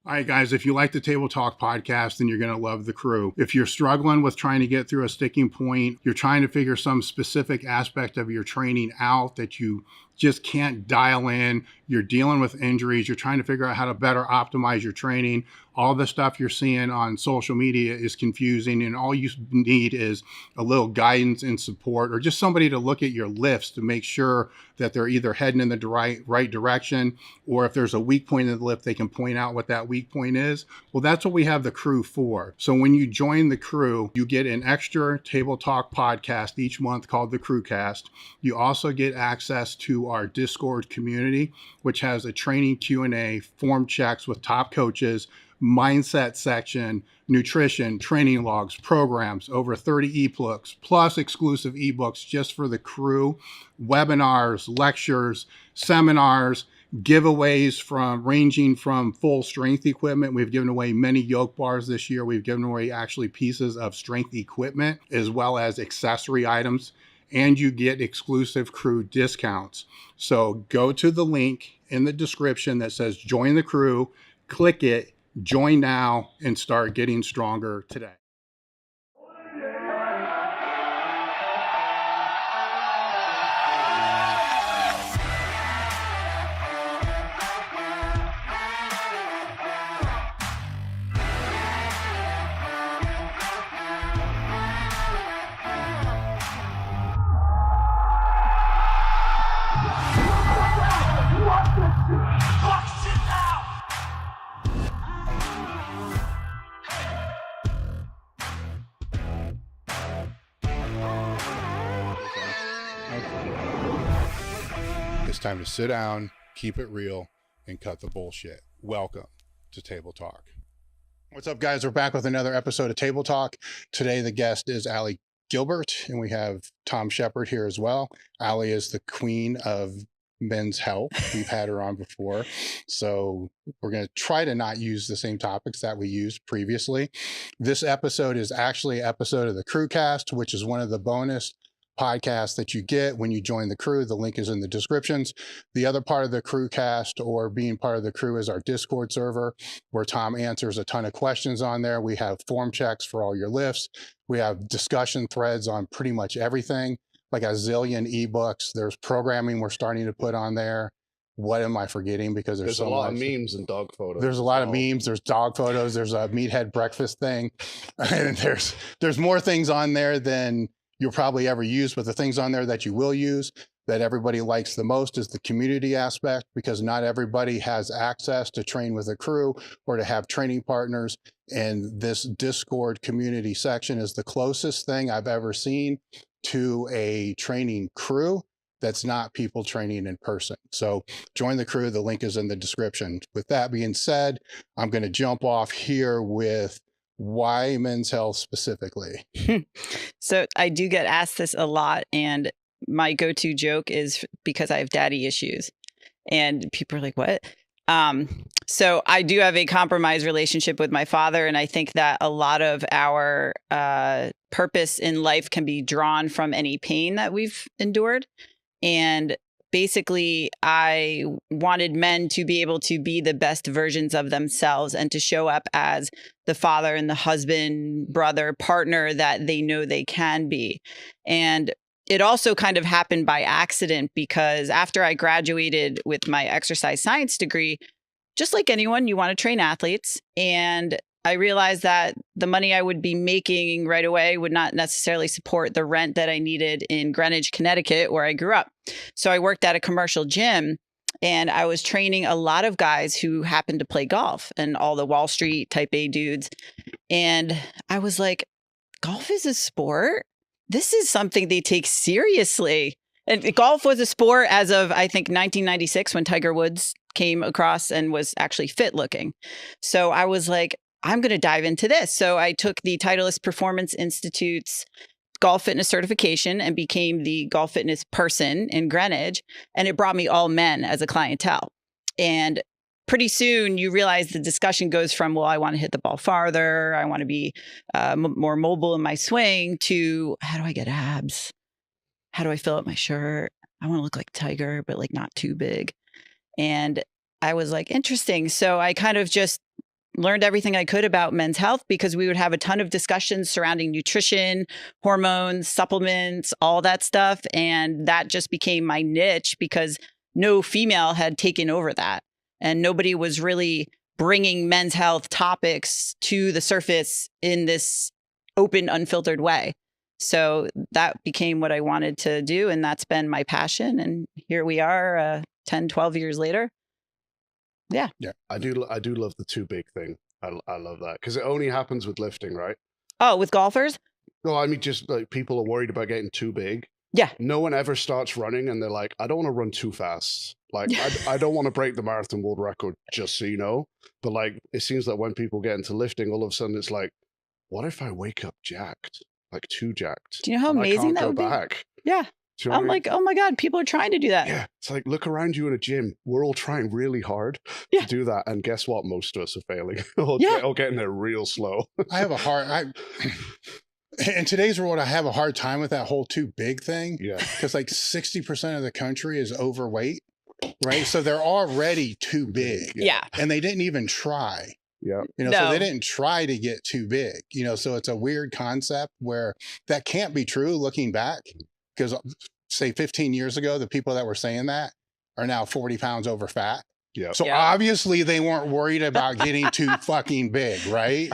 All right, guys, if you like the Table Talk podcast, then you're going to love the crew. If you're struggling with trying to get through a sticking point, you're trying to figure some specific aspect of your training out that you just can't dial in, you're dealing with injuries, you're trying to figure out how to better optimize your training, all the stuff you're seeing on social media is confusing, and all you need is a little guidance and support, or just somebody to look at your lifts to make sure that they're either heading in the right direction, or if there's a weak point in the lift, they can point out what that weak point is. Well, that's what we have the crew for. So when you join the crew, you get an extra Table Talk podcast each month called the Crewcast. You also get access to our Discord community, which has a training Q&A, form checks with top coaches, mindset section, nutrition, training logs, programs, over 30 ebooks, plus exclusive ebooks just for the crew, webinars, lectures, seminars, giveaways from ranging from full strength equipment. We've given away many yoke bars this year. We've given away actually pieces of strength equipment as well as accessory items, and you get exclusive crew discounts. So go to the link in the description that says join the crew, click it, join now, and start getting stronger today. It's time to sit down, keep it real, and cut the bullshit. Welcome to Table Talk. What's up, guys? We're back with another episode of Table Talk. Today, the guest is Gilbert, and we have Tom Shepard here as well. Allie is the queen of men's health. We've had her on before, so we're going to try to not use the same topics that we used previously. This episode is actually an episode of the Crewcast, which is one of the bonus podcasts that you get when you join the crew. The link is in the descriptions. The other part of the Crewcast, or being part of the crew, is our Discord server, where Tom answers a ton of questions on there. We have form checks for all your lifts. We have discussion threads on pretty much everything, like a zillion ebooks. There's programming we're starting to put on there. What am I forgetting? Because there's so a lot much. Of memes and dog photos. There's a lot of memes. There's dog photos. There's a meathead breakfast thing. And there's more things on there than you'll probably ever use, but the things on there that you will use that everybody likes the most is the community aspect, because not everybody has access to train with a crew or to have training partners. And this Discord community section is the closest thing I've ever seen to a training crew that's not people training in person. So join the crew. The link is in the description. With that being said, I'm going to jump off here with why men's health specifically. So I do get asked this a lot, and my go-to joke is because I have daddy issues, and people are like, what? So I do have a compromised relationship with my father, and I think that a lot of our purpose in life can be drawn from any pain that we've endured. And basically, I wanted men to be able to be the best versions of themselves and to show up as the father and the husband, brother, partner that they know they can be. And it also kind of happened by accident, because after I graduated with my exercise science degree, just like anyone, you want to train athletes. And I realized that the money I would be making right away would not necessarily support the rent that I needed in Greenwich, Connecticut, where I grew up. So I worked at a commercial gym, and I was training a lot of guys who happened to play golf, and all the Wall Street type A dudes. And I was like, golf is a sport. This is something they take seriously. And golf was a sport as of, I think, 1996, when Tiger Woods came across and was actually fit looking. So I was like, I'm going to dive into this. So I took the Titleist Performance Institute's golf fitness certification and became the golf fitness person in Greenwich. And it brought me all men as a clientele. And pretty soon you realize the discussion goes from, well, I want to hit the ball farther, I want to be more mobile in my swing, to how do I get abs? How do I fill up my shirt? I want to look like Tiger, but like not too big. And I was like, interesting. So I kind of just learned everything I could about men's health because we would have a ton of discussions surrounding nutrition, hormones, supplements, all that stuff. And that just became my niche because no female had taken over that. And nobody was really bringing men's health topics to the surface in this open, unfiltered way. So that became what I wanted to do. And that's been my passion. And here we are 10, 12 years later. Yeah. I do love the too big thing. I love that because it only happens with lifting, right? Oh, with golfers? No, I mean, just like people are worried about getting too big. Yeah. No one ever starts running and they're like, I don't want to run too fast. Like, I don't want to break the marathon world record, just so you know. But like, it seems that when people get into lifting, all of a sudden it's like, what if I wake up jacked? Like too jacked. Do you know how amazing that would be? Back? Yeah. You know I'm like, oh my God, people are trying to do that. Yeah. It's like, look around you in a gym. We're all trying really hard to do that. And guess what? Most of us are failing or getting there real slow. I have a hard, in today's world, I have a hard time with that whole too big thing. Yeah. Because like 60% of the country is overweight, right? So they're already too big. Yeah. And they didn't even try. Yeah. You know, so they didn't try to get too big, you know, so it's a weird concept where that can't be true looking back because say 15 years ago, the people that were saying that are now 40 pounds over fat. Yeah. So obviously they weren't worried about getting too fucking big, right?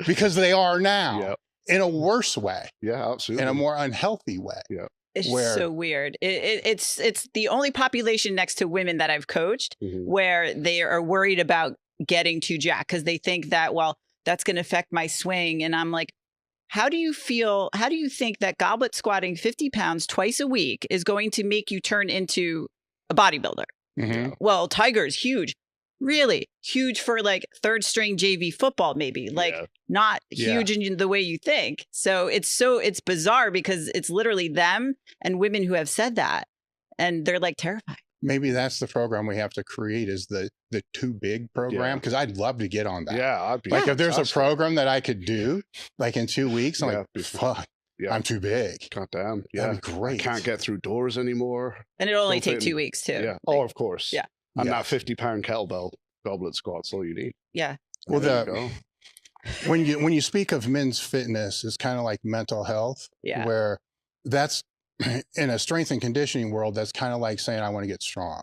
Because they are now in a worse way. Yeah, absolutely. In a more unhealthy way. Yeah. It's so weird. It's the only population next to women that I've coached where they are worried about getting too jacked because they think that, well, that's going to affect my swing. And I'm like, how do you think that goblet squatting 50 pounds twice a week is going to make you turn into a bodybuilder? Mm-hmm. Well, Tiger's huge. Really huge for like third string JV football, maybe like not huge in the way you think. So it's bizarre because it's literally them and women who have said that and they're like terrified. Maybe that's the program we have to create is the too big program because I'd love to get on that. Yeah, I'd be like if there's a program that I could do like in 2 weeks, I'm like, fuck, I'm too big. God damn. Yeah. That'd be great. I can't get through doors anymore. And it'll only take 2 weeks too. Yeah. Oh, of course. Yeah. And that 50-pound kettlebell goblet squat's all you need. Yeah. Well, when you speak of men's fitness, it's kind of like mental health. Yeah. Where that's in a strength and conditioning world, that's kind of like saying I want to get strong.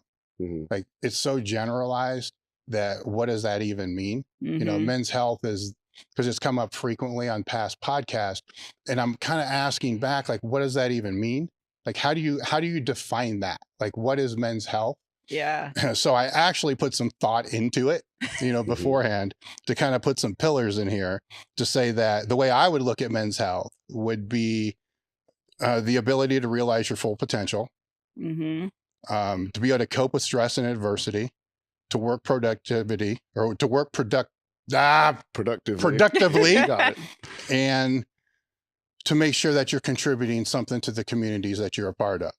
Like it's so generalized that what does that even mean? You know, men's health is because it's come up frequently on past podcasts, and I'm kind of asking back, like, what does that even mean? Like, how do you define that? Like, what is men's health? Yeah. So I actually put some thought into it, you know, beforehand to kind of put some pillars in here to say that the way I would look at men's health would be the ability to realize your full potential, to be able to cope with stress and adversity, to work productively, productively, Got it. and to make sure that you're contributing something to the communities that you're a part of.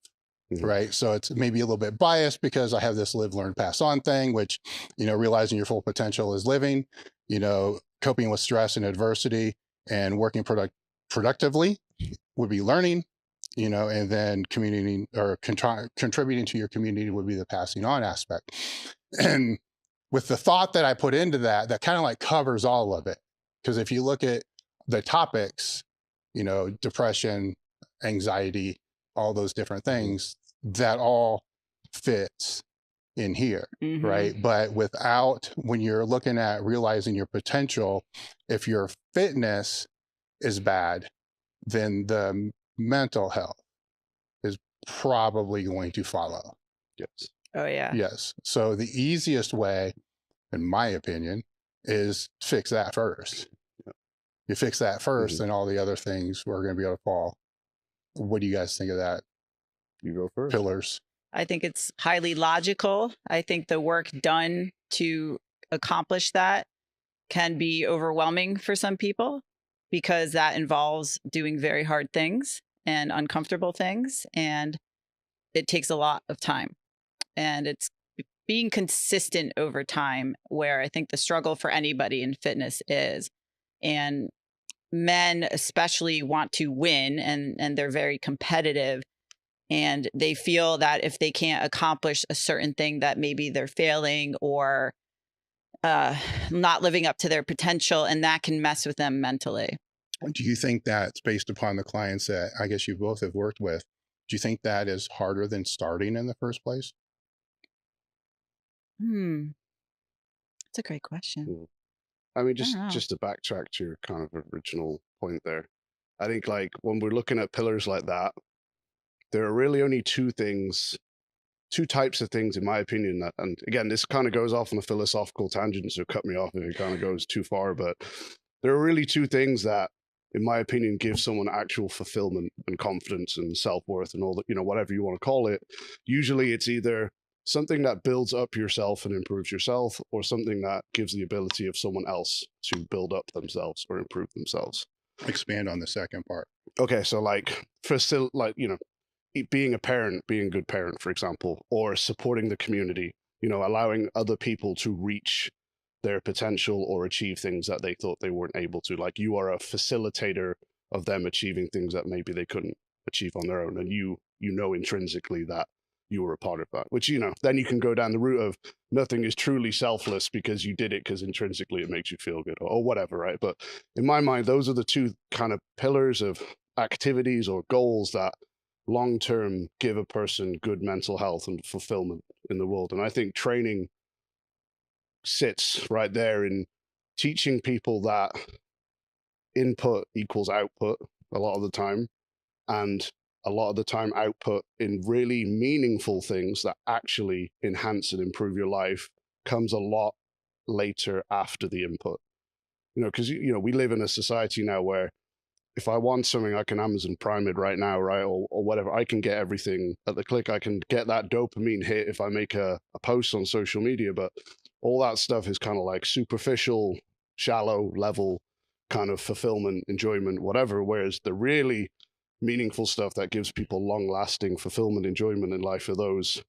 Right. So it's maybe a little bit biased because I have this live, learn, pass on thing, which, you know, realizing your full potential is living, you know, coping with stress and adversity and working productively would be learning, you know, and then community or contributing to your community would be the passing on aspect. And with the thought that I put into that kind of like covers all of it. Because if you look at the topics, you know, depression, anxiety, all those different things, that all fits in here, right? But when you're looking at realizing your potential, if your fitness is bad, then the mental health is probably going to follow. Yes. Oh, yeah. Yes. So the easiest way, in my opinion, is fix that first. You fix that first, and all the other things are going to be able to fall. What do you guys think of that? You go first. Pillars. I think it's highly logical. I think the work done to accomplish that can be overwhelming for some people because that involves doing very hard things and uncomfortable things. And it takes a lot of time. And it's being consistent over time where I think the struggle for anybody in fitness is. And men especially want to win and they're very competitive. And they feel that if they can't accomplish a certain thing that maybe they're failing or not living up to their potential, and that can mess with them mentally. Do you think that's based upon the clients that I guess you both have worked with? Do you think that is harder than starting in the first place? That's a great question. I mean, I don't know. just to backtrack to your kind of original point there, I think like when we're looking at pillars like that, there are really only two types of things, in my opinion, that, and again, this kind of goes off on a philosophical tangent, so cut me off if it kind of goes too far, but there are really two things that, in my opinion, give someone actual fulfillment and confidence and self-worth and all that, whatever you want to call it. Usually it's either something that builds up yourself and improves yourself, or something that gives the ability of someone else to build up themselves or improve themselves. Expand on the second part. Okay, so like being a parent, being a good parent, for example, or supporting the community, allowing other people to reach their potential or achieve things that they thought they weren't able to. Like you are a facilitator of them achieving things that maybe they couldn't achieve on their own. And you know intrinsically that you were a part of that, which, then you can go down the route of nothing is truly selfless because you did it because intrinsically it makes you feel good or whatever, right? But in my mind, those are the two kind of pillars of activities or goals that long-term give a person good mental health and fulfillment in the world. And I think training sits right there in teaching people that input equals output a lot of the time, and a lot of the time output in really meaningful things that actually enhance and improve your life comes a lot later after the input. Because we live in a society now where if I want something, I can Amazon Prime it right now, right? Or whatever. I can get everything at the click. I can get that dopamine hit if I make a post on social media. But all that stuff is kind of like superficial, shallow level kind of fulfillment, enjoyment, whatever. Whereas the really meaningful stuff that gives people long-lasting fulfillment, enjoyment in life are those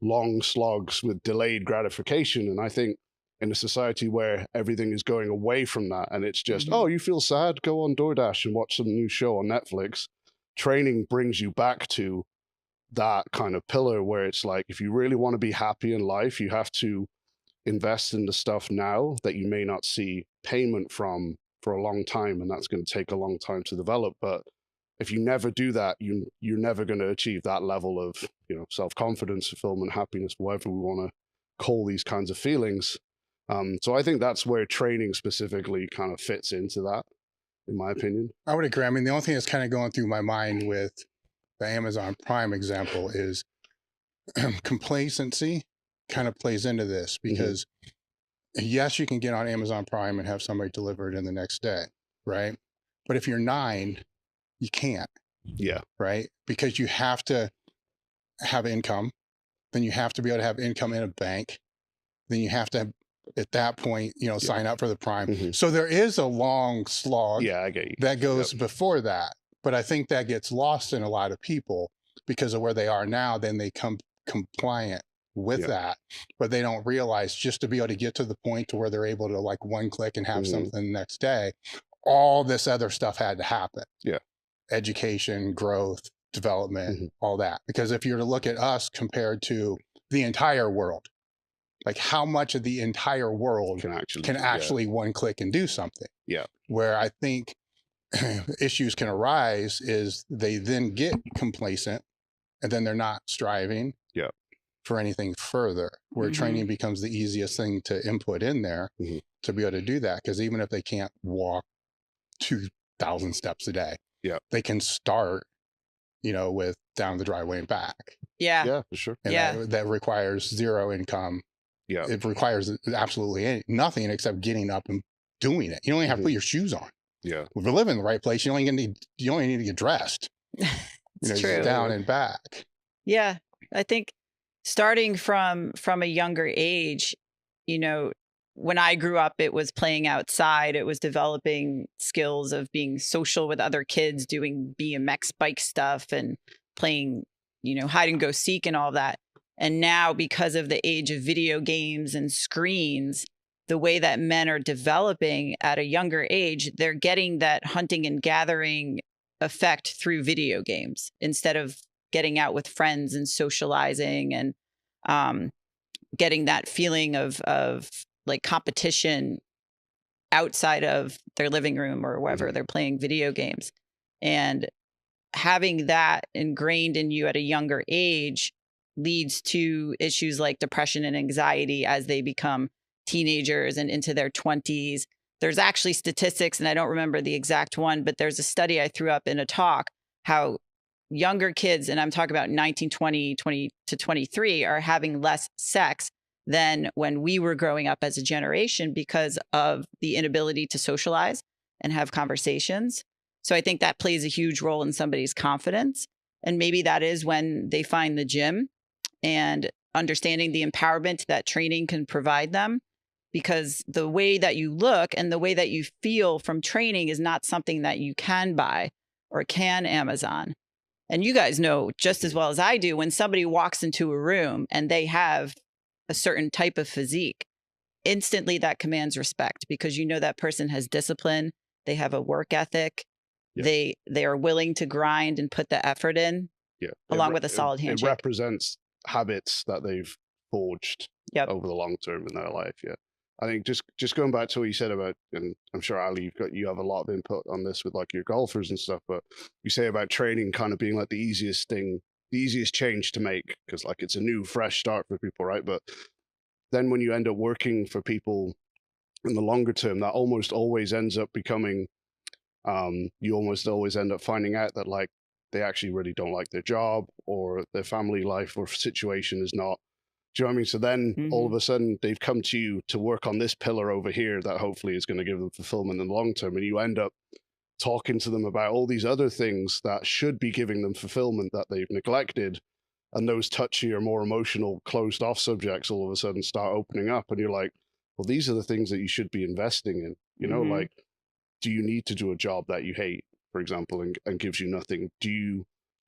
long slogs with delayed gratification. And I think in a society where everything is going away from that and it's just, oh, you feel sad? Go on DoorDash and watch some new show on Netflix. Training brings you back to that kind of pillar where it's like, if you really want to be happy in life, you have to invest in the stuff now that you may not see payment from for a long time. And that's going to take a long time to develop. But if you never do that, you're never going to achieve that level of, self-confidence, fulfillment, happiness, whatever we want to call these kinds of feelings. So I think that's where training specifically kind of fits into that, in my opinion. I would agree. I mean, the only thing that's kind of going through my mind with the Amazon Prime example is complacency kind of plays into this because yes, you can get on Amazon Prime and have somebody deliver it in the next day, right? But if you're 9, you can't. Yeah. Right? Because you have to have income, then you have to be able to have income in a bank, then you have to at that point, sign up for the Prime. So there is a long slog I get you. that goes before that. But I think that gets lost in a lot of people because of where they are now. Then they come compliant with that, but they don't realize just to be able to get to the point to where they're able to like one click and have something the next day, all this other stuff had to happen. Yeah. Education, growth, development, all that. Because if you're to look at us compared to the entire world, like how much of the entire world can actually one click and do something. Yeah. Where I think issues can arise is they then get complacent and then they're not striving for anything further, where training becomes the easiest thing to input in there to be able to do that. Because even if they can't walk 2,000 steps a day, they can start, with down the driveway and back. Yeah. Yeah, for sure. And that requires zero income. Yeah. It requires absolutely nothing except getting up and doing it. You don't even have to put your shoes on. Yeah. If you live in the right place, you only need to get dressed. It's true. Down and back. Yeah. I think starting from a younger age, when I grew up, it was playing outside. It was developing skills of being social with other kids, doing BMX bike stuff and playing, hide and go seek and all that. And now, because of the age of video games and screens, the way that men are developing at a younger age, they're getting that hunting and gathering effect through video games instead of getting out with friends and socializing and getting that feeling of like competition outside of their living room or wherever they're playing video games. And having that ingrained in you at a younger age leads to issues like depression and anxiety as they become teenagers and into their 20s. There's actually statistics, and I don't remember the exact one, but there's a study I threw up in a talk, how younger kids, and I'm talking about 19, 20 to 23, are having less sex than when we were growing up as a generation because of the inability to socialize and have conversations. So I think that plays a huge role in somebody's confidence. And maybe that is when they find the gym and understanding the empowerment that training can provide them, because the way that you look and the way that you feel from training is not something that you can buy or can Amazon. And you guys know just as well as I do, when somebody walks into a room and they have a certain type of physique, instantly that commands respect, because you know that person has discipline, they have a work ethic, they are willing to grind and put the effort in, along with a solid handshake. It represents habits that they've forged over the long term in their life. I think just going back to what you said about, and I'm sure Ali, you have a lot of input on this with like your golfers and stuff, but you say about training kind of being like the easiest change to make, because like it's a new, fresh start for people, right? But then when you end up working for people in the longer term, that almost always ends up becoming, you almost always end up finding out that like they actually really don't like their job, or their family life or situation is not. Do you know what I mean? So then all of a sudden they've come to you to work on this pillar over here that hopefully is going to give them fulfillment in the long term. And you end up talking to them about all these other things that should be giving them fulfillment that they've neglected. And those touchy or more emotional, closed off subjects all of a sudden start opening up. And you're like, well, these are the things that you should be investing in. You know, like, do you need to do a job that you hate, for example, and gives you nothing? Do you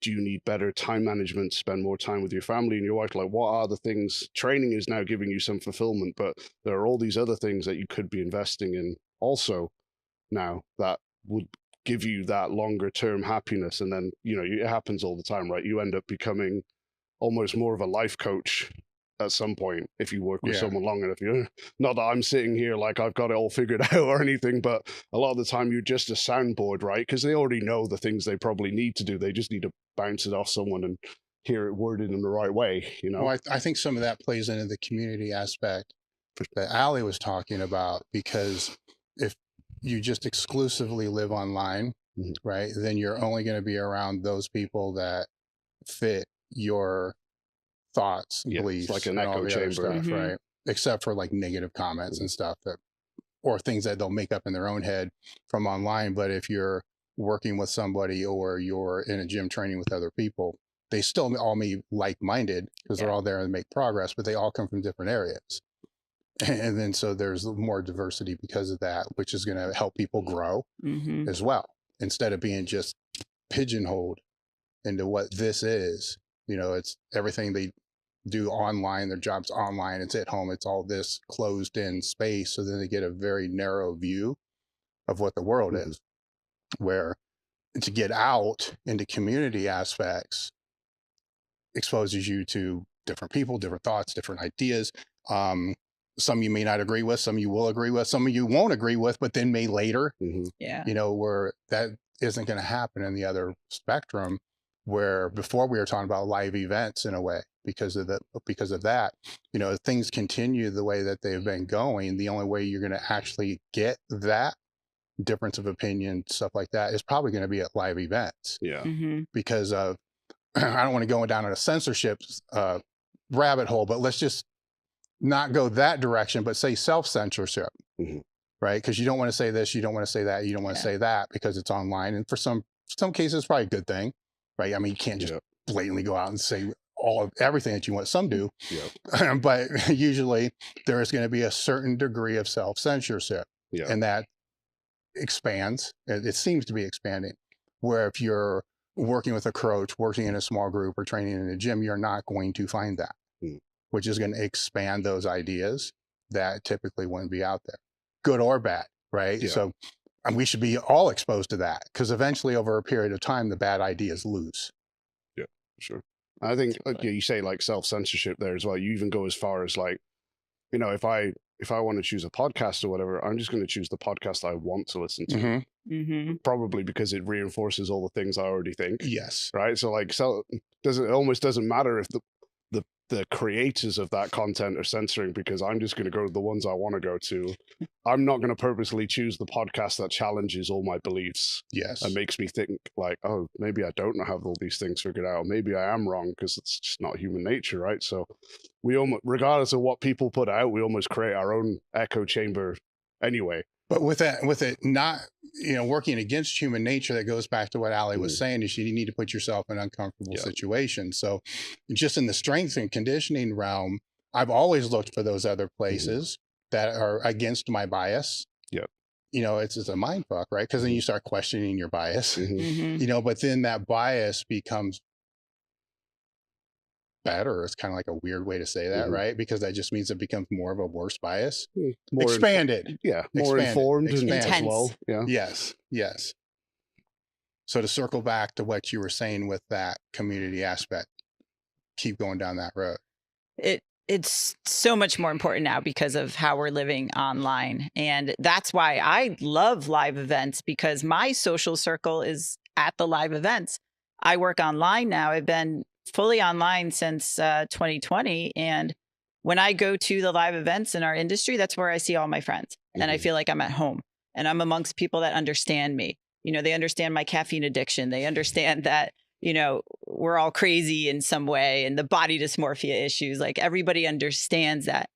need better time management, spend more time with your family and your wife? Like, what are the things? Training is now giving you some fulfillment, but there are all these other things that you could be investing in also now that would give you that longer term happiness. And then, you know, it happens all the time, right? You end up becoming almost more of a life coach at some point if you work with someone long enough. You know, not that I'm sitting here like I've got it all figured out or anything, but a lot of the time you're just a soundboard, right? Because they already know the things they probably need to do. They just need to bounce it off someone and hear it worded in the right way, you know? Well, I think some of that plays into the community aspect that Ali was talking about, because if you just exclusively live online, right, then you're only going to be around those people that fit your thoughts, beliefs, it's like an and all echo the other chamber, stuff, right? Except for like negative comments and stuff that, or things that they'll make up in their own head from online. But if you're working with somebody or you're in a gym training with other people, they still all be like-minded because they're all there to make progress, but they all come from different areas. And then so there's more diversity because of that, which is going to help people grow as well, instead of being just pigeonholed into what this is. You know, it's everything they do online, their job's online, it's at home, it's all this closed in space. So then they get a very narrow view of what the world is, where to get out into community aspects exposes you to different people, different thoughts, different ideas. Some you may not agree with, some you will agree with, some of you won't agree with, but then may later, you know, where that isn't going to happen in the other spectrum, where before we were talking about live events in a way, because of that, you know, if things continue the way that they've been going, the only way you're going to actually get that difference of opinion, stuff like that, is probably going to be at live events. Because of, I don't want to go down a censorship rabbit hole, but let's just not go that direction, but say self-censorship, right? Because you don't want to say this, you don't want to say that, you don't want to say that because it's online. And for some cases, it's probably a good thing, right? I mean, you can't just blatantly go out and say everything that you want. Some do, but usually there is going to be a certain degree of self-censorship, and that expands. It seems to be expanding, where if you're working with a coach, working in a small group, or training in a gym, you're not going to find that, which is going to expand those ideas that typically wouldn't be out there, good or bad, right? So we should be all exposed to that, because eventually over a period of time, the bad ideas lose. Yeah, sure. I think you say like self-censorship there as well. You even go as far as like, you know, if I if I want to choose a podcast or whatever, I'm just going to choose the podcast I want to listen to. Probably because it reinforces all the things I already think. Yes. Right. So like, it almost doesn't matter if the creators of that content are censoring, because I'm just going to go to the ones I want to go to. I'm not going to purposely choose the podcast that challenges all my beliefs. Yes. And makes me think like, oh, maybe I don't have all these things figured out. Maybe I am wrong, because it's just not human nature, right? So we almost, regardless of what people put out, we almost create our own echo chamber anyway. But with it not, working against human nature, that goes back to what Ali was saying, is you need to put yourself in uncomfortable situations. So just in the strength and conditioning realm, I've always looked for those other places that are against my bias. Yeah. It's a mind fuck, right? Because then you start questioning your bias, but then that bias becomes better. It's kind of like a weird way to say that, right? Because that just means it becomes more of a worse bias. More expanded. More informed intense as well. Yeah. Yes. So to circle back to what you were saying with that community aspect, keep going down that road. It's so much more important now because of how we're living online. And that's why I love live events, because my social circle is at the live events. I work online now. I've been fully online since 2020. And when I go to the live events in our industry, that's where I see all my friends. And I feel like I'm at home and I'm amongst people that understand me. They understand my caffeine addiction. They understand that, we're all crazy in some way, and the body dysmorphia issues. Like, everybody understands that.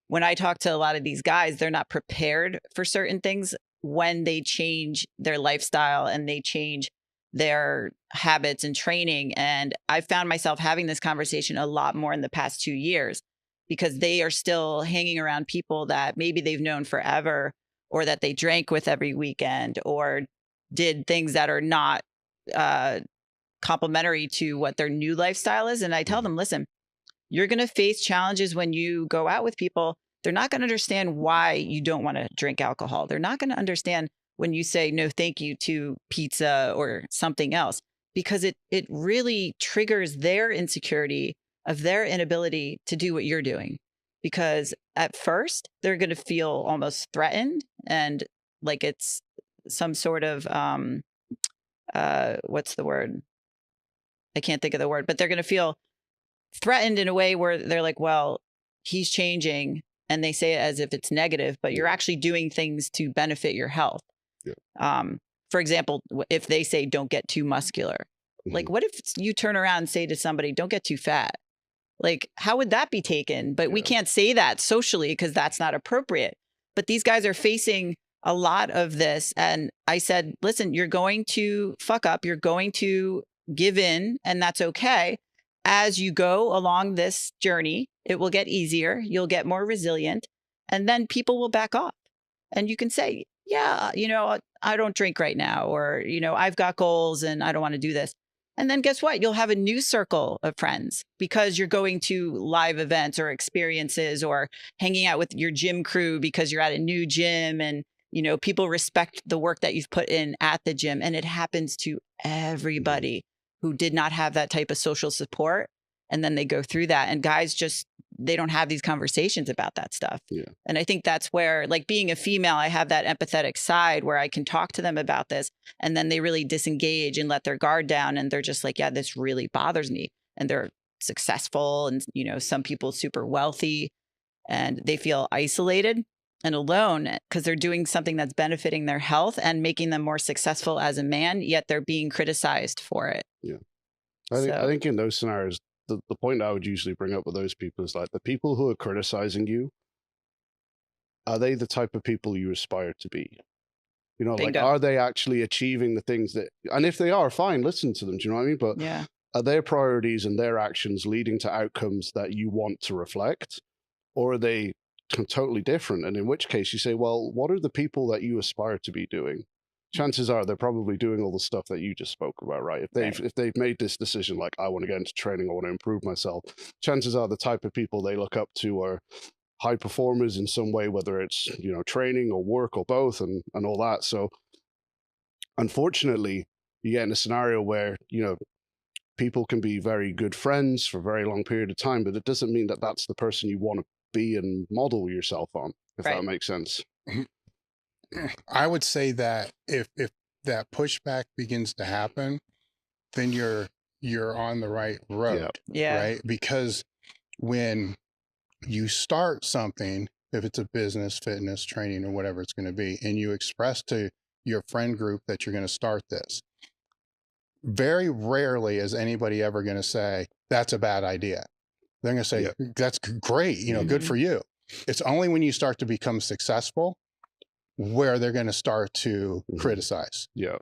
When I talk to a lot of these guys, they're not prepared for certain things when they change their lifestyle and they change their habits and training. And I found myself having this conversation a lot more in the past 2 years, because they are still hanging around people that maybe they've known forever, or that they drank with every weekend, or did things that are not complementary to what their new lifestyle is. And I tell them, listen, you're going to face challenges when you go out with people. They're not going to understand why you don't want to drink alcohol. They're not going to understand when you say no thank you to pizza or something else, because it really triggers their insecurity of their inability to do what you're doing. Because at first they're going to feel almost threatened, and like it's some sort of what's the word? I can't think of the word, but they're going to feel threatened in a way where they're like, well, he's changing, and they say it as if it's negative, but you're actually doing things to benefit your health. For example, if they say don't get too muscular, like, what if you turn around and say to somebody, don't get too fat? Like, how would that be taken? But we can't say that socially because that's not appropriate. But these guys are facing a lot of this. And I said, listen, you're going to fuck up. You're going to give in, and that's okay. As you go along this journey, it will get easier. You'll get more resilient, and then people will back off. And you can say, yeah, I don't drink right now, or, I've got goals and I don't want to do this. And then guess what? You'll have a new circle of friends because you're going to live events or experiences, or hanging out with your gym crew because you're at a new gym, and, people respect the work that you've put in at the gym. And it happens to everybody who did not have that type of social support. And then they go through that, and guys they don't have these conversations about that stuff. And I think that's where, like, being a female, I have that empathetic side where I can talk to them about this, and then they really disengage and let their guard down. And they're just like, yeah, this really bothers me. And they're successful, and, some people super wealthy, and they feel isolated and alone because they're doing something that's benefiting their health and making them more successful as a man, yet they're being criticized for it. I think in those scenarios, the point I would usually bring up with those people is, like, the people who are criticizing you, are they the type of people you aspire to be? Like, Bingo. are they actually achieving the things that, and if they are, fine, listen to them. Do you know what I mean? But are their priorities and their actions leading to outcomes that you want to reflect, or are they totally different? And in which case you say, well, what are the people that you aspire to be doing? Chances are they're probably doing all the stuff that you just spoke about, right? If they've made this decision, like, I want to get into training, I want to improve myself, chances are the type of people they look up to are high performers in some way, whether it's, training or work or both, and all that. So unfortunately, you get in a scenario where, people can be very good friends for a very long period of time, but it doesn't mean that that's the person you want to be and model yourself on, if Right. that makes sense. I would say that if that pushback begins to happen, then you're on the right road, Yeah. right? Because when you start something, if it's a business, fitness, training, or whatever it's going to be, and you express to your friend group that you're going to start this, very rarely is anybody ever going to say, that's a bad idea. They're going to say, that's great, you know, good for you. It's only when you start to become successful where they're going to start to criticize. Yeah.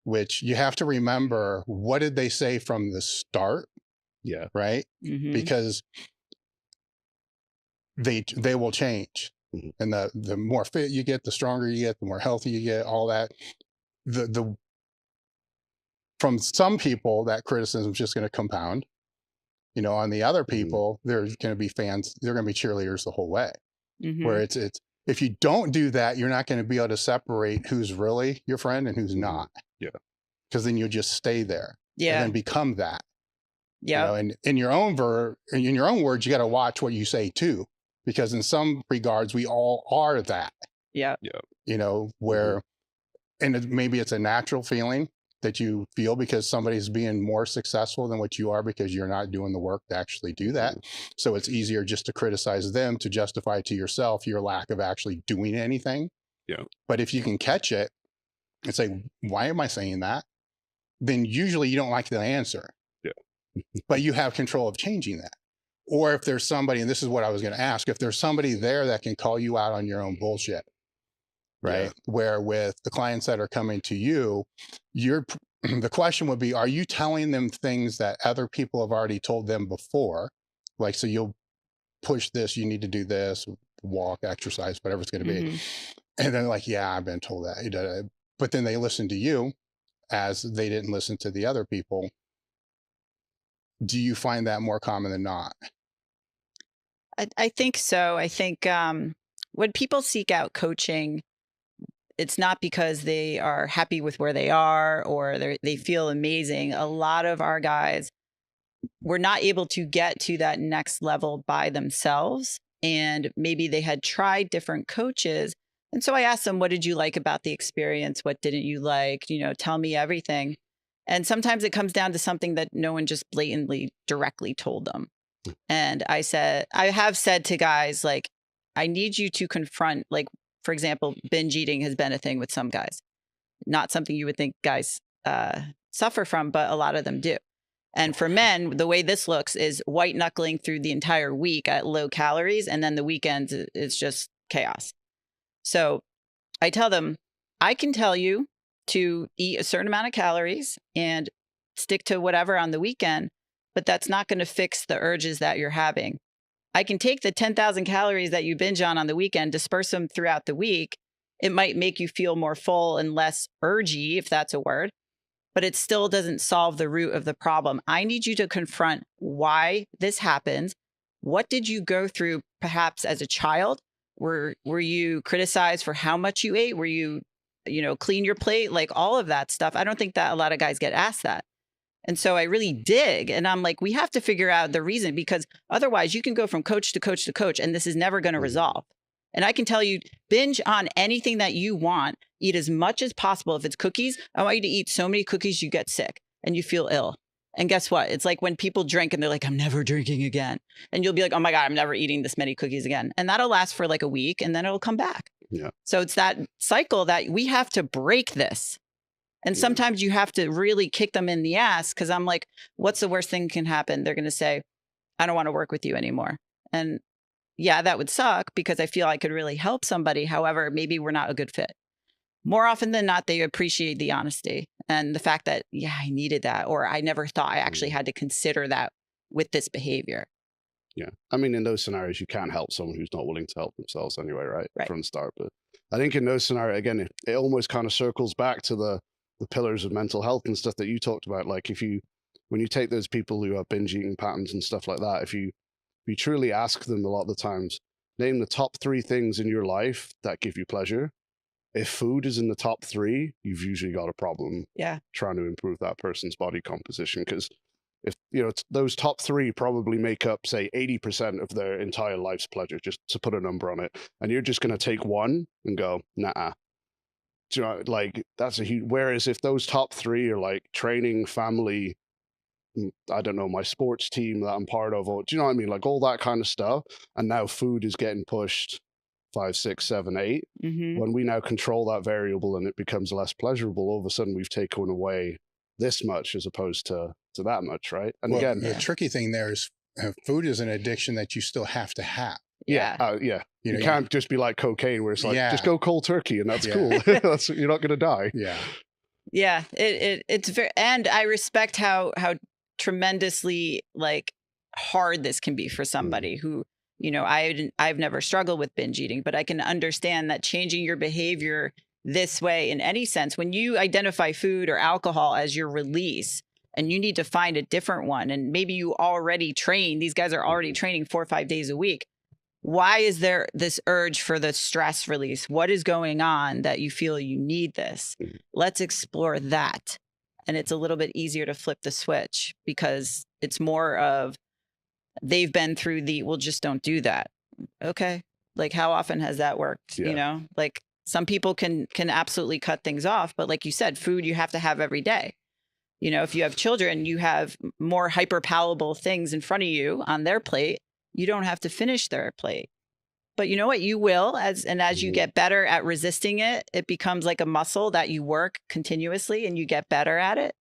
Which you have to remember, what did they say from the start? Yeah. Right? Because they will change. And the more fit you get, the stronger you get, the more healthy you get, all that. The from some people, that criticism is just going to compound. You know, on the other people, there's going to be fans, they're going to be cheerleaders the whole way. Where it's if you don't do that, you're not going to be able to separate who's really your friend and who's not. Yeah. Because then you'll just stay there. Yeah. And then become that. Yeah. You know, and in your own words, you got to watch what you say too, because in some regards, we all are that. Yeah. Yeah. You know, where, and maybe it's a natural feeling that you feel because somebody's being more successful than what you are because you're not doing the work to actually do that. So it's easier just to criticize them to justify to yourself your lack of actually doing anything. Yeah. But if you can catch it and say, why am I saying that? Then usually you don't like the answer. But you have control of changing that. Or if there's somebody, and this is what I was going to ask, if there's somebody there that can call you out on your own bullshit, right? Where with the clients that are coming to you, the question would be, are you telling them things that other people have already told them before? Like, so you'll push this, you need to do this, walk, exercise, whatever it's going to be. And then like, yeah, I've been told that. But then they listen to you as they didn't listen to the other people. Do you find that more common than not? I think so. I think when people seek out coaching, it's not because they are happy with where they are or they feel amazing. A lot of our guys were not able to get to that next level by themselves. And maybe they had tried different coaches. And so I asked them, what did you like about the experience? What didn't you like? You know, tell me everything. And sometimes it comes down to something that no one just blatantly directly told them. And I have said to guys, like, I need you to confront, like, for example, binge eating has been a thing with some guys. Not something you would think guys suffer from, but a lot of them do. And for men, the way this looks is white knuckling through the entire week at low calories. And then the weekends, it's just chaos. So I tell them, I can tell you to eat a certain amount of calories and stick to whatever on the weekend, but that's not going to fix the urges that you're having. I can take the 10,000 calories that you binge on the weekend, disperse them throughout the week. It might make you feel more full and less urgy, if that's a word, but it still doesn't solve the root of the problem. I need you to confront why this happens. What did you go through perhaps as a child? Were you criticized for how much you ate? Were you clean your plate? Like all of that stuff. I don't think that a lot of guys get asked that. And so I really dig. And I'm like, we have to figure out the reason, because otherwise you can go from coach to coach to coach, and this is never going to resolve. And I can tell you, binge on anything that you want, eat as much as possible. If it's cookies, I want you to eat so many cookies you get sick and you feel ill. And guess what? It's like when people drink and they're like, I'm never drinking again. And you'll be like, oh my God, I'm never eating this many cookies again. And that'll last for like a week and then it'll come back. Yeah. So it's that cycle that we have to break this. And sometimes you have to really kick them in the ass, because I'm like, what's the worst thing can happen? They're going to say, I don't want to work with you anymore. And yeah, that would suck, because I feel I could really help somebody. However, maybe we're not a good fit. More often than not, they appreciate the honesty and the fact that, yeah, I needed that, or I never thought I actually had to consider that with this behavior. Yeah. I mean, in those scenarios, you can't help someone who's not willing to help themselves anyway, right? From the start. But I think in those scenarios, again, it almost kind of circles back to the pillars of mental health and stuff that you talked about. Like when you take those people who have binge eating patterns and stuff like that, if you truly ask them a lot of the times, name the top 3 things in your life that give you pleasure. If food is in the top 3, you've usually got a problem trying to improve that person's body composition. Because if those top three probably make up, say, 80% of their entire life's pleasure, just to put a number on it, and you're just going to take one and go, nah. Do you know, like, that's a huge. Whereas if those top three are like training, family, I don't know, my sports team that I'm part of, or do you know what I mean? Like all that kind of stuff. And now food is getting pushed 5, 6, 7, 8. When we now control that variable and it becomes less pleasurable, all of a sudden we've taken away this much as opposed to that much, right? And well, again, the tricky thing there is food is an addiction that you still have to have. Yeah. You can't just be like cocaine where it's like, Yeah. just go cold turkey and that's cool. You're not going to die. Yeah. It's very, and I respect how tremendously like hard this can be for somebody who, I've never struggled with binge eating, but I can understand that changing your behavior this way in any sense, when you identify food or alcohol as your release and you need to find a different one, and maybe you already train, these guys are already training 4 or 5 days a week. Why is there this urge for the stress release? What is going on that you feel you need this? Let's explore that. And it's a little bit easier to flip the switch because it's more of they've been through well, just don't do that. Okay. Like how often has that worked? Like some people can absolutely cut things off, but like you said, food you have to have every day. If you have children, you have more hyperpalatable things in front of you on their plate. You don't have to finish their plate. But you know what? You will, as you get better at resisting it, it becomes like a muscle that you work continuously and you get better at it.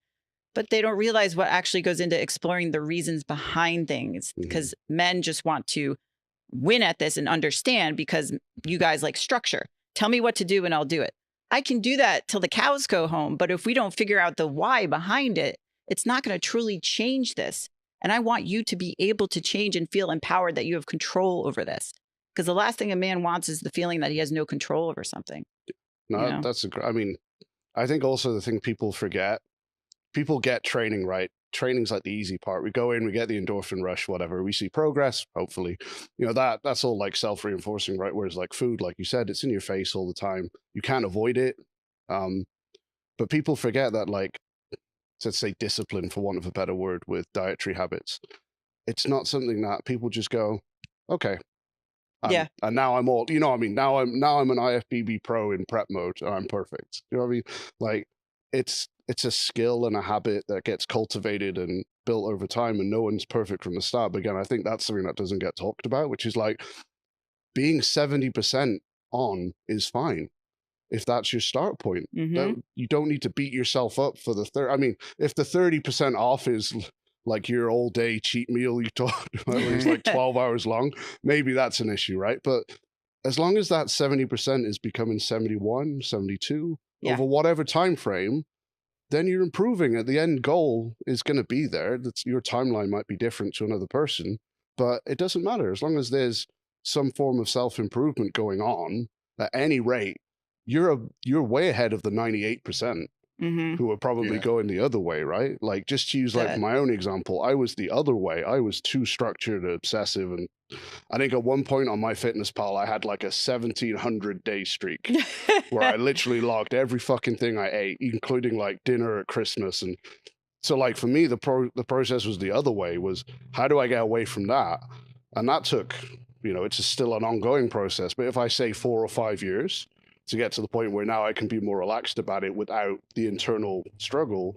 But they don't realize what actually goes into exploring the reasons behind things, because men just want to win at this and understand, because you guys like structure. Tell me what to do and I'll do it. I can do that till the cows go home. But if we don't figure out the why behind it, it's not going to truly change this. And I want you to be able to change and feel empowered that you have control over this. Because the last thing a man wants is the feeling that he has no control over something. No, I mean, I think also the thing people forget, people get training right. Training's like the easy part. We go in, we get the endorphin rush, whatever. We see progress, hopefully. That's all like self-reinforcing, right? Whereas like food, like you said, it's in your face all the time. You can't avoid it. But people forget that, like, let's say discipline, for want of a better word, with dietary habits. It's not something that people just go, okay. And now I'm all, now I'm an IFBB pro in prep mode and I'm perfect. You know what I mean? Like it's a skill and a habit that gets cultivated and built over time, and no one's perfect from the start. But again, I think that's something that doesn't get talked about, which is like being 70% on is fine. If that's your start point, you don't need to beat yourself up for the third. I mean, if the 30% off is like your all day cheat meal you talked about, where it's like 12 hours long, maybe that's an issue, right? But as long as that 70% is becoming 71, 72 over whatever time frame, then you're improving. At the end goal is going to be there. Your timeline might be different to another person, but it doesn't matter. As long as there's some form of self-improvement going on at any rate, you're way ahead of the 98% who are probably going the other way, right? Like, just to use like my own example, I was the other way. I was too structured and obsessive, and I think at one point on MyFitnessPal, I had like a 1,700 day streak where I literally logged every fucking thing I ate, including like dinner at Christmas. And so like for me, the process was the other way, was how do I get away from that? And that took, it's still an ongoing process. But if I say 4 or 5 years to get to the point where now I can be more relaxed about it without the internal struggle,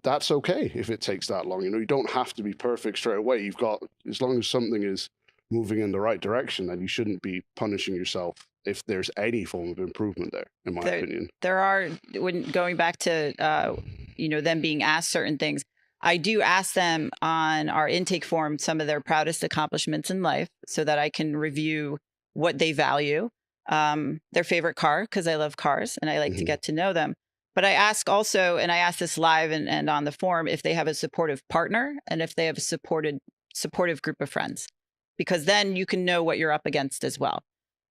that's okay if it takes that long. You don't have to be perfect straight away. You've got, as long as something is moving in the right direction, then you shouldn't be punishing yourself if there's any form of improvement there, in my opinion. There are, when going back to, them being asked certain things, I do ask them on our intake form some of their proudest accomplishments in life so that I can review what they value. Their favorite car, because I love cars and I like to get to know them. But I ask also, and I ask this live and on the forum, if they have a supportive partner and if they have a supportive group of friends, because then you can know what you're up against as well.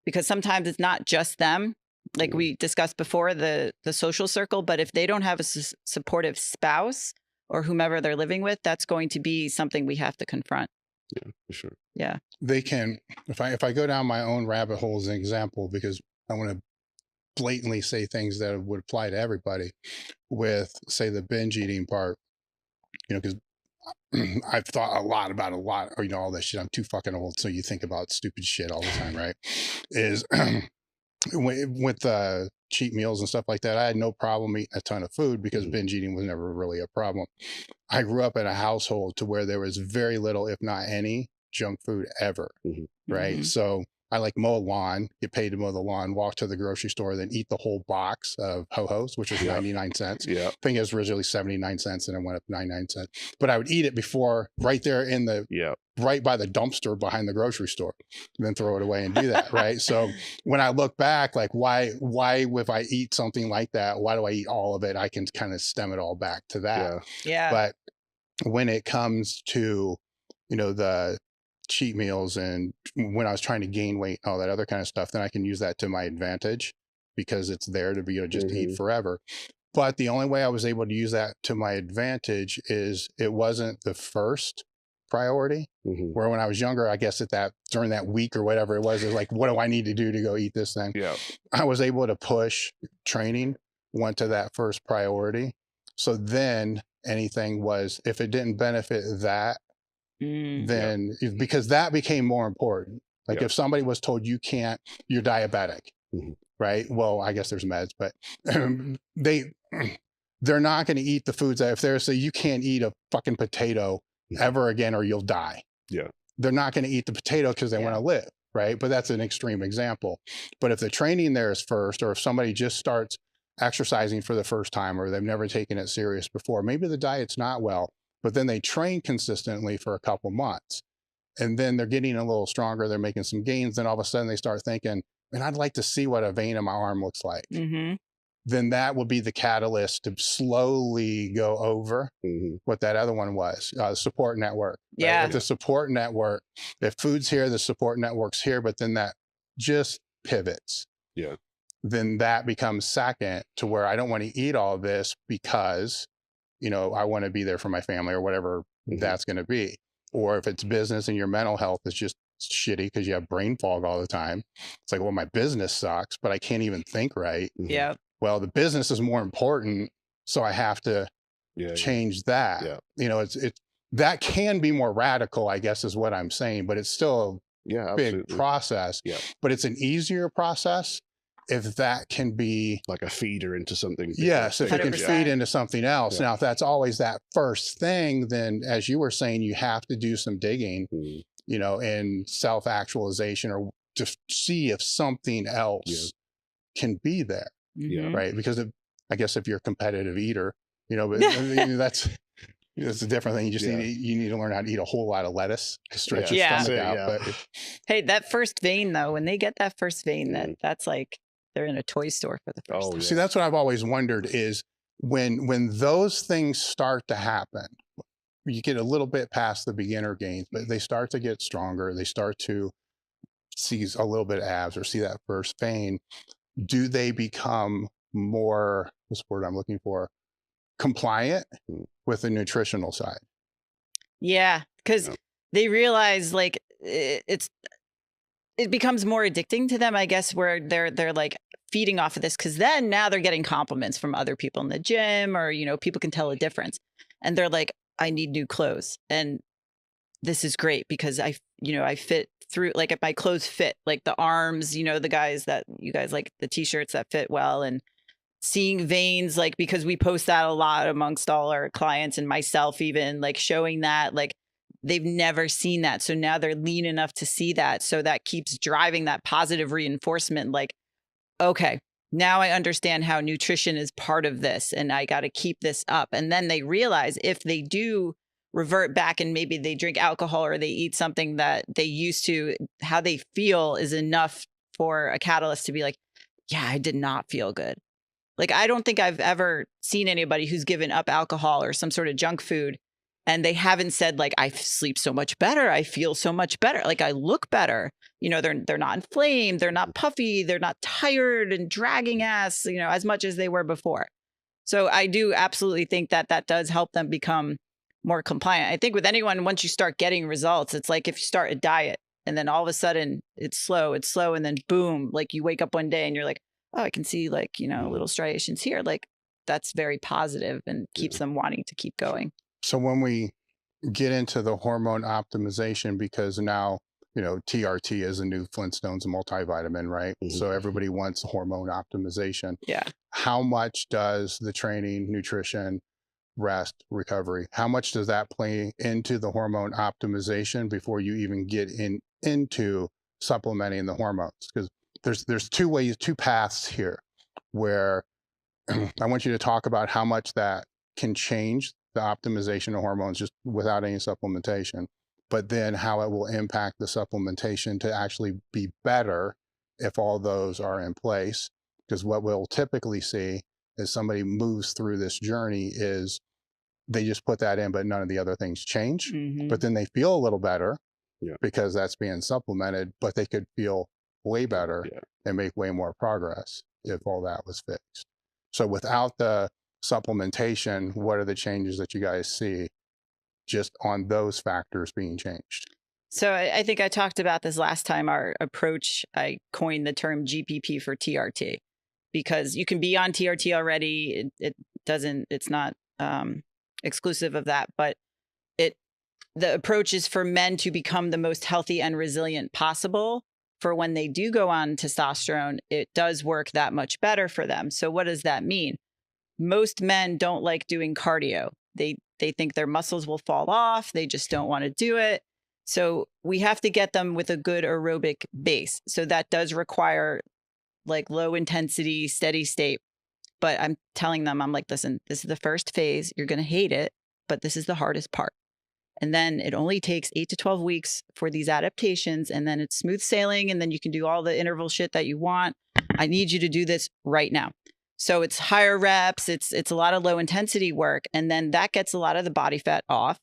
Because sometimes it's not just them, like we discussed before, the social circle, but if they don't have a supportive spouse or whomever they're living with, that's going to be something we have to confront. Yeah, for sure. Yeah. They can, if I go down my own rabbit hole as an example, because I want to blatantly say things that would apply to everybody with, say, the binge eating part, because I've thought a lot about all that shit. I'm too fucking old, so you think about stupid shit all the time, right? Is with cheat meals and stuff like that, I had no problem eating a ton of food because binge eating was never really a problem. I grew up in a household to where there was very little, if not any, junk food ever, right? Mhm. So I like mow a lawn, get paid to mow the lawn, walk to the grocery store, then eat the whole box of Ho-Hos, which was 99 cents. Yeah. I think it was originally 79 cents and it went up 99 cents. But I would eat it before, right there in the, right by the dumpster behind the grocery store, and then throw it away and do that, right? So when I look back, like why if I eat something like that, why do I eat all of it? I can kind of stem it all back to that. Yeah. But when it comes to, the cheat meals and when I was trying to gain weight and all that other kind of stuff, then I can use that to my advantage because it's there to be able to just eat forever. But the only way I was able to use that to my advantage is it wasn't the first priority. Where when I was younger, I guess during that week or whatever it was like, what do I need to do to go eat this thing? I was able to push training, went to that first priority. So then anything was, if it didn't benefit that, then because that became more important. Like if somebody was told you're diabetic, right? Well, I guess there's meds, but they're not going to eat the foods that if they're say you can't eat a fucking potato ever again or you'll die. They're not going to eat the potato because they want to live, right? But that's an extreme example. But if the training there is first, or if somebody just starts exercising for the first time or they've never taken it serious before, maybe the diet's not well, but then they train consistently for a couple months and then they're getting a little stronger, they're making some gains, then all of a sudden they start thinking, man, I'd like to see what a vein in my arm looks like. Then that will be the catalyst to slowly go over what that other one was, the support network. Right? With the support network, if food's here, the support network's here, but then that just pivots. Then that becomes second to where I don't want to eat all of this because, I want to be there for my family or whatever that's going to be. Or if it's business and your mental health is just shitty because you have brain fog all the time. It's like, well, my business sucks, but I can't even think right. Well, the business is more important, so I have to change that. It's that can be more radical, I guess, is what I'm saying, but it's still a big process. But it's an easier process if that can be like a feeder into something. Yes, if it can 100%. feed into something else. Now, if that's always that first thing, then as you were saying, you have to do some digging, and self-actualization or to see if something else can be there. Right. Because I guess if you're a competitive eater, but that's a different thing. You just need to learn how to eat a whole lot of lettuce to stretch your stomach out. But hey, that first vein though, when they get that first vein, that's like they're in a toy store for the first time. See, that's what I've always wondered is when those things start to happen, you get a little bit past the beginner gains, but they start to get stronger. They start to see a little bit of abs or see that first vein. Do they become more, what's the word I'm looking for, compliant with the nutritional side? Yeah, because they realize like it becomes more addicting to them, I guess, where they're like feeding off of this because then now they're getting compliments from other people in the gym or, people can tell a difference and they're like, I need new clothes. And this is great because I fit through, like if my clothes fit, like the arms, the guys that you guys like the t-shirts that fit well and seeing veins, like, because we post that a lot amongst all our clients and myself, even like showing that, like they've never seen that. So now they're lean enough to see that. So that keeps driving that positive reinforcement. Like, okay, now I understand how nutrition is part of this and I got to keep this up. And then they realize if they do revert back and maybe they drink alcohol or they eat something that they used to, how they feel is enough for a catalyst to be like, yeah, I did not feel good. Like, I don't think I've ever seen anybody who's given up alcohol or some sort of junk food and they haven't said like, I sleep so much better. I feel so much better. Like I look better. They're not inflamed. They're not puffy. They're not tired and dragging ass, as much as they were before. So I do absolutely think that does help them become more compliant. I think with anyone, once you start getting results, it's like if you start a diet and then all of a sudden it's slow. And then boom, like you wake up one day and you're like, oh, I can see like, little striations here. Like that's very positive and keeps them wanting to keep going. So when we, get into the hormone optimization because now, you know, TRT is a new Flintstones multivitamin, right? So everybody wants hormone optimization. Yeah. How much does the training, nutrition, rest, recovery, how much does that play into the hormone optimization before you even get into supplementing the hormones? Because there's two paths here where I want you to talk about how much that can change the optimization of hormones just without any supplementation, but then how it will impact the supplementation to actually be better if all those are in place. Because what we'll typically see as somebody moves through this journey is they just put that in, but none of the other things change. But then they feel a little better because that's being supplemented, but they could feel way better and make way more progress if all that was fixed. So without the supplementation, what are the changes that you guys see just on those factors being changed? So I think I talked about this last time, our approach. I coined the term GPP for TRT because you can be on TRT already. It's not exclusive of that, but the approach is for men to become the most healthy and resilient possible for when they do go on testosterone. It does work that much better for them. So what does that mean? Most men don't like doing cardio. They think their muscles will fall off. They just don't want to do it. So we have to get them with a good aerobic base. So that does require like low intensity, steady state. But I'm telling them, I'm like, listen, this is the first phase. You're going to hate it, but this is the hardest part. And then it only takes 8 to 12 weeks for these adaptations. And then it's smooth sailing. And then you can do all the interval shit that you want. I need you to do this right now. So it's higher reps. It's a lot of low intensity work. And then that gets a lot of the body fat off,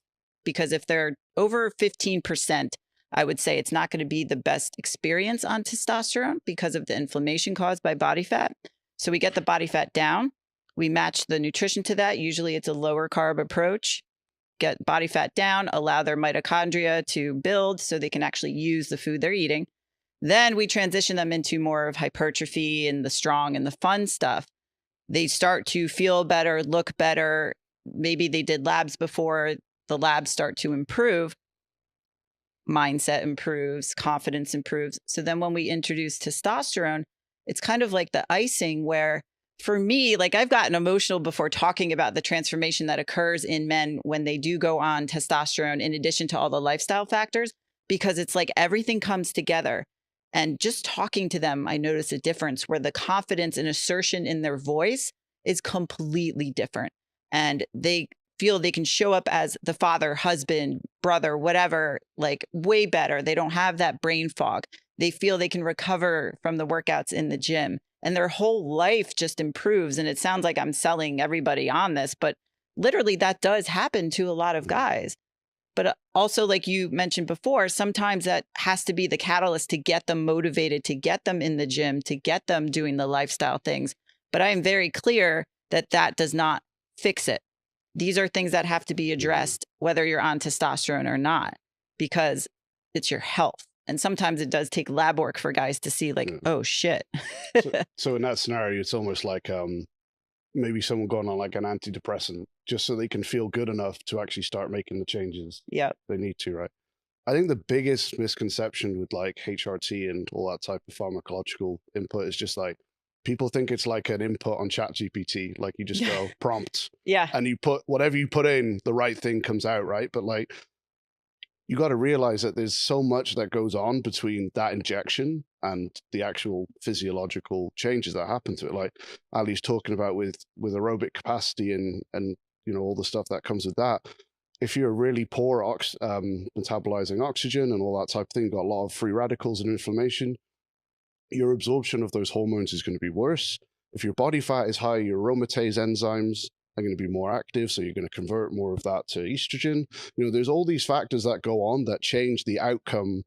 because if they're over 15%, I would say it's not going to be the best experience on testosterone because of the inflammation caused by body fat. So we get the body fat down. We match the nutrition to that. Usually it's a lower carb approach. Get body fat down, allow their mitochondria to build so they can actually use the food they're eating. Then we transition them into more of hypertrophy and the strong and the fun stuff. They start to feel better, look better. Maybe they did labs before. The labs start to improve. Mindset improves, confidence improves. So then when we introduce testosterone, it's kind of like the icing where, for me, like I've gotten emotional before talking about the transformation that occurs in men when they do go on testosterone, in addition to all the lifestyle factors, because it's like everything comes together. And just talking to them, I notice a difference where the confidence and assertion in their voice is completely different. And they feel they can show up as the father, husband, brother, whatever, like way better. They don't have that brain fog. They feel they can recover from the workouts in the gym. And their whole life just improves. And it sounds like I'm selling everybody on this, but literally that does happen to a lot of guys. But also, like you mentioned before, sometimes that has to be the catalyst to get them motivated, to get them in the gym, to get them doing the lifestyle things. But I am very clear that that does not fix it. These are things that have to be addressed, whether you're on testosterone or not, because it's your health. And sometimes it does take lab work for guys to see like, oh, shit. So in that scenario, it's almost like maybe someone going on like an antidepressant just so they can feel good enough to actually start making the changes they need to, right? I think the biggest misconception with like HRT and all that type of pharmacological input is just like, people think it's like an input on ChatGPT, like you just go prompts, and you put whatever you put in, the right thing comes out, right? But like, you got to realize that there's so much that goes on between that injection and the actual physiological changes that happen to it. Like Ali's talking about with aerobic capacity and you know, all the stuff that comes with that. If you're really poor metabolizing oxygen and all that type of thing, you've got a lot of free radicals and inflammation, your absorption of those hormones is going to be worse. If your body fat is high, your aromatase enzymes are going to be more active, so you're going to convert more of that to estrogen. You know, there's all these factors that go on that change the outcome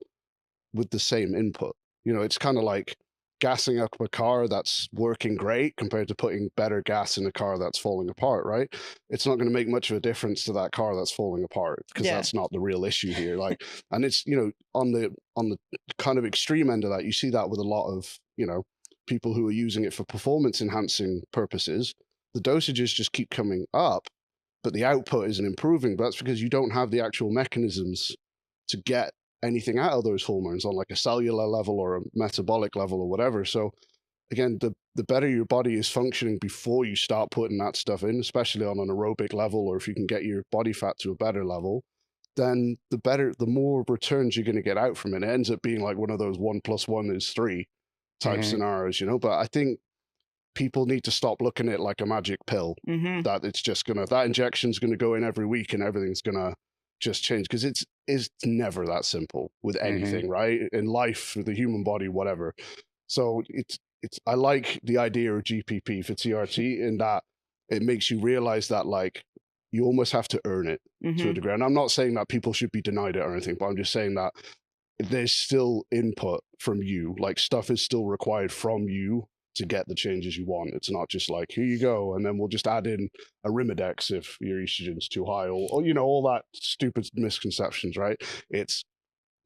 with the same input. You know, it's kind of like gassing up a car that's working great compared to putting better gas in a car that's falling apart, right? It's not going to make much of a difference to that car that's falling apart, because that's not the real issue here. Like, and it's, you know, on the kind of extreme end of that, you see that with a lot of, you know, people who are using it for performance enhancing purposes. The dosages just keep coming up, but the output isn't improving. But that's because you don't have the actual mechanisms to get anything out of those hormones on like a cellular level or a metabolic level or whatever. So again, the better your body is functioning before you start putting that stuff in, especially on an aerobic level, or if you can get your body fat to a better level, then the more returns you're going to get out from it. It ends up being like one of those 1 + 1 = 3 type scenarios, you know. But I think people need to stop looking at it like a magic pill, that it's just that injection's going to go in every week and everything's going to just change, because it's never that simple with anything, right? In life, the human body, whatever. So I like the idea of GPP for TRT in that it makes you realize that like you almost have to earn it to a degree. And I'm not saying that people should be denied it or anything, but I'm just saying that there's still input from you. Like stuff is still required from you to get the changes you want. It's not just like, here you go, and then we'll just add in a Arimidex if your estrogen's too high, or you know, all that stupid misconceptions, right? It's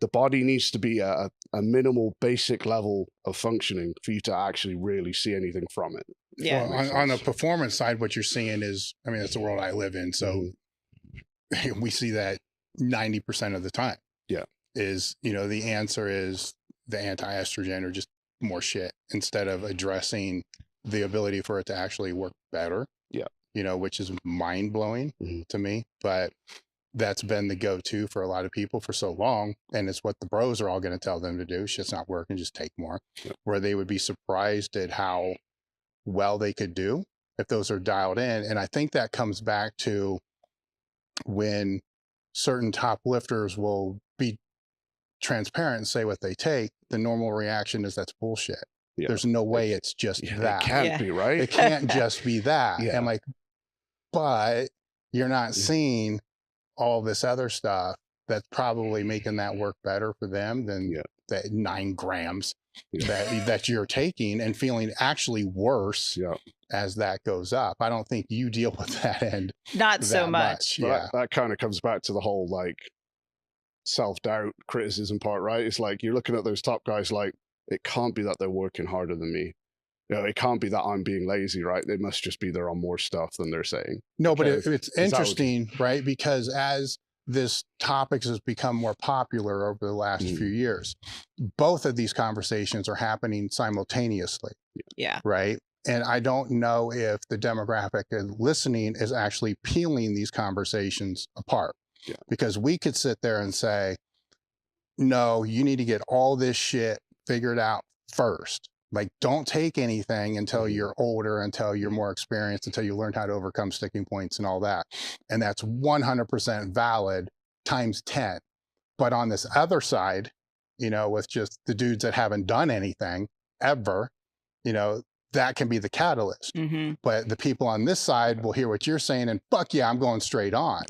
the body needs to be a minimal basic level of functioning for you to actually really see anything from it. Yeah. Well, on the performance side, what you're seeing is, I mean, it's the world I live in. So we see that 90% of the time. Yeah. Is, you know, the answer is the anti-estrogen or just more shit instead of addressing the ability for it to actually work better. Yeah. You know, which is mind blowing to me. But that's been the go-to for a lot of people for so long. And it's what the bros are all going to tell them to do. Shit's not working, just take more. Yeah. Where they would be surprised at how well they could do if those are dialed in. And I think that comes back to when certain top lifters will be transparent and say what they take, the normal reaction is that's bullshit. Yeah. There's no way it's just that. It can't be, right? It can't just be that. And like, but you're not seeing all this other stuff that's probably making that work better for them than that 9 grams that you're taking and feeling actually worse as that goes up. I don't think you deal with that end. Not so much. Yeah. That kind of comes back to the whole like self-doubt criticism part, right? It's like you're looking at those top guys like, it can't be that they're working harder than me. You know, it can't be that I'm being lazy, right? It must just be they're on more stuff than they're saying. No, but it's interesting, right? Because as this topic has become more popular over the last few years, both of these conversations are happening simultaneously. Yeah. Right. And I don't know if the demographic listening is actually peeling these conversations apart. Yeah. Because we could sit there and say, no, you need to get all this shit figured out first. Like, don't take anything until you're older, until you're more experienced, until you learn how to overcome sticking points and all that. And that's 100% valid times 10. But on this other side, you know, with just the dudes that haven't done anything ever, you know, that can be the catalyst. But the people on this side will hear what you're saying and fuck yeah, I'm going straight on.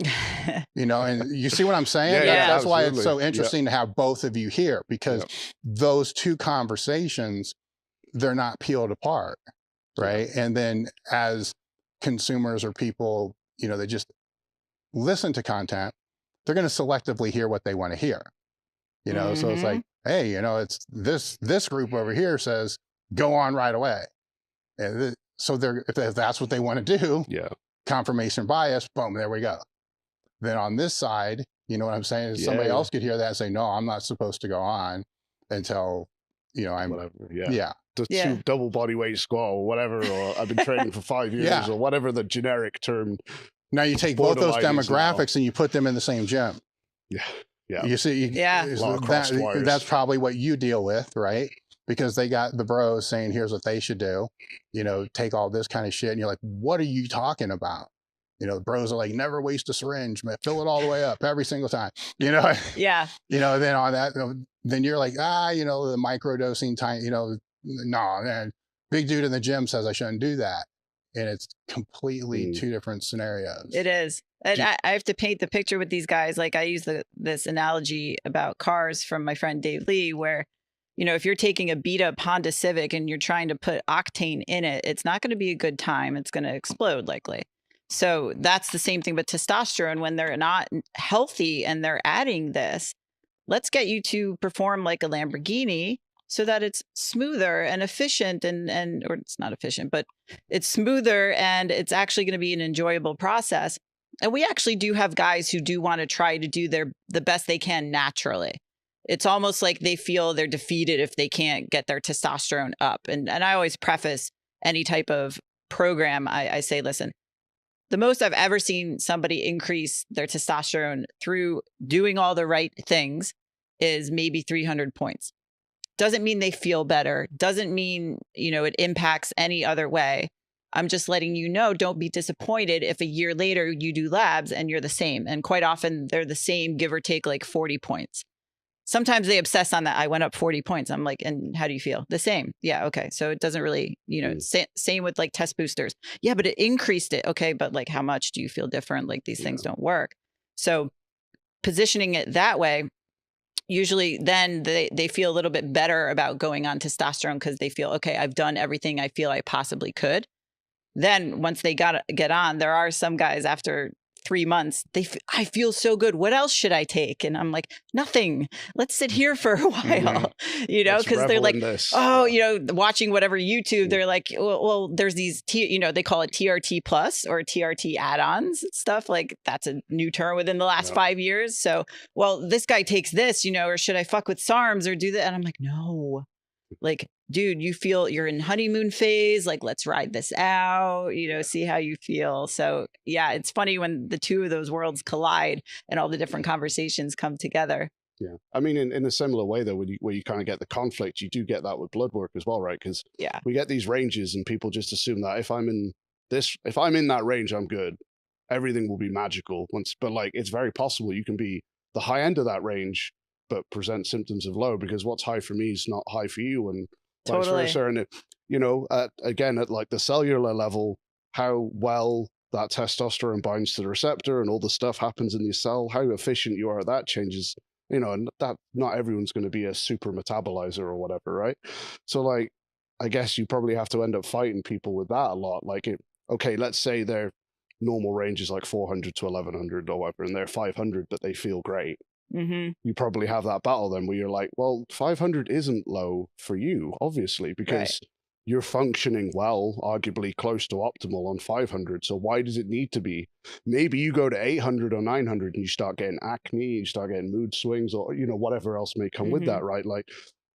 You know, and you see what I'm saying? That's why it's so interesting to have both of you here, because those two conversations, they're not peeled apart, right? And then as consumers or people, you know, they just listen to content, they're going to selectively hear what they want to hear, you know? So it's like, hey, you know, it's this group over here says, go on right away. And so if that's what they want to do, confirmation bias, boom, there we go. Then on this side, you know what I'm saying? Somebody else could hear that and say, no, I'm not supposed to go on until, you know, I'm whatever. The double body weight squat or whatever, or I've been training for 5 years or whatever the generic term. Now you take both those demographics and you put them in the same gym. Yeah. You see, that's probably what you deal with, right? Because they got the bros saying, here's what they should do, you know, take all this kind of shit. And you're like, what are you talking about? You know, the bros are like, never waste a syringe, man, fill it all the way up every single time, you know? Yeah. You know, then on that, then you're like, you know, the microdosing time, you know, no, man, big dude in the gym says I shouldn't do that. And it's completely two different scenarios. It is. And I have to paint the picture with these guys. Like I use this analogy about cars from my friend Dave Lee, where, you know, if you're taking a beat up Honda Civic and you're trying to put octane in it, it's not going to be a good time. It's going to explode likely. So that's the same thing with testosterone. When they're not healthy and they're adding this, let's get you to perform like a Lamborghini so that it's smoother and efficient or it's not efficient, but it's smoother and it's actually going to be an enjoyable process. And we actually do have guys who do want to try to do the best they can naturally. It's almost like they feel they're defeated if they can't get their testosterone up. And I always preface any type of program, I say, listen, the most I've ever seen somebody increase their testosterone through doing all the right things is maybe 300 points. Doesn't mean they feel better. Doesn't mean, it impacts any other way. I'm just letting you know, don't be disappointed if a year later you do labs and you're the same. And quite often they're the same, give or take like 40 points. Sometimes they obsess on that. I went up 40 points. I'm like, and how do you feel? The same. Yeah. Okay. So it doesn't really, same with like test boosters. Yeah, but it increased it. Okay. But like, how much do you feel different? Like these things don't work. So positioning it that way, usually then they feel a little bit better about going on testosterone because they feel, okay, I've done everything I feel I possibly could. Then once they get on, there are some guys after 3 months, I feel so good. What else should I take? And I'm like, nothing. Let's sit here for a while, because they're like, watching whatever YouTube. They're like, well, there's these, they call it TRT plus or TRT add-ons stuff. Like that's a new term within the last 5 years. So, well, this guy takes this, or should I fuck with SARMs or do that? And I'm like, no. Like, dude, you feel you're in honeymoon phase. Like, let's ride this out, see how you feel. So yeah, it's funny when the two of those worlds collide and all the different conversations come together. Yeah. I mean, in a similar way, though, where you kind of get the conflict, you do get that with blood work as well, right? Because we get these ranges and people just assume that if I'm in that range, I'm good. Everything will be magical. But like, it's very possible you can be the high end of that range, but present symptoms of low, because what's high for me is not high for you, and vice versa. And again, at like the cellular level, how well that testosterone binds to the receptor and all the stuff happens in the cell, how efficient you are at that changes, and that not everyone's going to be a super metabolizer or whatever, right? So like, I guess you probably have to end up fighting people with that a lot. Like, let's say their normal range is like 400 to 1100 or whatever, and they're 500, but they feel great. Mm-hmm. You probably have that battle then where you're like, well, 500 isn't low for you, obviously, because you're functioning well, arguably close to optimal on 500. So why does it need to be? Maybe you go to 800 or 900 and you start getting acne, you start getting mood swings, or whatever else may come with that, right? Like,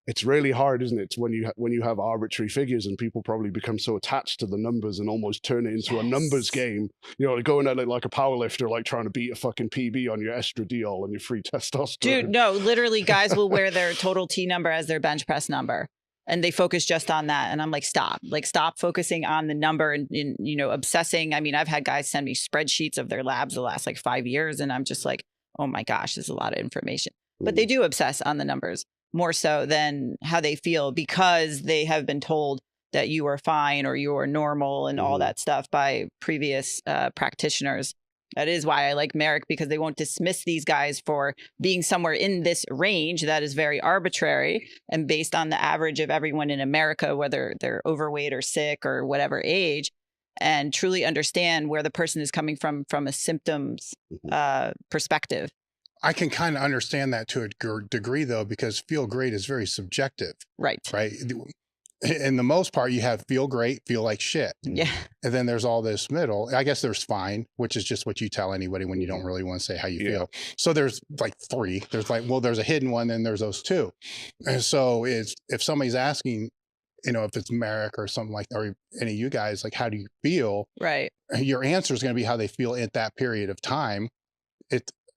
it's really hard, isn't it? When you have arbitrary figures, and people probably become so attached to the numbers and almost turn it into a numbers game. Going at it like a powerlifter, like trying to beat a fucking PB on your estradiol and your free testosterone. Dude, no, literally, guys will wear their total T number as their bench press number, and they focus just on that. And I'm like, stop focusing on the number and obsessing. I mean, I've had guys send me spreadsheets of their labs the last like 5 years, and I'm just like, oh my gosh, this is a lot of information. But they do obsess on the numbers more so than how they feel, because they have been told that you are fine or you are normal and all that stuff by previous practitioners. That is why I like Merrick, because they won't dismiss these guys for being somewhere in this range that is very arbitrary and based on the average of everyone in America, whether they're overweight or sick or whatever age, and truly understand where the person is coming from a symptoms perspective. I can kind of understand that to a degree, though, because feel great is very subjective. Right. In the most part, you have feel great, feel like shit. Yeah. And then there's all this middle. I guess there's fine, which is just what you tell anybody when you don't really want to say how you feel. So there's like 3. There's like, well, there's a hidden one, and there's those 2. And so if somebody's asking, if it's Merrick or something like, or any of you guys, like, how do you feel? Right. Your answer is going to be how they feel at that period of time.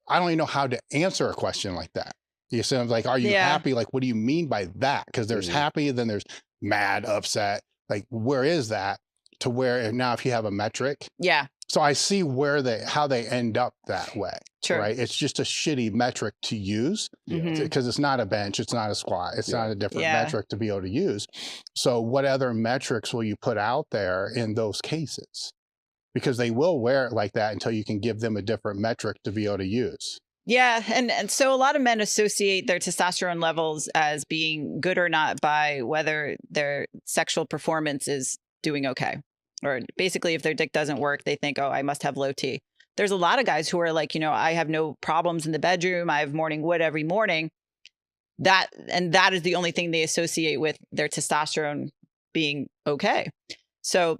I don't even know how to answer a question like that. You say, like, are you happy? Like, what do you mean by that? Because there's happy, then there's mad, upset. Like, where is that to where now if you have a metric? Yeah. So I see how they end up that way. Sure. Right. It's just a shitty metric to use because it's not a bench. It's not a squat. It's not a different metric to be able to use. So what other metrics will you put out there in those cases? Because they will wear it like that until you can give them a different metric to be able to use. Yeah. And so a lot of men associate their testosterone levels as being good or not by whether their sexual performance is doing okay. Or basically, if their dick doesn't work, they think, oh, I must have low T. There's a lot of guys who are like, I have no problems in the bedroom. I have morning wood every morning. That is the only thing they associate with their testosterone being okay. So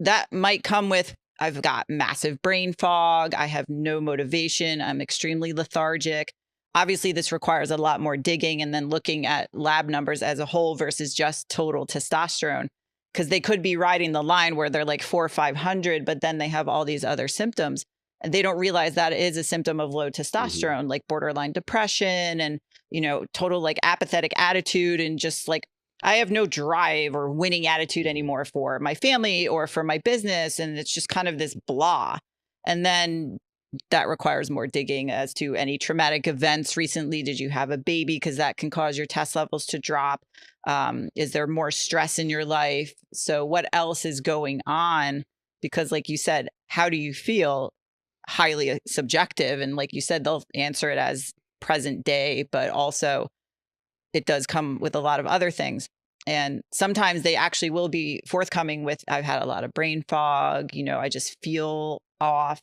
that might come with I've got massive brain fog. I have no motivation. I'm extremely lethargic. Obviously, this requires a lot more digging and then looking at lab numbers as a whole versus just total testosterone, because they could be riding the line where they're like 400 or 500, but then they have all these other symptoms. And they don't realize that is a symptom of low testosterone, like borderline depression and, total like apathetic attitude and just like, I have no drive or winning attitude anymore for my family or for my business. And it's just kind of this blah. And then that requires more digging as to any traumatic events recently. Did you have a baby? Because that can cause your test levels to drop. Is there more stress in your life? So what else is going on? Because like you said, how do you feel? Highly subjective. And like you said, they'll answer it as present day, but also it does come with a lot of other things. And sometimes they actually will be forthcoming with, I've had a lot of brain fog, I just feel off,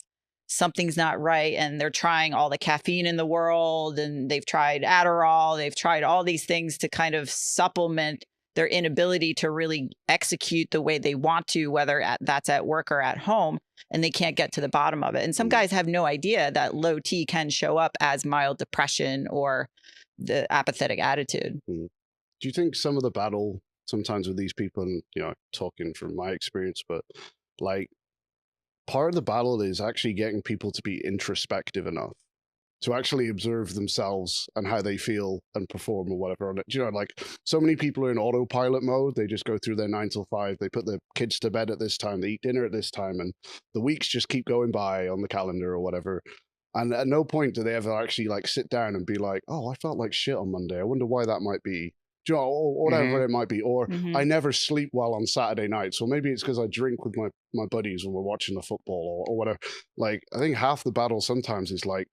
something's not right. And they're trying all the caffeine in the world, and they've tried Adderall, they've tried all these things to kind of supplement their inability to really execute the way they want to, whether that's at work or at home, and they can't get to the bottom of it. And some guys have no idea that low T can show up as mild depression or the apathetic attitude. Do you think some of the battle sometimes with these people, and talking from my experience, but like part of the battle is actually getting people to be introspective enough to actually observe themselves and how they feel and perform or whatever. Like so many people are in autopilot mode. They just go through their 9 till 5. They put their kids to bed at this time. They eat dinner at this time, and the weeks just keep going by on the calendar or whatever. And at no point do they ever actually like sit down and be like, oh, I felt like shit on Monday. I wonder why that might be. Or whatever it might be. Or I never sleep well on Saturday night. So maybe it's because I drink with my buddies when we're watching the football or whatever. Like, I think half the battle sometimes is like,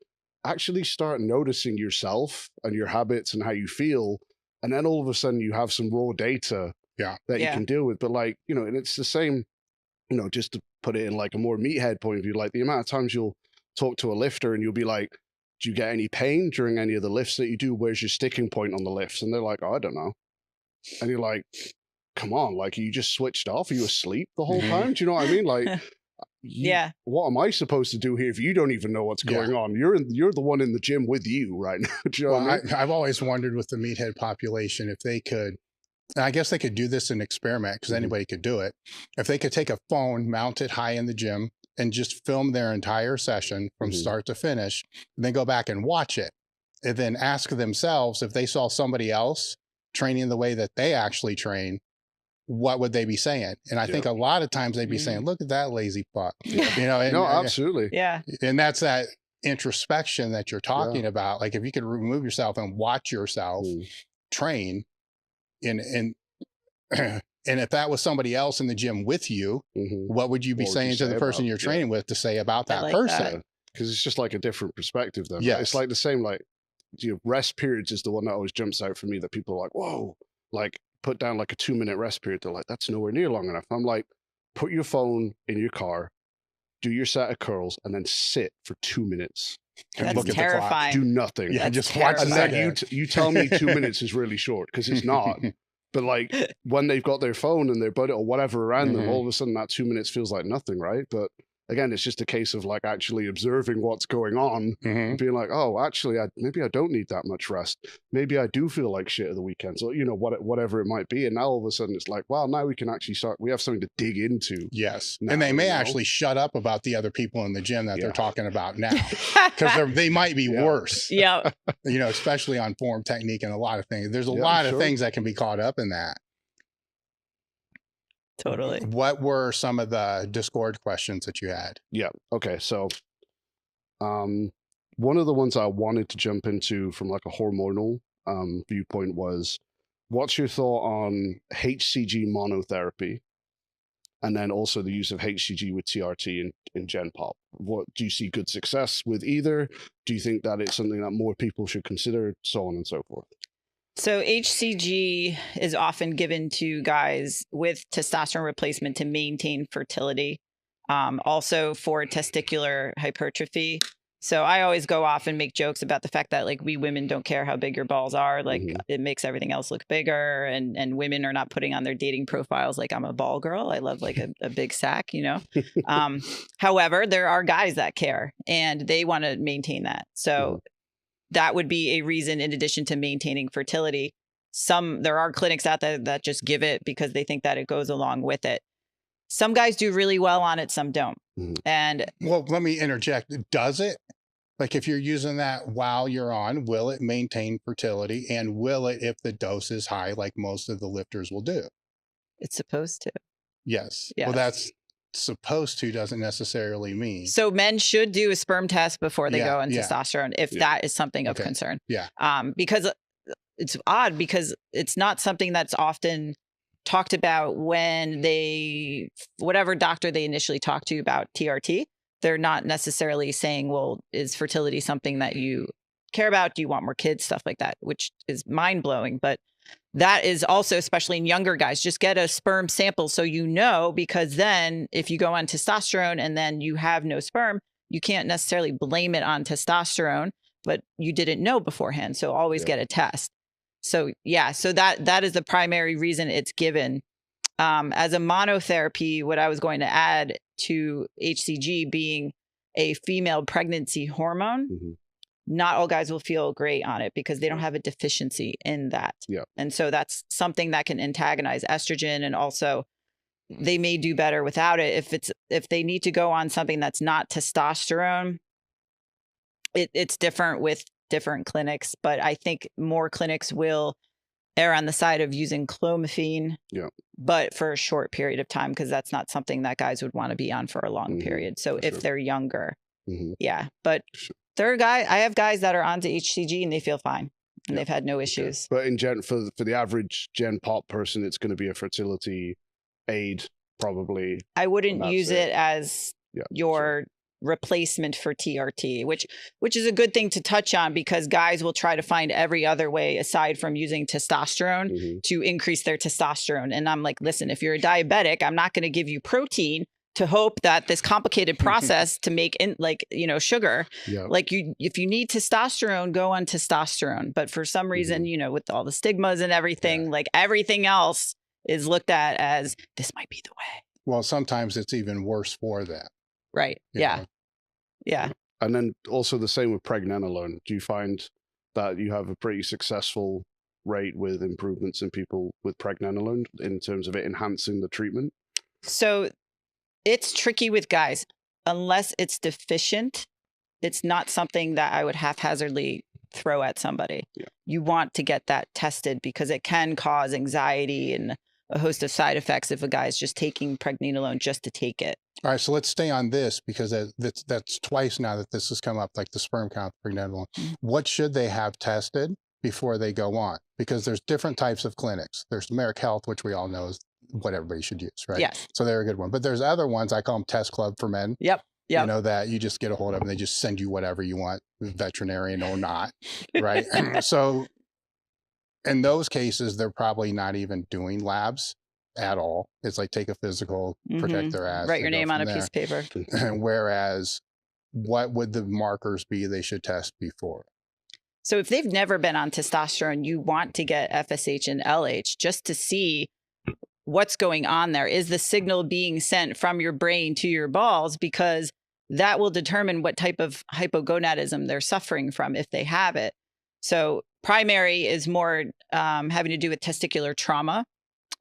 actually start noticing yourself and your habits and how you feel. And then all of a sudden you have some raw data that you can deal with. But like, and it's the same, just to put it in like a more meathead point of view, like the amount of times you'll talk to a lifter and you'll be like, do you get any pain during any of the lifts that you do? Where's your sticking point on the lifts? And they're like, oh, I don't know. And you're like, come on, like you just switched off? Are you asleep the whole time? Do you know what I mean? Like, what am I supposed to do here if you don't even know what's going on? You're the one in the gym with you right now. Do you know what I mean? I've always wondered with the meathead population if they could, and I guess they could do this in experiment because anybody could do it. If they could take a phone, mount it high in the gym, and just film their entire session from start to finish, and then go back and watch it, and then ask themselves if they saw somebody else training the way that they actually train, what would they be saying? And I think a lot of times they'd be saying, look at that lazy fuck. No, absolutely. Yeah. And that's that introspection that you're talking about. Like if you could remove yourself and watch yourself train and if that was somebody else in the gym with you, what would you be saying to the person you're training with to say about that person? Because it's just like a different perspective then. Yeah. It's like the same, like rest periods is the one that always jumps out for me that people are like, whoa, like put down like a 2-minute rest period. They're like, that's nowhere near long enough. I'm like, put your phone in your car, do your set of curls, and then sit for 2 minutes. That's look terrifying. At the clock. Do nothing. Yeah, just watch. And then you tell me 2 minutes is really short because it's not. But like when they've got their phone and their buddy or whatever around them, all of a sudden that 2 minutes feels like nothing, right? But again, it's just a case of like actually observing what's going on and being like, oh, actually, maybe I don't need that much rest. Maybe I do feel like shit at the weekends or, whatever it might be. And now all of a sudden it's like, well, now we can actually we have something to dig into. Yes. Now, and they may actually shut up about the other people in the gym that they're talking about now because they might be worse. Yeah. Especially on form, technique, and a lot of things. There's a lot of things that can be caught up in that. Totally. What were some of the Discord questions that you had? Yeah. Okay. So, one of the ones I wanted to jump into from like a hormonal viewpoint was, what's your thought on HCG monotherapy, and then also the use of HCG with TRT in Gen Pop? What do you see good success with either? Do you think that it's something that more people should consider, so on and so forth? So HCG is often given to guys with testosterone replacement to maintain fertility, also for testicular hypertrophy. So I always go off and make jokes about the fact that like we women don't care how big your balls are. Like it makes everything else look bigger, and women are not putting on their dating profiles like I'm a ball girl. I love like a big sack, you know. However, there are guys that care and they want to maintain that. So that would be a reason in addition to maintaining fertility. There are clinics out there that just give it because they think that it goes along with it. Some guys do really well on it, some don't. And well, let me interject. Does it? Like if you're using that while you're on, will it maintain fertility? And will it if the dose is high, like most of the lifters will do? it's supposed to. Yes. Yes. Well, that's supposed to doesn't necessarily mean. So men should do a sperm test before they go on yeah. testosterone if that is something of concern. Yeah. Because it's odd because it's not something that's often talked about when whatever doctor they initially talk to about TRT, they're not necessarily saying, well, is fertility something that you care about? Do you want more kids? Stuff like that, which is mind blowing. But that is also, especially in younger guys, just get a sperm sample so you know, because then if you go on testosterone and then you have no sperm, you can't necessarily blame it on testosterone, but you didn't know beforehand. So always get a test. So yeah, so that is the primary reason it's given. As a monotherapy, what I was going to add to HCG being a female pregnancy hormone, not all guys will feel great on it because they don't have a deficiency in that. And so that's something that can antagonize estrogen, and also they may do better without it. If they need to go on something that's not testosterone, it's different with different clinics, but I think more clinics will err on the side of using clomiphene, but for a short period of time, because that's not something that guys would want to be on for a long period. So if they're younger, but I have guys that are onto HCG and they feel fine and they've had no issues. But in for the average Gen Pop person, it's going to be a fertility aid, probably. I wouldn't use it as your replacement for TRT, which is a good thing to touch on, because guys will try to find every other way aside from using testosterone to increase their testosterone. And I'm like, listen, if you're a diabetic, I'm not going to give you protein to hope that this complicated process to make sugar, like if you need testosterone, go on testosterone. But for some reason, with all the stigmas and everything, like everything else is looked at as this might be the way. Well, sometimes it's even worse for them. Right. Yeah. And then also the same with pregnenolone. Do you find that you have a pretty successful rate with improvements in people with pregnenolone in terms of it enhancing the treatment? So it's tricky with guys. Unless it's deficient, it's not something that I would haphazardly throw at somebody. You want to get that tested because it can cause anxiety and a host of side effects if a guy is just taking pregnenolone just to take it. All right, so let's stay on this because that's twice now that this has come up, like the sperm count, pregnenolone. What should they have tested before they go on? Because there's different types of clinics. There's American Health, which we all know is what everybody should use, right? Yes. So they're a good one. But there's other ones, I call them Test Club for Men. Yep. You know, that you just get a hold of and they just send you whatever you want, veterinarian or not, right? So in those cases, they're probably not even doing labs at all. It's like take a physical, protect their ass. Write your name on a piece of paper. Whereas what would the markers be they should test before? So if they've never been on testosterone, you want to get FSH and LH just to see what's going on there. Is the signal being sent from your brain to your balls? Because that will determine what type of hypogonadism they're suffering from if they have it. So primary is more having to do with testicular trauma.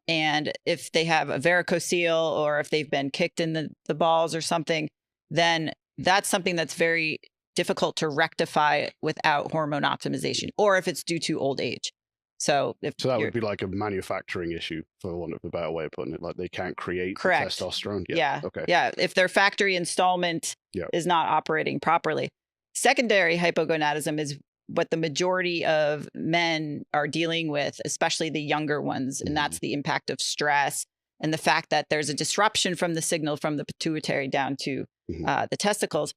And if they have a varicocele or if they've been kicked in the balls or something, then that's something that's very difficult to rectify without hormone optimization, or if it's due to old age. So that would be like a manufacturing issue, for want of a better way of putting it. Like they can't create the testosterone. Okay. Yeah. If their factory installment is not operating properly. Secondary hypogonadism is what the majority of men are dealing with, especially the younger ones. And that's the impact of stress and the fact that there's a disruption from the signal from the pituitary down to the testicles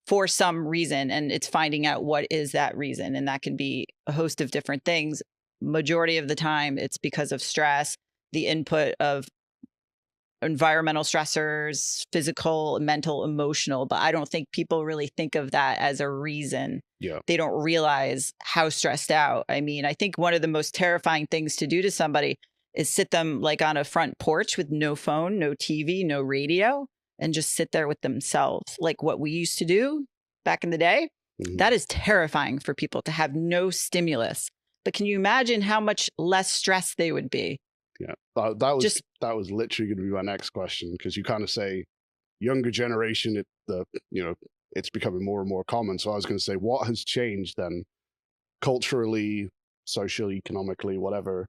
for some reason. And it's finding out what is that reason. And that can be a host of different things. Majority of the time, it's because of stress, the input of environmental stressors, physical, mental, emotional, but I don't think people really think of that as a reason. Yeah. They don't realize how stressed out. I mean, I think one of the most terrifying things to do to somebody is sit them like on a front porch with no phone, no TV, no radio, and just sit there with themselves. Like what we used to do back in the day. That is terrifying for people to have no stimulus. But can you imagine how much less stressed they would be? Yeah, that was literally going to be my next question, because you kind of say younger generation, it's becoming more and more common. So I was going to say, what has changed then, culturally, socially, economically, whatever,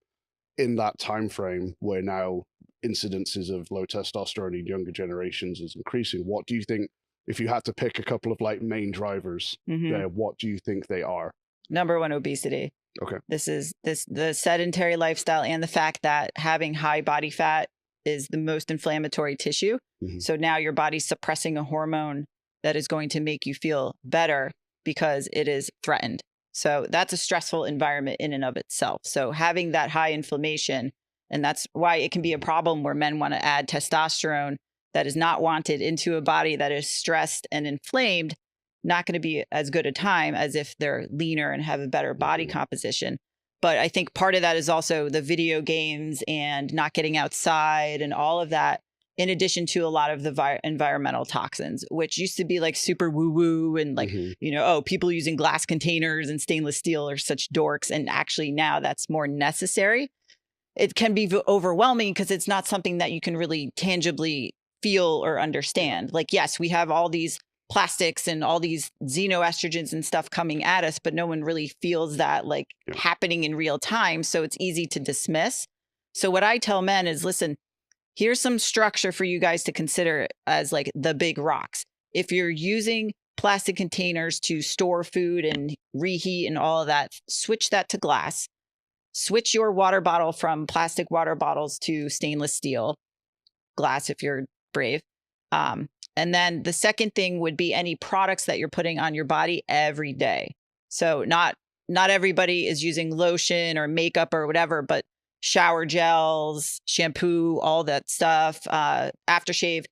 in that time frame where now incidences of low testosterone in younger generations is increasing? What do you think, if you had to pick a couple of like main drivers there, what do you think they are? Number one, obesity. Okay. The sedentary lifestyle and the fact that having high body fat is the most inflammatory tissue. So now your body's suppressing a hormone that is going to make you feel better because it is threatened. So that's a stressful environment in and of itself. So having that high inflammation, and that's why it can be a problem where men want to add testosterone that is not wanted into a body that is stressed and inflamed, not going to be as good a time as if they're leaner and have a better body composition. But I think part of that is also the video games and not getting outside and all of that, in addition to a lot of the environmental toxins, which used to be like super woo-woo and like, people using glass containers and stainless steel are such dorks. And actually now that's more necessary. It can be overwhelming because it's not something that you can really tangibly feel or understand. Like, yes, we have all these plastics and all these xenoestrogens and stuff coming at us, but no one really feels that like happening in real time. So it's easy to dismiss. So what I tell men is, listen, here's some structure for you guys to consider as like the big rocks. If you're using plastic containers to store food and reheat and all of that, switch that to glass. Switch your water bottle from plastic water bottles to stainless steel glass if you're brave. And then the second thing would be any products that you're putting on your body every day. So not everybody is using lotion or makeup or whatever, but shower gels, shampoo, all that stuff, aftershave.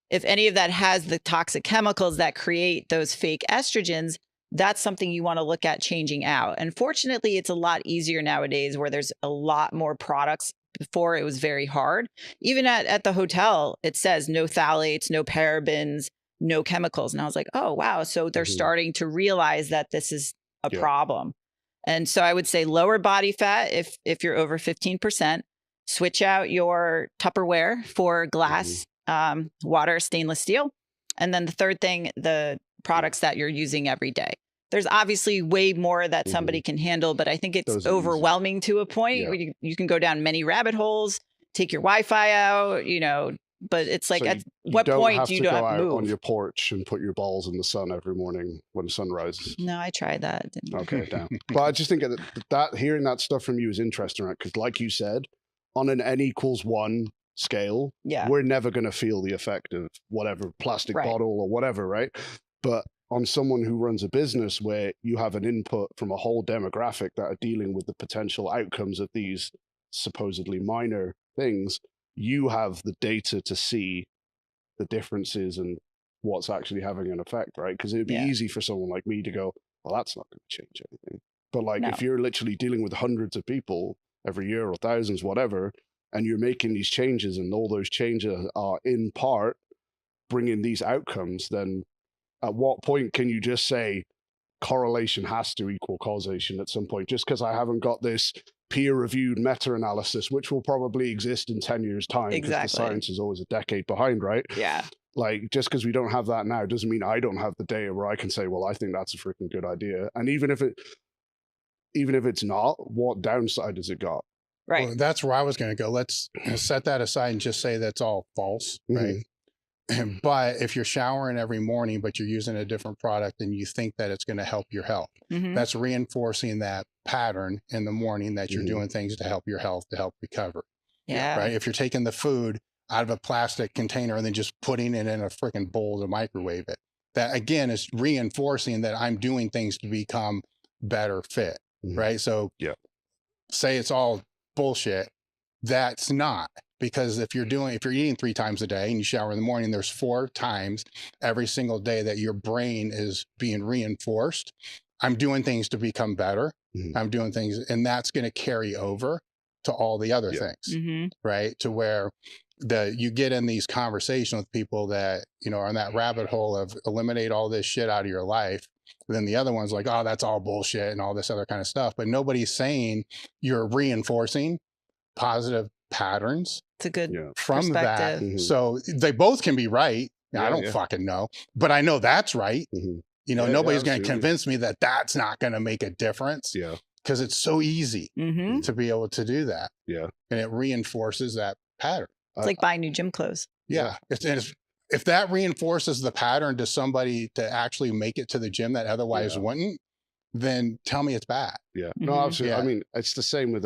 If any of that has the toxic chemicals that create those fake estrogens, that's something you want to look at changing out. And fortunately, it's a lot easier nowadays where there's a lot more products. Before it was very hard. Even at the hotel, it says no phthalates, no parabens, no chemicals. And I was like, oh, wow. So they're starting to realize that this is a problem. And so I would say lower body fat if you're over 15%, switch out your Tupperware for glass, water, stainless steel. And then the third thing, the products that you're using every day. There's obviously way more that somebody can handle, but I think it's overwhelming to a point where you can go down many rabbit holes, take your Wi-Fi out, but it's like, so at what point do you not move? You don't have to go out on your porch and put your balls in the sun every morning when the sun rises. No, I tried that. Okay, damn. But I just think that hearing that stuff from you is interesting, right? Because like you said, on an N=1 scale, we're never going to feel the effect of whatever plastic bottle or whatever, right? But on someone who runs a business where you have an input from a whole demographic that are dealing with the potential outcomes of these supposedly minor things, you have the data to see the differences and what's actually having an effect, right? Because it'd be easy for someone like me to go, well, that's not going to change anything. But like, if you're literally dealing with hundreds of people every year or thousands, whatever, and you're making these changes and all those changes are in part bringing these outcomes, then at what point can you just say correlation has to equal causation at some point? Just because I haven't got this peer-reviewed meta-analysis, which will probably exist in 10 years' time, because the science is always a decade behind, right? Yeah. Like, just because we don't have that now doesn't mean I don't have the data where I can say, well, I think that's a freaking good idea. And even if it's not, what downside has it got? Right. Well, that's where I was going to go. Let's set that aside and just say that's all false, right? But if you're showering every morning, but you're using a different product and you think that it's going to help your health, that's reinforcing that pattern in the morning that you're doing things to help your health, to help recover. Yeah. Right. If you're taking the food out of a plastic container and then just putting it in a freaking bowl to microwave it, that again is reinforcing that I'm doing things to become better fit. Right. So say it's all bullshit. That's not, because if you're eating 3 times a day and you shower in the morning, there's 4 times every single day that your brain is being reinforced. I'm doing things to become better. I'm doing things, and that's going to carry over to all the other things, right? To where you get in these conversations with people that, you know, are in that rabbit hole of eliminate all this shit out of your life. Then the other one's like, oh, that's all bullshit and all this other kind of stuff. But nobody's saying you're reinforcing positive patterns. It's a good from that. perspective. So they both can be right. I don't fucking know, but I know that's right. You know, nobody's going to convince me that that's not going to make a difference. Because it's so easy to be able to do that. And it reinforces that pattern. It's like buying new gym clothes. If that reinforces the pattern to somebody to actually make it to the gym that otherwise wouldn't, then tell me it's bad. No, absolutely. I mean, it's the same with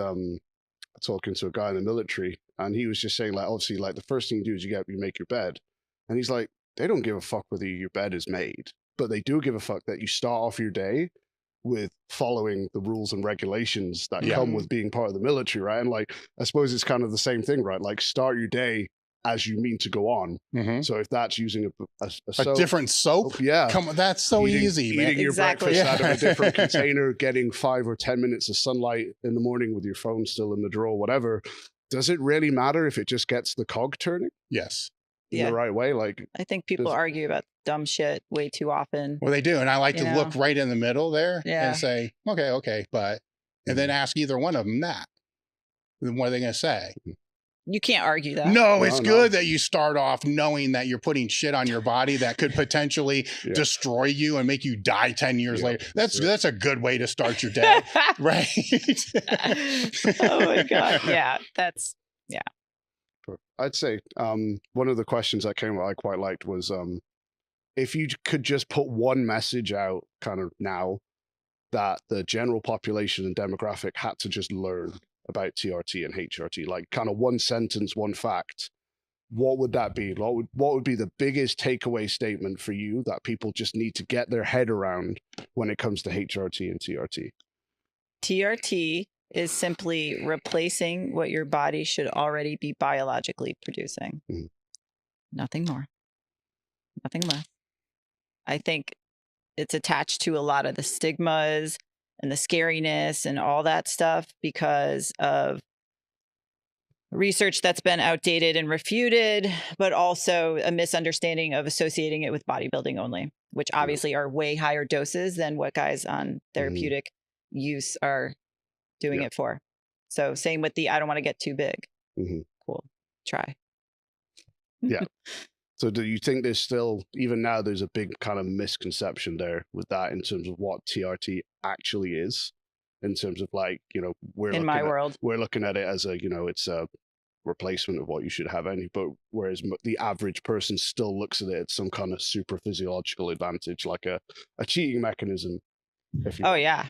talking to a guy in the military, and he was just saying, like, obviously, like, the first thing you do is you make your bed. And he's like, they don't give a fuck whether your bed is made, but they do give a fuck that you start off your day with following the rules and regulations that come with being part of the military, right? And like, I suppose it's kind of the same thing, right? Like, start your day as you mean to go on. So if that's using a different soap, come on, that's so easy, man. Eating your breakfast out of a different container, getting 5 or 10 minutes of sunlight in the morning with your phone still in the drawer, whatever. Does it really matter if it just gets the cog turning? Yes. In the right way? Like, I think people argue about dumb shit way too often. Well, they do. And I like to look right in the middle there and say, okay, but, and then ask either one of them that. Then what are they going to say? You can't argue that. No, it's good that you start off knowing that you're putting shit on your body that could potentially destroy you and make you die 10 years later. That's a good way to start your day, right? Oh my God. Yeah, I'd say one of the questions that came I quite liked was if you could just put one message out kind of now that the general population and demographic had to just learn about TRT and HRT, like kind of one sentence, one fact, what would that be? What would be the biggest takeaway statement for you that people just need to get their head around when it comes to HRT and TRT? TRT is simply replacing what your body should already be biologically producing. Nothing more, nothing less. I think it's attached to a lot of the stigmas and the scariness and all that stuff because of research that's been outdated and refuted, but also a misunderstanding of associating it with bodybuilding only, which obviously are way higher doses than what guys on therapeutic use are doing it for. So same with the, I don't want to get too big. Cool. Try. So do you think there's still, even now, there's a big kind of misconception there with that in terms of what TRT actually is? In terms of, like, you know, we're looking at it as a, you know, it's a replacement of what you should have but whereas the average person still looks at it as some kind of super physiological advantage, like a cheating mechanism. Yeah.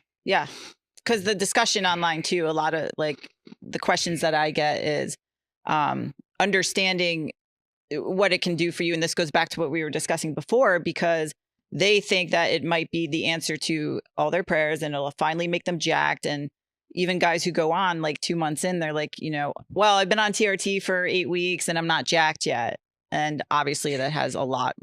Because the discussion online too, a lot of like the questions that I get is understanding what it can do for you. And this goes back to what we were discussing before, because they think that it might be the answer to all their prayers and it'll finally make them jacked. And even guys who go on like 2 months in, they're like, you know, well, I've been on TRT for 8 weeks and I'm not jacked yet. And obviously that has a lot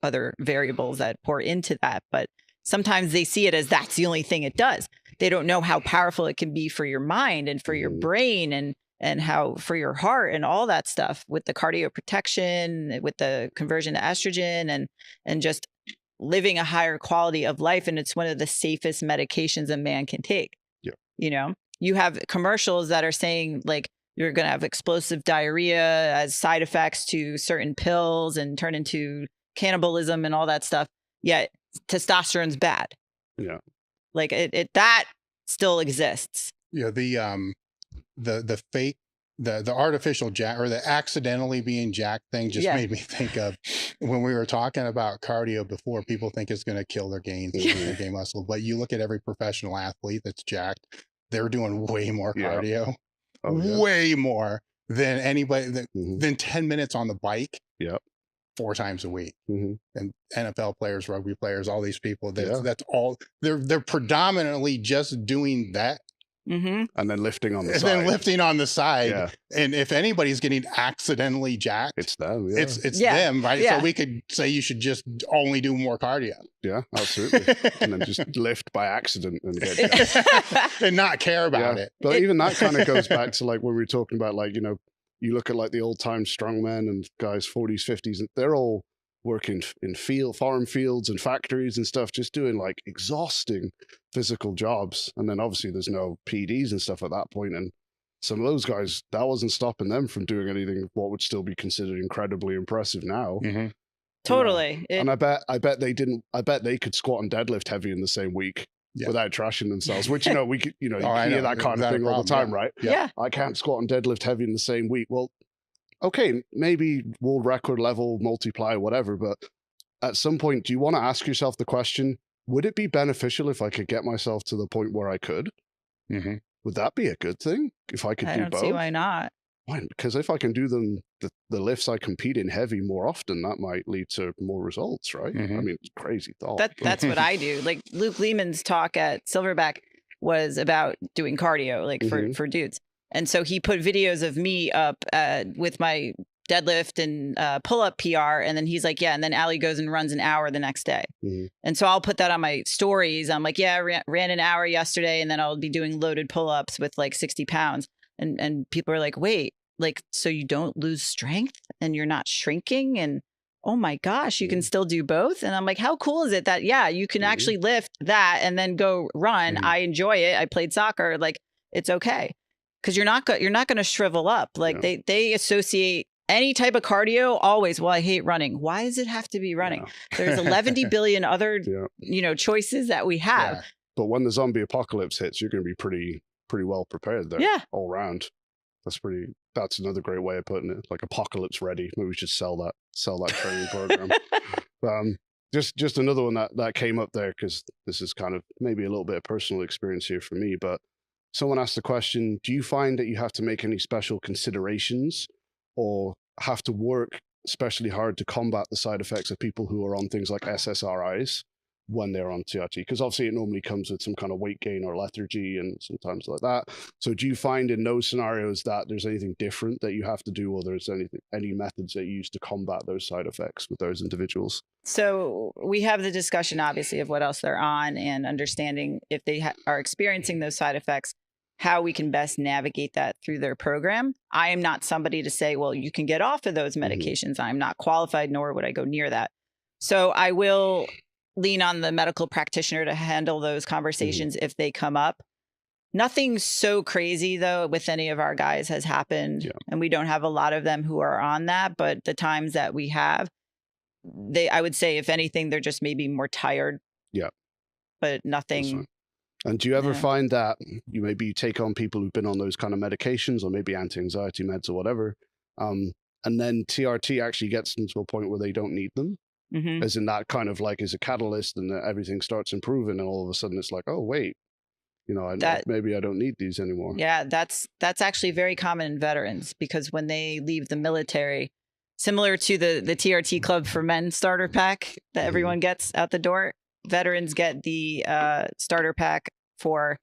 other variables that pour into that. But sometimes they see it as that's the only thing it does. They don't know how powerful it can be for your mind and for your brain and how for your heart and all that stuff with the cardio protection, with the conversion to estrogen and just living a higher quality of life. And it's one of the safest medications a man can take. You know, you have commercials that are saying like you're going to have explosive diarrhea as side effects to certain pills and turn into cannibalism and all that stuff. Yet testosterone's bad. Like it that still exists. The fake, the artificial jack or the accidentally being jacked thing just made me think of when we were talking about cardio before. People think it's going to kill their gains and their gain muscle, but you look at every professional athlete that's jacked, they're doing way more cardio, way more than anybody than 10 minutes on the bike. 4 times a week. And NFL players, rugby players, all these people, that's all they're predominantly just doing that Mm-hmm. and then lifting on the and side. then lifting on the side. Yeah. And if anybody's getting accidentally jacked, It's them. Yeah. it's Yeah. them, right? Yeah. So we could say you should just only do more cardio. Yeah, absolutely. And then just lift by accident and get jacked. And not care about it. But even that kind of goes back to like when we were talking about, like, you know, you look at like the old time strongmen and guys 40s, 50s, and they're all working in farm fields and factories and stuff, just doing like exhausting physical jobs. And then obviously there's no PEDs and stuff at that point. And some of those guys, that wasn't stopping them from doing anything what would still be considered incredibly impressive now. Mm-hmm. Totally. And I bet they could squat and deadlift heavy in the same week. Yeah. Without trashing themselves, which, you know, we could, you know, you hear that kind of thing all the time, right? Yeah. I can't squat and deadlift heavy in the same week. Well, okay, maybe world record level, multiply, whatever. But at some point, do you want to ask yourself the question, would it be beneficial if I could get myself to the point where I could? Mm-hmm. Would that be a good thing if I could do both? I don't see why not. Why? Because if I can do them, the lifts I compete in heavy more often, that might lead to more results, right? Mm-hmm. I mean, it's a crazy thought. That's what I do. Like Luke Lehman's talk at Silverback was about doing cardio, like for dudes. And so he put videos of me up with my deadlift and pull-up PR. And then he's like, yeah. And then Allie goes and runs an hour the next day. Mm-hmm. And so I'll put that on my stories. I'm like, yeah, I ran an hour yesterday. And then I'll be doing loaded pull-ups with like 60 pounds. And people are like, wait, like, so you don't lose strength and you're not shrinking? And oh my gosh, you can still do both. And I'm like, how cool is it that, yeah, you can actually lift that and then go run. I enjoy it. I played soccer. Like, it's okay. Because you're not going to shrivel up. Like they associate any type of cardio always. Well, I hate running. Why does it have to be running? There's 11 billion other you know, choices that we have. Yeah. But when the zombie apocalypse hits, you're going to be pretty well prepared there. Yeah, all around. That's another great way of putting it. Like apocalypse ready. Maybe we should sell that training program. Just another one that came up there, because this is kind of maybe a little bit of personal experience here for me, but someone asked the question, do you find that you have to make any special considerations or have to work especially hard to combat the side effects of people who are on things like SSRIs when they're on TRT? Because obviously it normally comes with some kind of weight gain or lethargy and sometimes like that. So do you find in those scenarios that there's anything different that you have to do, or there's any methods that you use to combat those side effects with those individuals? So we have the discussion, obviously, of what else they're on and understanding if they are experiencing those side effects, how we can best navigate that through their program. I am not somebody to say, well, you can get off of those medications. I'm not qualified, nor would I go near that. So I will lean on the medical practitioner to handle those conversations if they come up. Nothing so crazy, though, with any of our guys has happened. And we don't have a lot of them who are on that. But the times that we have, I would say, if anything, they're just maybe more tired. Yeah. But nothing. And do you ever find that you maybe take on people who've been on those kind of medications or maybe anti-anxiety meds or whatever, and then TRT actually gets them to a point where they don't need them? As in that kind of like is a catalyst, and everything starts improving, and all of a sudden it's like, oh wait, you know, maybe I don't need these anymore. Yeah, that's actually very common in veterans, because when they leave the military, similar to the TRT Club for Men starter pack that everyone gets out the door, veterans get the starter pack for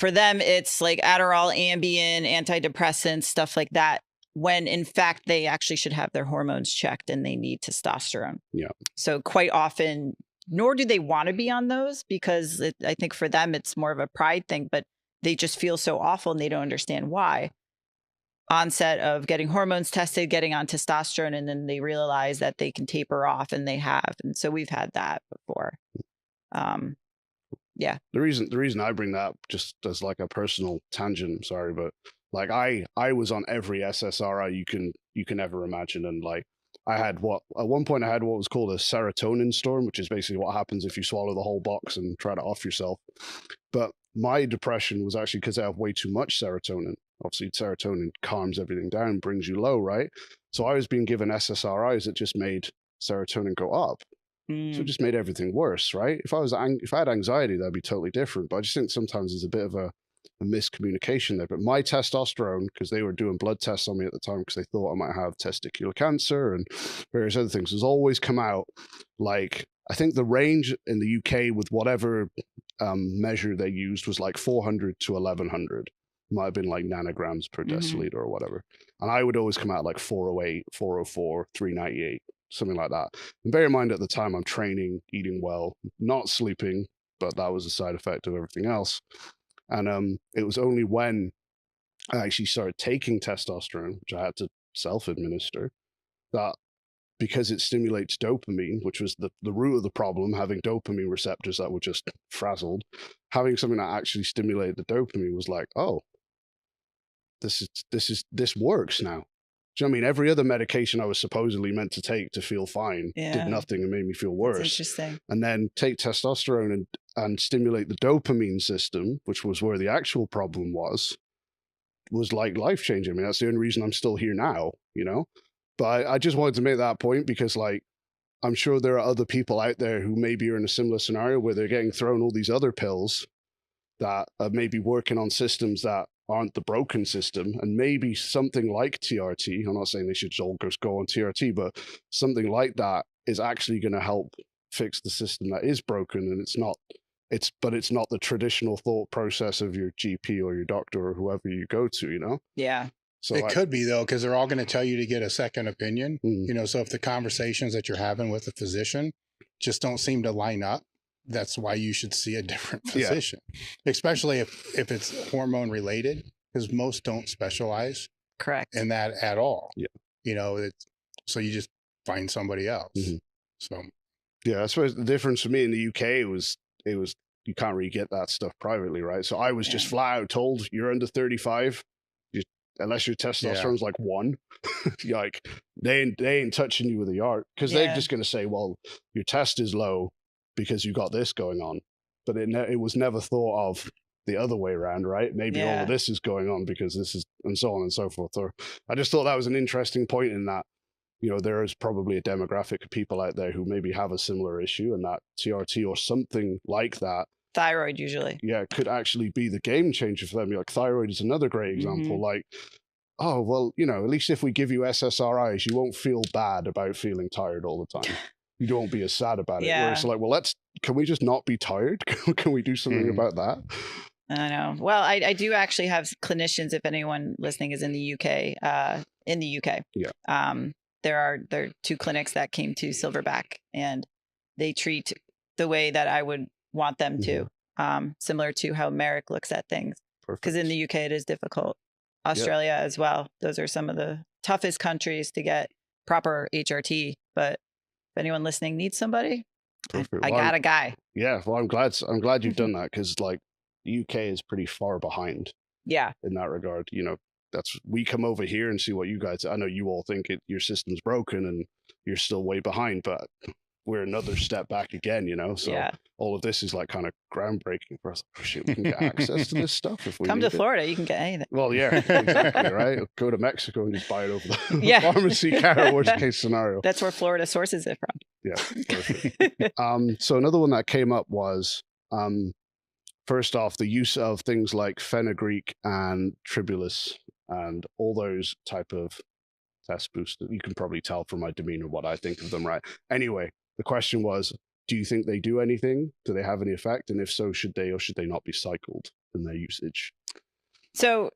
them. It's like Adderall, Ambien, antidepressants, stuff like that, when in fact they actually should have their hormones checked and they need testosterone. Yeah. So quite often, nor do they want to be on those, because I think for them it's more of a pride thing, but they just feel so awful and they don't understand why. Onset of getting hormones tested, getting on testosterone, and then they realize that they can taper off, and they have. And so we've had that before. Yeah. The reason I bring that up, just as like a personal tangent, I'm sorry, but like I was on every SSRI you can ever imagine, and like I had at one point I had what was called a serotonin storm, which is basically what happens if you swallow the whole box and try to off yourself. But my depression was actually because I have way too much serotonin. Obviously, serotonin calms everything down, brings you low, right? So I was being given SSRIs that just made serotonin go up. So it just made everything worse, right? If I had anxiety, that'd be totally different. But I just think sometimes there's a bit of a miscommunication there. But my testosterone, because they were doing blood tests on me at the time because they thought I might have testicular cancer and various other things, has always come out like I think the range in the UK with whatever measure they used was like 400 to 1100. Might have been like nanograms per deciliter or whatever. And I would always come out like 408, 404, 398, something like that. And bear in mind, at the time, I'm training, eating well, not sleeping, but that was a side effect of everything else. And it was only when I actually started taking testosterone, which I had to self-administer, that because it stimulates dopamine, which was the root of the problem, having dopamine receptors that were just frazzled, having something that actually stimulated the dopamine was like, oh, this works now. Do you know what I mean? Every other medication I was supposedly meant to take to feel fine did nothing and made me feel worse. That's interesting. And then take testosterone and stimulate the dopamine system, which was where the actual problem was like life-changing. I mean, that's the only reason I'm still here now, you know? But I just wanted to make that point because, like, I'm sure there are other people out there who maybe are in a similar scenario where they're getting thrown all these other pills that are maybe working on systems that aren't the broken system, and maybe something like TRT, I'm not saying they should all just go on TRT, but something like that is actually going to help fix the system that is broken. And it's not the traditional thought process of your GP or your doctor or whoever you go to, you know? Yeah. So it could be, though, because they're all going to tell you to get a second opinion. You know, so if the conversations that you're having with a physician just don't seem to line up, that's why you should see a different physician, especially if it's hormone related, because most don't specialize in that at all. Yeah. You know, so you just find somebody else. So, yeah, I suppose the difference for me in the UK, it was you can't really get that stuff privately, right? So I was just flat out told, you're under 35, unless your testosterone's like 1, like they ain't touching you with a yard, because they're just going to say, well, your test is low because you got this going on. But it was never thought of the other way around, right? Maybe all of this is going on because this is, and so on and so forth. Or I just thought that was an interesting point in that, you know, there is probably a demographic of people out there who maybe have a similar issue, and that TRT or something like that, thyroid usually, could actually be the game changer for them. Like thyroid is another great example. Like, oh, well, you know, at least if we give you SSRIs, you won't feel bad about feeling tired all the time. You don't be as sad about it. Where it's like, well, can we just not be tired? Can we do something about that? I know. Well, I do actually have clinicians, if anyone listening is in the UK, there are 2 clinics that came to Silverback, and they treat the way that I would want them to, similar to how Merrick looks at things. Because in the UK, it is difficult. Australia as well. Those are some of the toughest countries to get proper HRT. But if anyone listening needs somebody, I got a guy. Yeah, well, I'm glad you've done that, because like the UK is pretty far behind. Yeah, in that regard, you know, we come over here and see what you guys. I know you all think your system's broken and you're still way behind, but we're another step back again, you know. So all of this is like kind of groundbreaking for us. Oh, shit, we can get access to this stuff if we come to Florida. You can get anything. Well, yeah, exactly, right. Go to Mexico and just buy it over the pharmacy counter. Worst case scenario. That's where Florida sources it from. Yeah, perfect. So another one that came up was first off, the use of things like fenugreek and tribulus and all those type of test boosters. You can probably tell from my demeanor what I think of them, right? Anyway, the question was, do you think they do anything? Do they have any effect? And if so, should they or should they not be cycled in their usage? So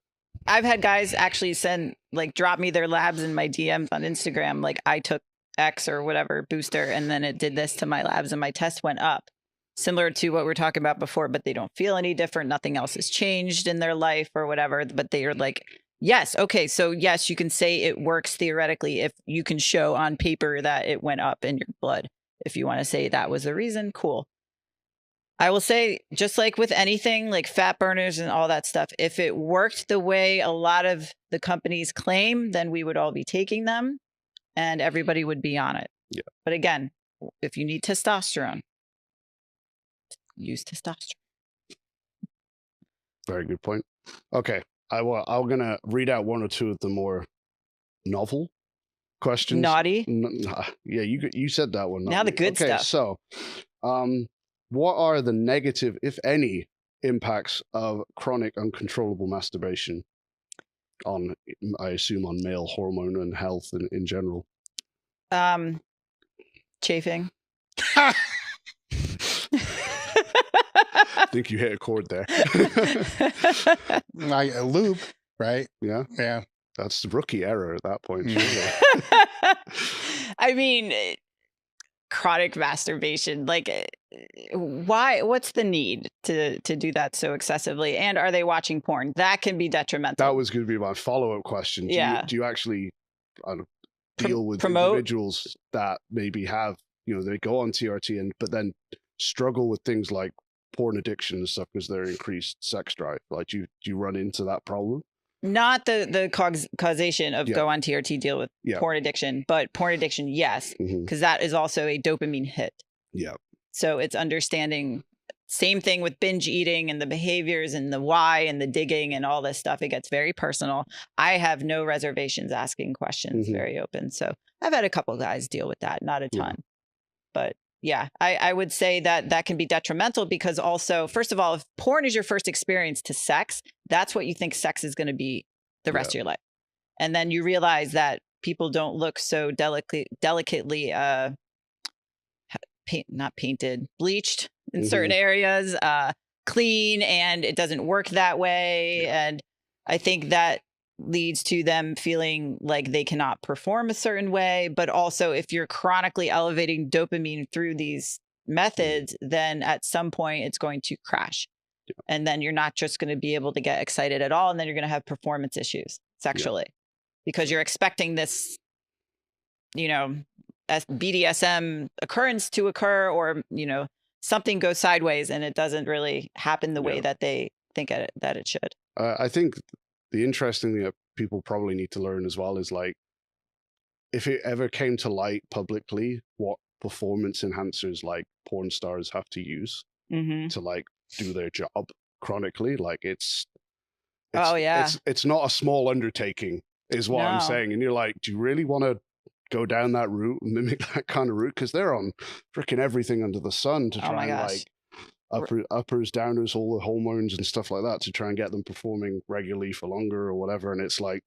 I've had guys actually drop me their labs in my DMs on Instagram. Like, I took X or whatever booster, and then it did this to my labs and my test went up. Similar to what we were talking about before, but they don't feel any different. Nothing else has changed in their life or whatever. But they are like, yes, okay, so yes, you can say it works theoretically if you can show on paper that it went up in your blood. If you want to say that was the reason, cool. I will say, just like with anything, like fat burners and all that stuff, if it worked the way a lot of the companies claim, then we would all be taking them and everybody would be on it. Yeah. But again, if you need testosterone, use testosterone. Very good point. Okay. I'm going to read out one or two of the more novel questions. Naughty? Yeah, you said that one. Now the good stuff. So, what are the negative, if any, impacts of chronic uncontrollable masturbation on, I assume, on male hormone and health in general? Chafing. think you hit a chord there. Like a loop, right? Yeah. Yeah. That's the rookie error at that point. I mean, chronic masturbation, like why, what's the need to do that so excessively? And are they watching porn? That can be detrimental. That was going to be my follow-up question. Do you actually deal with individuals that maybe have, they go on TRT but then struggle with things like porn addiction and stuff because their increased sex drive? Like, do you run into that problem? Not the causation of go on TRT, deal with porn addiction, but porn addiction, yes, because that is also a dopamine hit. Yeah. So it's understanding, same thing with binge eating and the behaviors and the why and the digging and all this stuff. It gets very personal. I have no reservations asking questions, very open. So I've had a couple guys deal with that, not a ton. But yeah, I would say that can be detrimental because also, first of all, if porn is your first experience to sex, that's what you think sex is going to be the rest of your life. And then you realize that people don't look so delicately not painted, bleached in certain areas, clean, and it doesn't work that way. And I think that leads to them feeling like they cannot perform a certain way. But also, if you're chronically elevating dopamine through these methods, then at some point it's going to crash. And then you're not just going to be able to get excited at all. And then you're going to have performance issues sexually because you're expecting this, BDSM occurrence to occur, or, something goes sideways and it doesn't really happen the way that they think that it should. I think the interesting thing that people probably need to learn as well is, like, if it ever came to light publicly what performance enhancers like porn stars have to use to like do their job chronically, like it's it's not a small undertaking is what I'm saying. And you're like, do you really want to go down that route and mimic that kind of route? Because they're on freaking everything under the sun to try and like uppers, downers, all the hormones and stuff like that to try and get them performing regularly for longer or whatever. And it's like,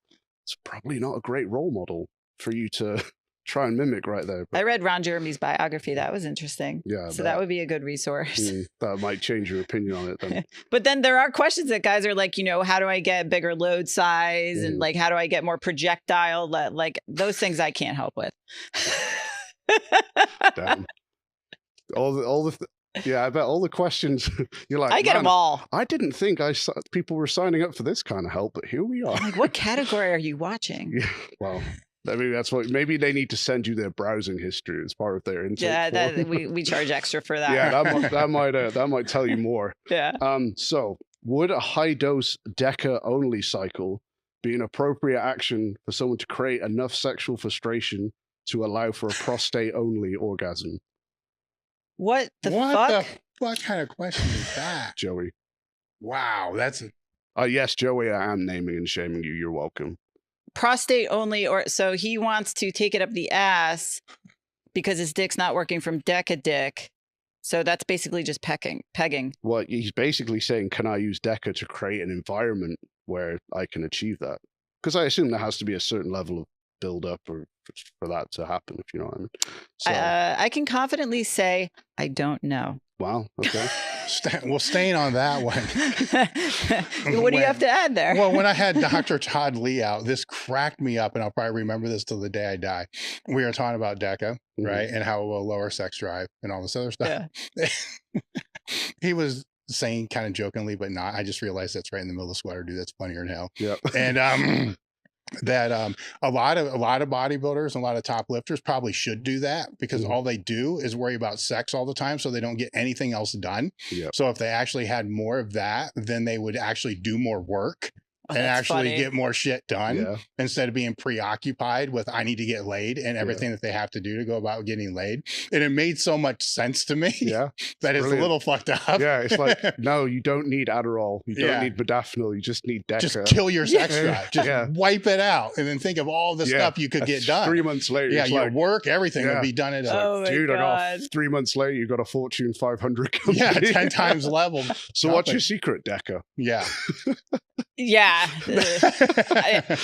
it's probably not a great role model for you to try and mimic right there. But I read Ron Jeremy's biography. That was interesting. Yeah. So that would be a good resource. That might change your opinion on it then. But then there are questions that guys are like, how do I get bigger load size? And like, how do I get more projectile? Like those things I can't help with. Damn. I bet all the questions you're like, I get them all. I didn't think people were signing up for this kind of help, but here we are. Like, what category are you watching? Yeah, well, I mean, that's what, maybe they need to send you their browsing history as part of their intake. Yeah, we charge extra for that. Yeah, that might tell you more. Yeah. So would a high dose Deca only cycle be an appropriate action for someone to create enough sexual frustration to allow for a prostate only orgasm? What the fuck? What kind of question is that, Joey? Wow, that's yes, Joey, I am naming and shaming you. You're welcome. Prostate only, so he wants to take it up the ass because his dick's not working from Deca dick. So that's basically just pegging. Well, he's basically saying, can I use Deca to create an environment where I can achieve that? Because I assume there has to be a certain level of build up for that to happen, if you know what I mean. So, I can confidently say I don't know. Wow. Okay. Well, staying on that one. What do you have to add there? Well, when I had Dr. Todd Lee out, this cracked me up, and I'll probably remember this till the day I die. We were talking about Deca, right, and how it will lower sex drive and all this other stuff. Yeah. He was saying, kind of jokingly, but not. I just realized that's right in the middle of the sweater, dude. That's funnier than hell. Yeah. And that a lot of bodybuilders and a lot of top lifters probably should do that because all they do is worry about sex all the time, so they don't get anything else done. Yep. So if they actually had more of that, then they would actually do more work and actually get more shit done instead of being preoccupied with I need to get laid and everything that they have to do to go about getting laid. And it made so much sense to me that it's a little fucked up. Yeah, it's like, no, you don't need Adderall. You don't need modafinil. You just need Deca. Just kill your sex drive. Just wipe it out and then think of all the stuff you could get done. 3 months later. Yeah, your work, everything would be done at dude, I got 3 months later, you got a Fortune 500 company. Yeah, 10 times leveled. So what's your secret, Deca? Yeah. Yeah,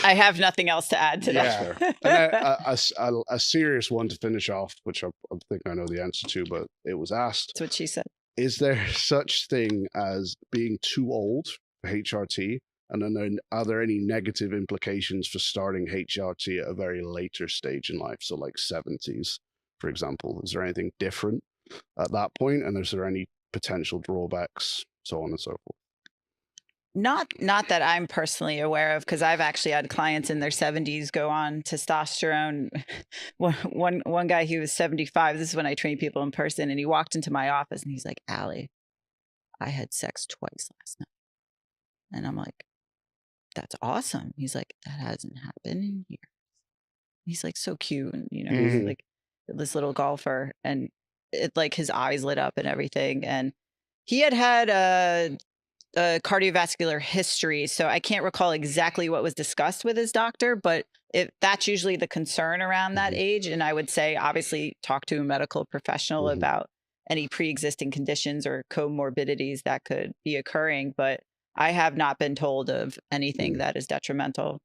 I have nothing else to add to that. And a serious one to finish off, which I think I know the answer to, but it was asked. That's what she said. is there such thing as being too old for HRT? And then are there any negative implications for starting HRT at a very later stage in life? So like 70s, for example. Is there anything different at that point? And is there any potential drawbacks, so on and so forth? Not that I'm personally aware of, because I've actually had clients in their 70s go on testosterone. One guy, he was 75. This is when I train people in person, and he walked into my office and he's like, "Allie, I had sex twice last night." And I'm like, "That's awesome." He's like, "That hasn't happened in years." He's like so cute, and he's like this little golfer, and it like his eyes lit up and everything. And he had a cardiovascular history, so I can't recall exactly what was discussed with his doctor, but that's usually the concern around that age. And I would say, obviously, talk to a medical professional about any pre-existing conditions or comorbidities that could be occurring. But I have not been told of anything that is detrimental.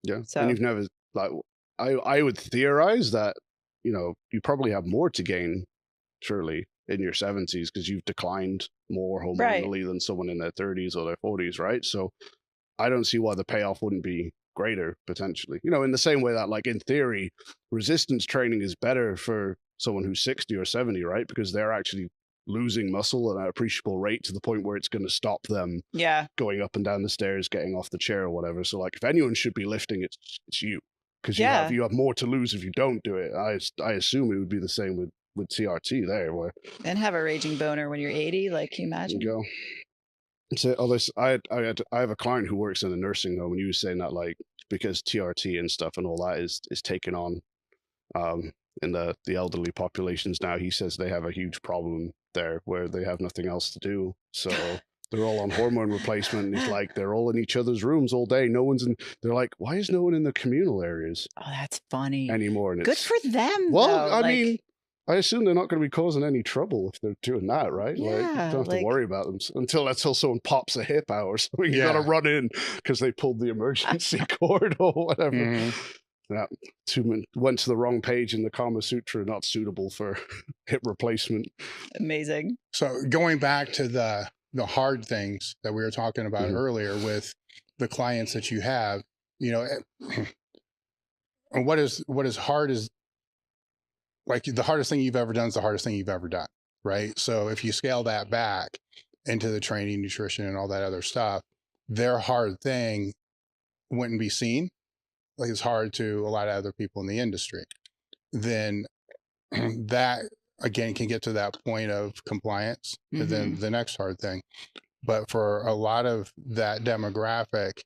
Yeah. So, and you've never, like, I would theorize that, you probably have more to gain, surely, in your 70s, because you've declined more hormonally than someone in their 30s or their 40s, right? So I don't see why the payoff wouldn't be greater, potentially. In the same way that, like, in theory, resistance training is better for someone who's 60 or 70, right? Because they're actually losing muscle at an appreciable rate to the point where it's going to stop them going up and down the stairs, getting off the chair or whatever. So, like, if anyone should be lifting, it's you, because you have more to lose if you don't do it. I assume it would be the same with TRT there, and have a raging boner when you're 80. Like, can you imagine? Go. So, I have a client who works in a nursing home, and he was saying that, like, because TRT and stuff and all that is taken on in the elderly populations now, he says they have a huge problem there where they have nothing else to do. So they're all on hormone replacement. It's like they're all in each other's rooms all day. No one's in. They're like, why is no one in the communal areas? Oh, that's funny. Anymore. And good for them. Well, though. I mean, I assume they're not going to be causing any trouble if they're doing that, right? Yeah, like, you don't have to worry about them until someone pops a hip out or something. You got to run in because they pulled the emergency cord or whatever. Yeah, went to the wrong page in the Kama Sutra, not suitable for hip replacement. Amazing. So going back to the hard things that we were talking about earlier with the clients that you have, and what is hard is, like, the hardest thing you've ever done is the hardest thing you've ever done, right? So if you scale that back into the training, nutrition, and all that other stuff, their hard thing wouldn't be seen. Like, it's hard to a lot of other people in the industry. Then that, again, can get to that point of compliance, and then the next hard thing. But for a lot of that demographic,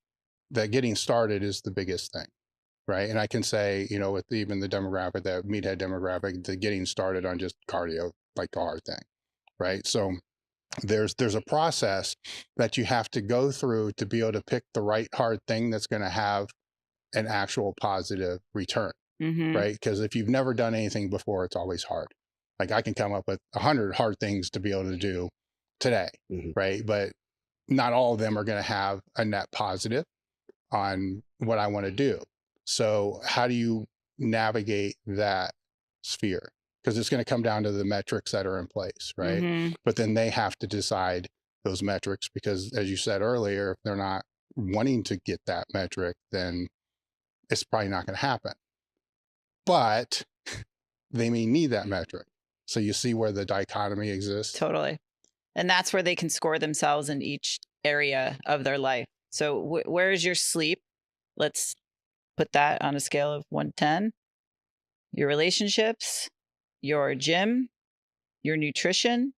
that getting started is the biggest thing. Right. And I can say, with even the demographic, that meathead demographic, the getting started on just cardio, like the hard thing. Right. So there's a process that you have to go through to be able to pick the right hard thing that's going to have an actual positive return. Right. Because if you've never done anything before, it's always hard. Like, I can come up with 100 hard things to be able to do today. Right. But not all of them are going to have a net positive on what I want to do. So how do you navigate that sphere? Because it's going to come down to the metrics that are in place, right? But then they have to decide those metrics, because, as you said earlier, if they're not wanting to get that metric, then it's probably not going to happen. But they may need that metric. So you see where the dichotomy exists? Totally. And that's where they can score themselves in each area of their life. So where is your sleep? Let's put that on a scale of 1 to 10. Your relationships, your gym, your nutrition,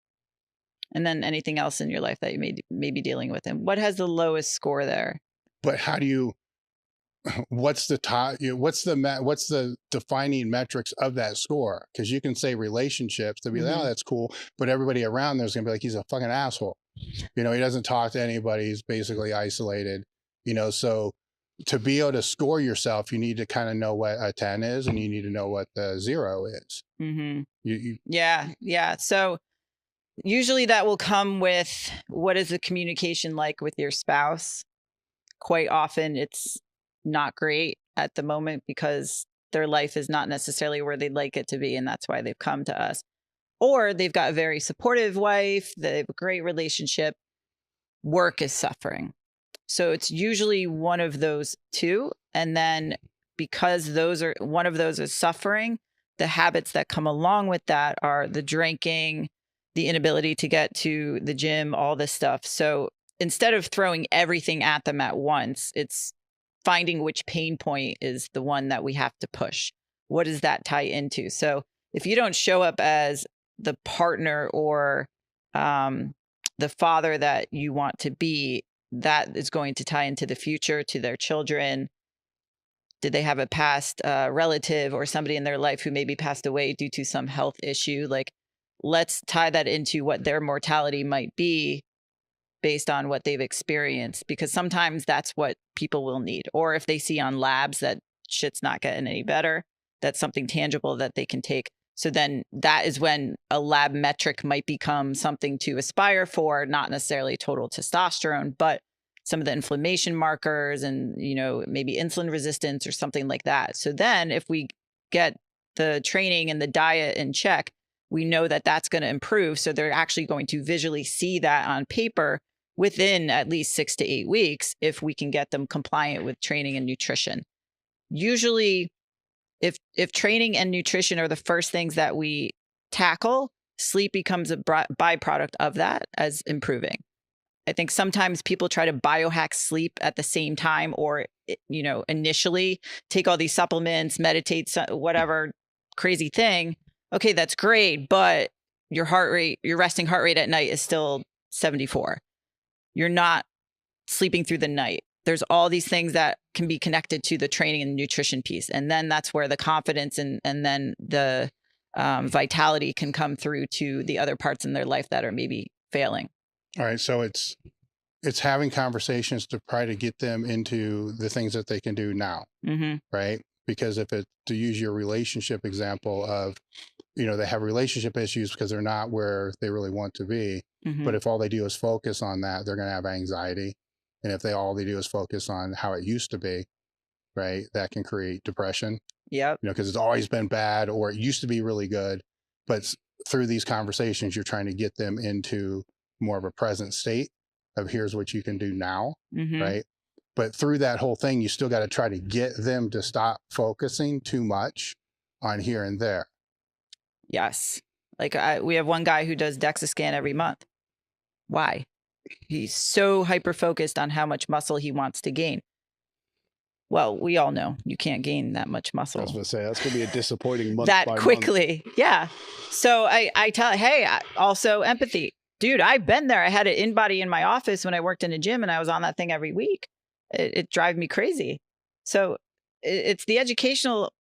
and then anything else in your life that you may be dealing with. And what has the lowest score there? But how do you, what's the top, what's the defining metrics of that score? Because you can say relationships, they'll be like, oh, that's cool. But everybody around there's going to be like, he's a fucking asshole. He doesn't talk to anybody. He's basically isolated, so to be able to score yourself, you need to kind of know what a 10 is, and you need to know what the 0 is. Yeah. So usually that will come with, what is the communication like with your spouse? Quite often it's not great at the moment because their life is not necessarily where they'd like it to be. And that's why they've come to us. or they've got a very supportive wife, they have a great relationship, work is suffering. So it's usually one of those two. And then because one of those is suffering, the habits that come along with that are the drinking, the inability to get to the gym, all this stuff. So instead of throwing everything at them at once, it's finding which pain point is the one that we have to push. What does that tie into? So if you don't show up as the partner or the father that you want to be, that is going to tie into the future, to their children. Did they have a past relative or somebody in their life who maybe passed away due to some health issue? Like, let's tie that into what their mortality might be based on what they've experienced, because sometimes that's what people will need. Or if they see on labs that shit's not getting any better, that's something tangible that they can take. So then that is when a lab metric might become something to aspire for, not necessarily total testosterone, but some of the inflammation markers and, maybe insulin resistance or something like that. So then if we get the training and the diet in check, we know that that's going to improve. So they're actually going to visually see that on paper within at least 6 to 8 weeks if we can get them compliant with training and nutrition. Usually, if training and nutrition are the first things that we tackle, sleep becomes a byproduct of that as improving. I think sometimes people try to biohack sleep at the same time, or, initially take all these supplements, meditate, whatever crazy thing. Okay, that's great, but your resting heart rate at night is still 74. You're not sleeping through the night. There's all these things that can be connected to the training and nutrition piece. And then that's where the confidence and then the vitality can come through to the other parts in their life that are maybe failing. All right. So it's having conversations to try to get them into the things that they can do now. Mm-hmm. Right. Because to use your relationship example of, they have relationship issues because they're not where they really want to be. Mm-hmm. But if all they do is focus on that, they're going to have anxiety. And if all they do is focus on how it used to be, right, that can create depression. Yep. Because it's always been bad, or it used to be really good. But through these conversations, you're trying to get them into more of a present state of here's what you can do now, Mm-hmm. right? But through that whole thing, you still got to try to get them to stop focusing too much on here and there. Yes. Like we have one guy who does DEXA scan every month. Why? He's so hyper-focused on how much muscle he wants to gain. Well, we all know you can't gain that much muscle. I was going to say, that's going to be a disappointing month that by quickly. Month. Yeah. So I tell, hey, also empathy. Dude, I've been there. I had an in-body in my office when I worked in a gym, and I was on that thing every week. It drives me crazy. So it's the educational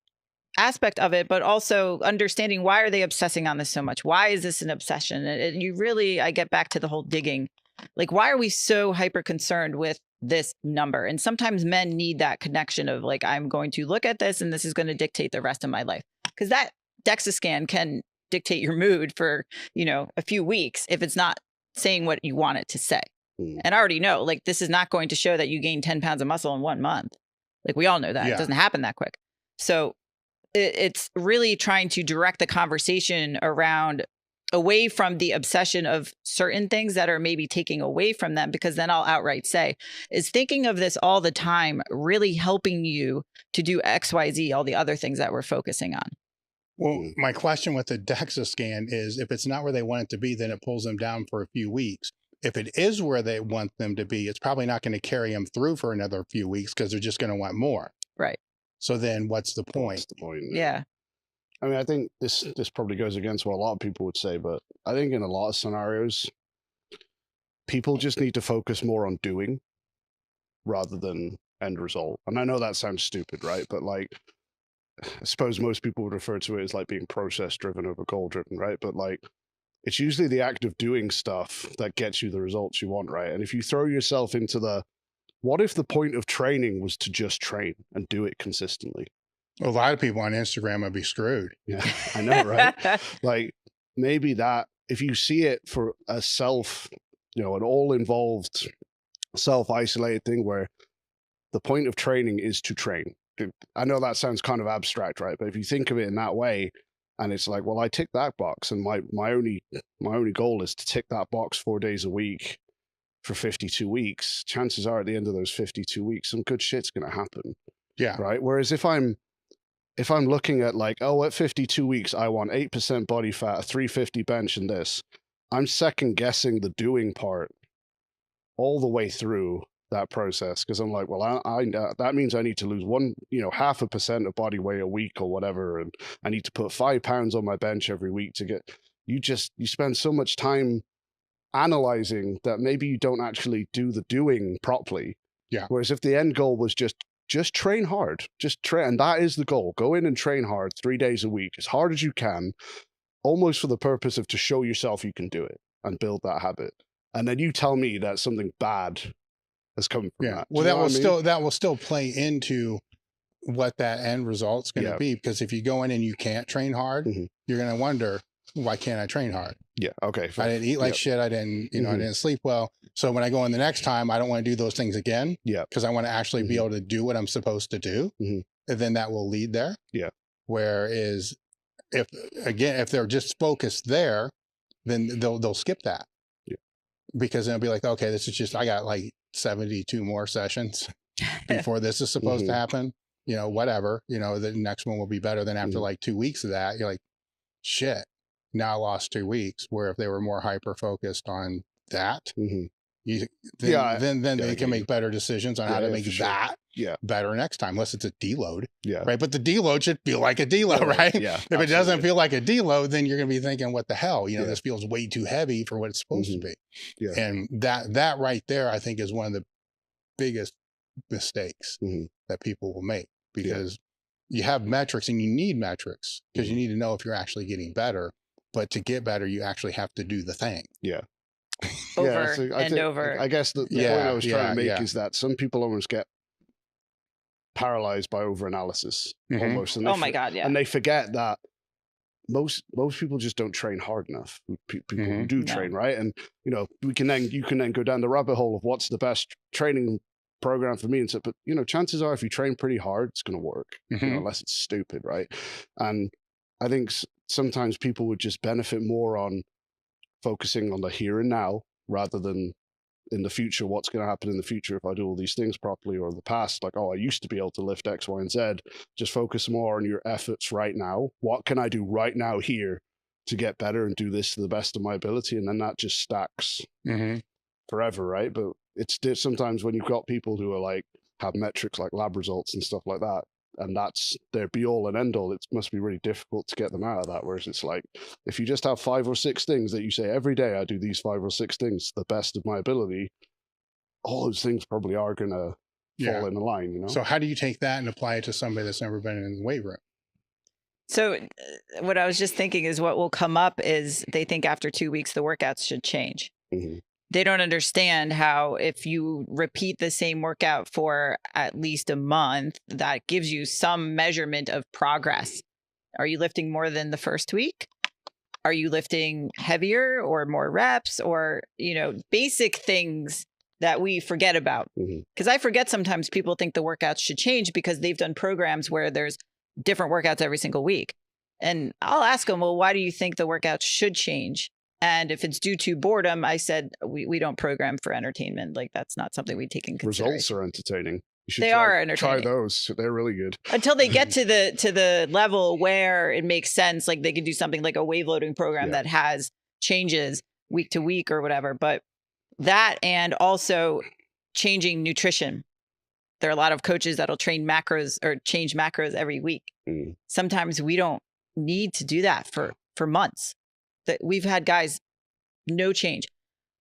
aspect of it, but also understanding, why are they obsessing on this so much? Why is this an obsession? And I get back to the whole digging. Like, why are we so hyper concerned with this number? And sometimes men need that connection of like, I'm going to look at this and this is going to dictate the rest of my life. Because that DEXA scan can dictate your mood for, a few weeks if it's not saying what you want it to say. And I already know, like, this is not going to show that you gain 10 pounds of muscle in 1 month. Like, we all know that. Yeah. It doesn't happen that quick. So it's really trying to direct the conversation away from the obsession of certain things that are maybe taking away from them, because then I'll outright say, is thinking of this all the time really helping you to do XYZ, all the other things that we're focusing on? Well, my question with the DEXA scan is, if it's not where they want it to be, then it pulls them down for a few weeks. If it is where they want them to be, it's probably not going to carry them through for another few weeks because they're just going to want more. Right. So then what's the point? What's the point? Yeah. I mean, I think this probably goes against what a lot of people would say, but I think in a lot of scenarios, people just need to focus more on doing rather than end result. And I know that sounds stupid, right? But like, I suppose most people would refer to it as like being process driven over goal driven, right? But like, it's usually the act of doing stuff that gets you the results you want, right? And if you throw yourself into what if the point of training was to just train and do it consistently? A lot of people on Instagram would be screwed. Yeah, I know, right? Like, maybe that, if you see it for a an all-involved, self-isolated thing where the point of training is to train. I know that sounds kind of abstract, right? But if you think of it in that way, And it's like, well, I tick that box, and my only goal is to tick that box 4 days a week for 52 weeks. Chances are at the end of those 52 weeks, some good shit's going to happen. Yeah. Right. Whereas if I'm looking at like, oh, at 52 weeks, I want 8% body fat, a 350 bench, and this, I'm second guessing the doing part all the way through that process, because I'm like, well, I that means I need to lose 0.5% of body weight a week or whatever, and I need to put 5 pounds on my bench every week to get. You spend so much time analyzing that maybe you don't actually do the doing properly. Yeah. Whereas if the end goal was just train hard, and that is the goal. Go in and train hard 3 days a week, as hard as you can, almost for the purpose of to show yourself you can do it and build that habit. And then you tell me that something bad has come from that. Well, that will still play into what that end result's going to be, because if you go in and you can't train hard, you're going to wonder, why can't I train hard? Yeah. Okay. I didn't eat like shit. I didn't, I didn't sleep well. So when I go in the next time, I don't want to do those things again. Yeah. Because I want to actually be able to do what I'm supposed to do. And then that will lead there. Yeah. Whereas if they're just focused there, then they'll skip that. Yeah. Because they'll be like, okay, this is just, I got like 72 more sessions before this is supposed to happen. Whatever, the next one will be better than after like 2 weeks of that. You're like, shit, now I lost 2 weeks. Where if they were more hyper focused on that, then they can make better decisions on how to make that better next time, unless it's a deload. Yeah. Right. But the deload should feel like a deload, right? Yeah. If it doesn't feel like a deload, then you're going to be thinking, what the hell? This feels way too heavy for what it's supposed to be. Yeah. And that right there, I think, is one of the biggest mistakes that people will make, because you have metrics, and you need metrics because you need to know if you're actually getting better. But to get better, you actually have to do the thing. Yeah. Over over. I guess the point I was trying to make is that some people almost get paralyzed by overanalysis almost. And my God, yeah. And they forget that most people just don't train hard enough. People who do train, right? And you can then go down the rabbit hole of what's the best training program for me and stuff. But chances are, if you train pretty hard, it's going to work, unless it's stupid, right? And I think sometimes people would just benefit more on focusing on the here and now rather than in the future, what's going to happen in the future if I do all these things properly, or the past, like, oh, I used to be able to lift X, Y, and Z. Just focus more on your efforts right now. What can I do right now here to get better and do this to the best of my ability? And then that just stacks forever, right? But it's sometimes when you've got people who are like, have metrics like lab results and stuff like that, and that's their be all and end all, it must be really difficult to get them out of that. Whereas it's like, if you just have 5 or 6 things that you say every day, I do these 5 or 6 things to the best of my ability, all those things probably are going to fall in the line, So how do you take that and apply it to somebody that's never been in the weight room? So what I was just thinking is, what will come up is they think after 2 weeks, the workouts should change. They don't understand how if you repeat the same workout for at least a month, that gives you some measurement of progress. Are you lifting more than the first week? Are you lifting heavier or more reps, or, basic things that we forget about? Because I forget sometimes people think the workouts should change because they've done programs where there's different workouts every single week. And I'll ask them, well, why do you think the workouts should change? And if it's due to boredom, I said, we don't program for entertainment. Like, that's not something we take in consideration. Results are entertaining. You should are entertaining. Try those. They're really good. Until they get to the level where it makes sense. Like, they could do something like a wave loading program that has changes week to week or whatever. But that, and also changing nutrition. There are a lot of coaches that'll train macros or change macros every week. Sometimes we don't need to do that for months. That we've had guys, no change.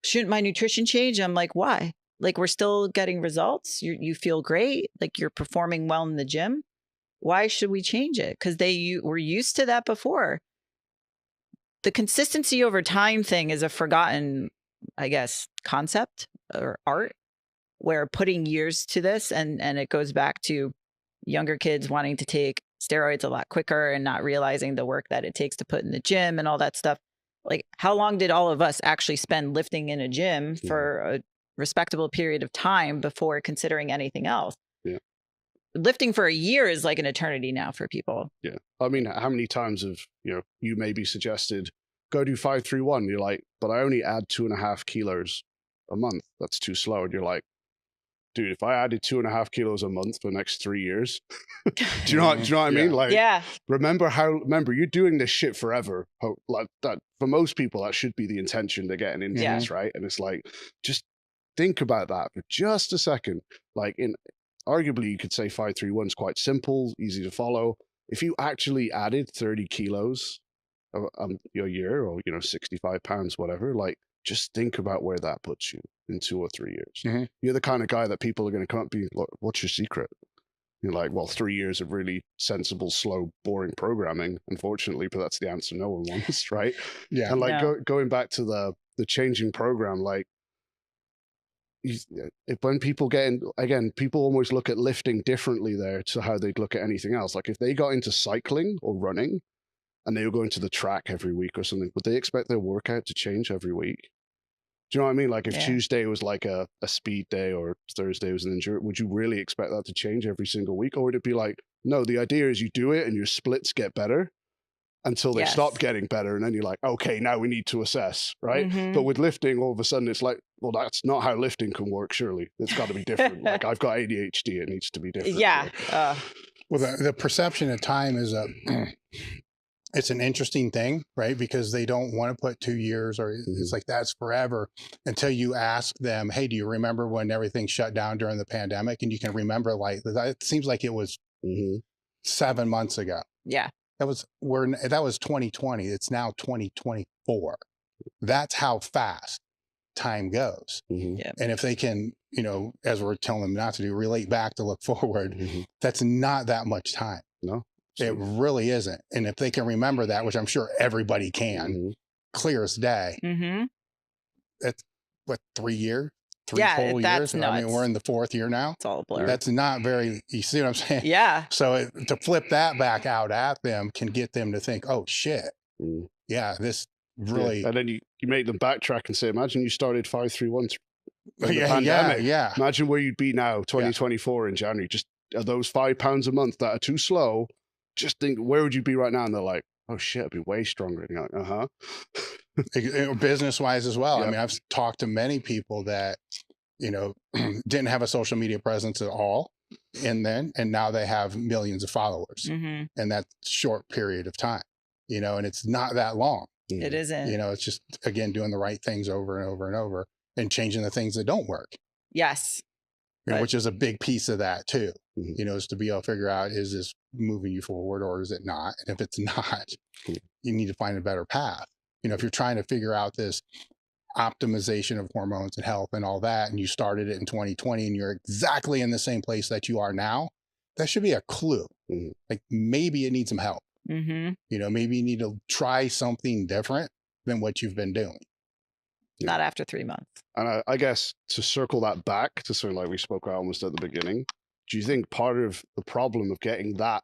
Shouldn't my nutrition change? I'm like, why? Like, we're still getting results. You feel great. Like, you're performing well in the gym. Why should we change it? Because they were used to that before. The consistency over time thing is a forgotten, I guess, concept or art, where putting years to this, and it goes back to younger kids wanting to take steroids a lot quicker and not realizing the work that it takes to put in the gym and all that stuff. Like, how long did all of us actually spend lifting in a gym for a respectable period of time before considering anything else? Yeah. lifting for a year is like an eternity now for people. Yeah. I mean, how many times have, you maybe suggested, go do 5-3-1. You're like, but I only add 2.5 kilos a month. That's too slow. And you're like, dude, if I added 2.5 kilos a month for the next 3 years, do you know what I mean? Like, yeah. Remember, you're doing this shit forever. Like that, for most people, that should be the intention they're getting into this, right? And it's like, just think about that for just a second. Like, arguably, you could say 5-3-1 is quite simple, easy to follow. If you actually added 30 kilos a year, or 65 pounds, whatever, like, just think about where that puts you in 2 or 3 years. You're the kind of guy that people are going to come up and be like, what's your secret? You're like, well, 3 years of really sensible, slow, boring programming, unfortunately, but that's the answer no one wants, right? Yeah. And like going back to the changing program, like, when people get in, again, people almost look at lifting differently there to how they'd look at anything else. Like if they got into cycling or running and they were going to the track every week or something, would they expect their workout to change every week? Do you know what I mean? Like if Tuesday was like a speed day or Thursday was an endurance, would you really expect that to change every single week? Or would it be like, no, the idea is you do it and your splits get better until they stop getting better. And then you're like, okay, now we need to assess, right? But with lifting, all of a sudden it's like, well, that's not how lifting can work, surely. It's got to be different. Like I've got ADHD, it needs to be different. Yeah. Well, the perception of time is it's an interesting thing, right? Because they don't want to put 2 years, or it's like that's forever, until you ask them, hey, do you remember when everything shut down during the pandemic? And you can remember, like, it seems like it was 7 months ago. Yeah. That was 2020. It's now 2024. That's how fast time goes. Yeah. And if they can, as we're telling them not to do, relate back to look forward, that's not that much time. No. It really isn't. And if they can remember that, which I'm sure everybody can, clear as day, that's what, 3 years? Three whole years? Nuts. I mean, we're in the 4th year now. It's all a blur. That's not very, you see what I'm saying? Yeah. So to flip that back out at them can get them to think, oh shit, yeah, this really. And then you make them backtrack and say, imagine you started 5-3-1 in the pandemic. Yeah. Imagine where you'd be now, 2024 in January. Just those 5 pounds a month that are too slow. Just think, where would you be right now? And they're like, oh shit, I'd be way stronger. And you're like, Business wise as well. I mean, I've talked to many people that, didn't have a social media presence at all. And now they have millions of followers in that short period of time, and it's not that long. It isn't. It's just, again, doing the right things over and over and over and changing the things that don't work. Yes. Which is a big piece of that too, is to be able to figure out, is this moving you forward or is it not? And if it's not, you need to find a better path. If you're trying to figure out this optimization of hormones and health and all that, and you started it in 2020 and you're exactly in the same place that you are now, that should be a clue. Like maybe it needs some help. Maybe you need to try something different than what you've been doing. Not after 3 months. And I guess to circle that back to something like we spoke about almost at the beginning, do you think part of the problem of getting that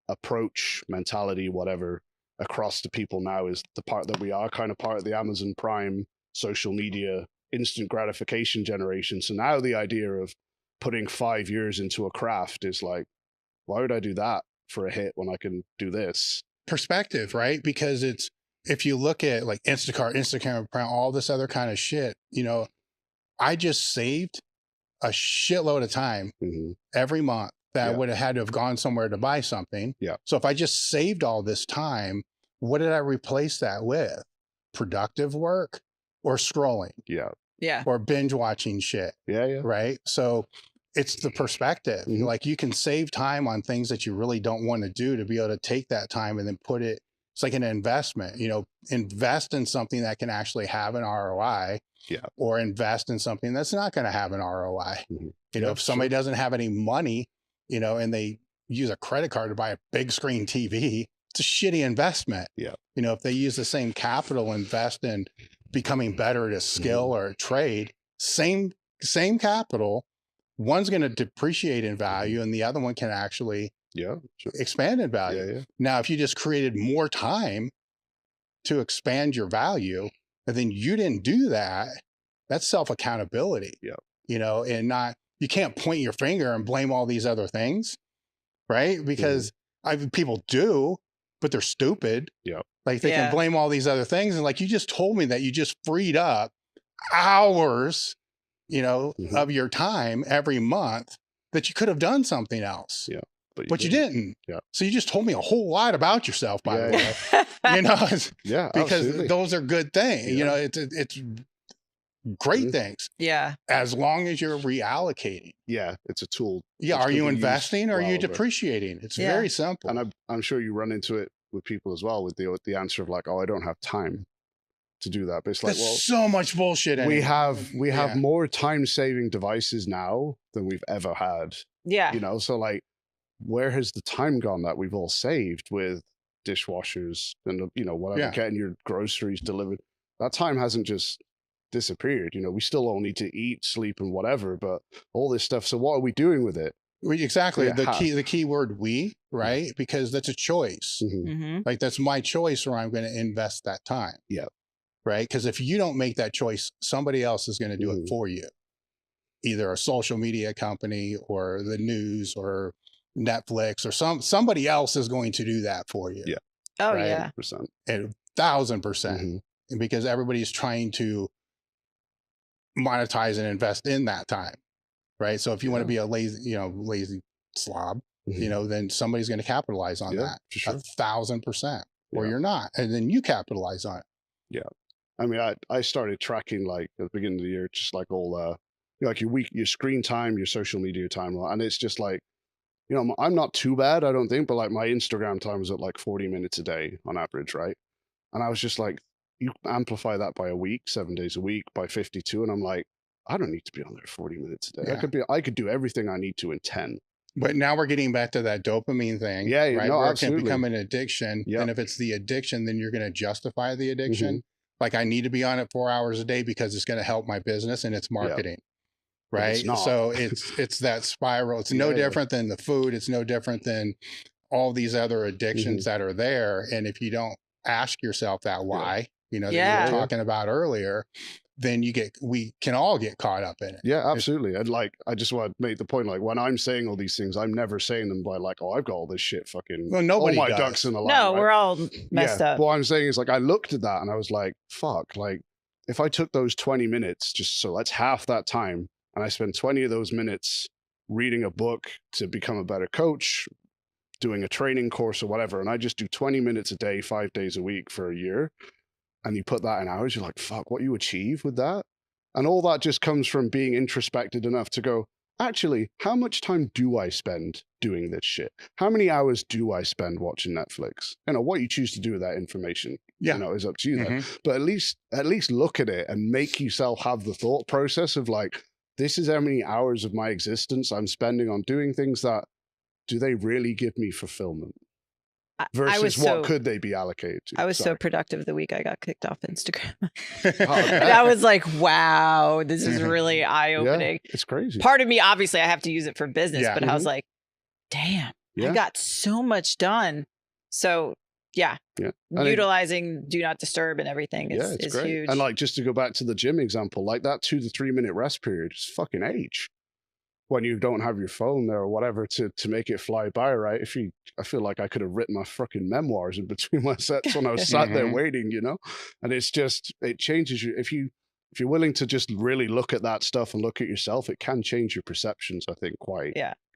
approach, mentality, whatever, across to people now is the part that we are kind of part of the Amazon Prime social media instant gratification generation? So now the idea of putting 5 years into a craft is like, why would I do that for a hit when I can do this? Perspective, right? Because if you look at like Instacart, Instagram, all this other kind of shit, I just saved a shitload of time every month that I would have had to have gone somewhere to buy something. So if I just saved all this time, what did I replace that with? Productive work or scrolling? Yeah. Or binge watching shit. Right? So it's the perspective. Like you can save time on things that you really don't want to do to be able to take that time and then put it. It's like an investment, invest in something that can actually have an ROI or invest in something that's not going to have an ROI. If somebody doesn't have any money, and they use a credit card to buy a big screen TV, it's a shitty investment. If they use the same capital, invest in becoming better at a skill or a trade, same capital, one's going to depreciate in value and the other one can actually expand in value. Now, if you just created more time to expand your value, and then you didn't do that, that's self-accountability. And not, you can't point your finger and blame all these other things. right? Because people do, but they're stupid. Yeah. Like they can blame all these other things. And like, you just told me that you just freed up hours, you know, of your time every month that you could have done something else. Yeah. But you didn't. Yeah. So you just told me a whole lot about yourself, by the way. You know, because absolutely. those are good things. You know, it's great things. Yeah. As long as you're reallocating. Yeah. It's a tool. Yeah. Are you investing or are you depreciating? It's very simple. And I'm sure you run into it with people as well with the answer of like, oh, I don't have time to do that. But it's like, That's so much bullshit. We have more time saving devices now than we've ever had. Yeah. You know, so like, where has the time gone that we've all saved with dishwashers and, you know, whatever, getting your groceries delivered? That time hasn't just disappeared. You know, we still all need to eat, sleep, and whatever, but all this stuff. So what are we doing with it? Exactly. The key word we, right? Because that's a choice. Like that's my choice where I'm going to invest that time. Yeah. Right. Because if you don't make that choice, somebody else is going to do it for you. Either a social media company or the news or Netflix or somebody else is going to do that for you. Yeah. Oh, right? yeah. 1,000%. Because everybody's trying to monetize and invest in that time. Right. So if you want to be a lazy slob, you know, then somebody's going to capitalize on that. For sure. 1,000%. Or you're not. And then you capitalize on it. Yeah. I mean, I started tracking like at the beginning of the year, just like all like your screen time, your social media time, and it's just like, you know, I'm not too bad, I don't think, but like my Instagram time was at like 40 minutes a day on average, right? And I was just like, you amplify that by a week, 7 days a week, by 52, and I'm like, I don't need to be on there 40 minutes a day. I could do everything I need to in 10. But now we're getting back to that dopamine thing, right? No, where absolutely. It can become an addiction. And if it's the addiction, then you're going to justify the addiction. Like I need to be on it 4 hours a day because it's going to help my business and it's marketing. Right. So it's that spiral. It's no different than the food. It's no different than all these other addictions that are there. And if you don't ask yourself that why, you know, that you were talking about earlier, then we can all get caught up in it. Yeah, absolutely. And like, I just want to make the point, like when I'm saying all these things, I'm never saying them by like, oh, I've got all this shit fucking, nobody all my does. ducks in a line. No, right? we're all messed up. What I'm saying is like, I looked at that and I was like, fuck, like if I took those 20 minutes, so that's half that time. And I spend 20 of those minutes reading a book to become a better coach, doing a training course or whatever. And I just do 20 minutes a day, 5 days a week for a year. And you put that in hours, you're like, fuck, what you achieve with that? And all that just comes from being introspected enough to go, actually, how much time do I spend doing this shit? How many hours do I spend watching Netflix? You know, what you choose to do with that information, you know, is up to you. Then. But at least look at it and make yourself have the thought process of like, this is how many hours of my existence I'm spending on doing things that, do they really give me fulfillment? Versus what could they be allocated to? I was so productive the week I got kicked off Instagram. That was like, wow, this is really eye-opening. Yeah, it's crazy. Part of me, obviously, I have to use it for business, but I was like, damn, I got so much done. So utilizing do not disturb and everything is huge. And like, just to go back to the gym example, like that 2 to 3 minute rest period is fucking age. When you don't have your phone there or whatever to make it fly by, right? I feel like I could have written my fucking memoirs in between my sets when I was sat there waiting, you know? And it's just, it changes you. If you're willing to just really look at that stuff and look at yourself, it can change your perceptions, I think,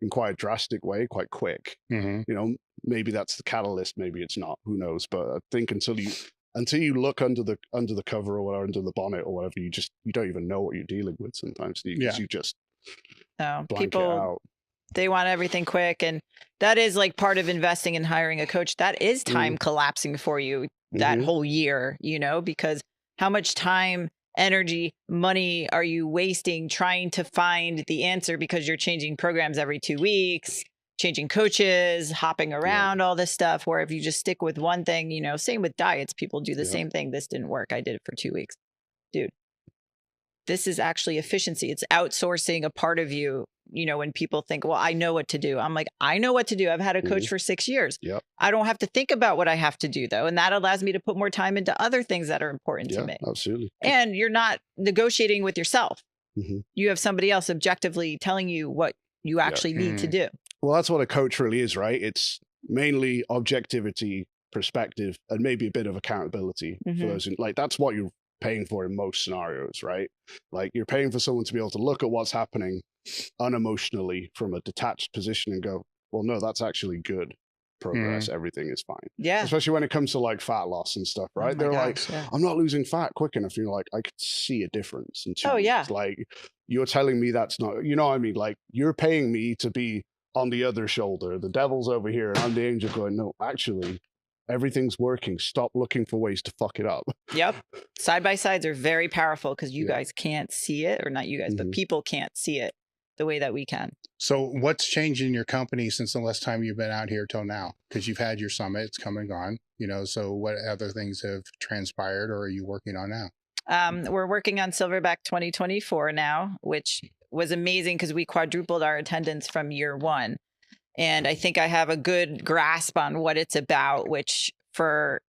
in quite a drastic way, quite quick. You know, maybe that's the catalyst, maybe it's not, who knows? But I think until you look under the cover or whatever, under the bonnet or whatever, you don't even know what you're dealing with sometimes. You just people, they want everything quick. And that is like part of investing in hiring a coach. That is time collapsing for you that whole year, you know, because how much time, energy, money are you wasting trying to find the answer because you're changing programs every 2 weeks, changing coaches, hopping around, all this stuff, where if you just stick with one thing, you know, same with diets, people do the same thing. This didn't work. I did it for 2 weeks. Dude, this is actually efficiency. It's outsourcing a part of you. You know, when people think, well, I know what to do. I'm like, I know what to do. I've had a coach for 6 years. I don't have to think about what I have to do, though. And that allows me to put more time into other things that are important to me. Absolutely. And you're not negotiating with yourself. You have somebody else objectively telling you what you actually need to do. Well, that's what a coach really is, right? It's mainly objectivity, perspective, and maybe a bit of accountability for those. Like, that's what you're paying for in most scenarios, right? Like, you're paying for someone to be able to look at what's happening unemotionally from a detached position and go, well, no, that's actually good progress. Everything is fine. Yeah. Especially when it comes to like fat loss and stuff, right? They're like, I'm not losing fat quick enough. You're like, I could see a difference in 2 weeks. Like, you're telling me that's not, you know what I mean? Like, you're paying me to be on the other shoulder. The devil's over here and I'm the angel going, no, actually, everything's working. Stop looking for ways to fuck it up. Yep. Side by sides are very powerful because you guys can't see it, or not you guys, but people can't see it the way that we can. So what's changed in your company since the last time you've been out here till now? Because you've had your summit, it's come and gone, you know, so what other things have transpired or are you working on now? We're working on Silverback 2024 now, which was amazing because we quadrupled our attendance from year one. And I think I have a good grasp on what it's about, which for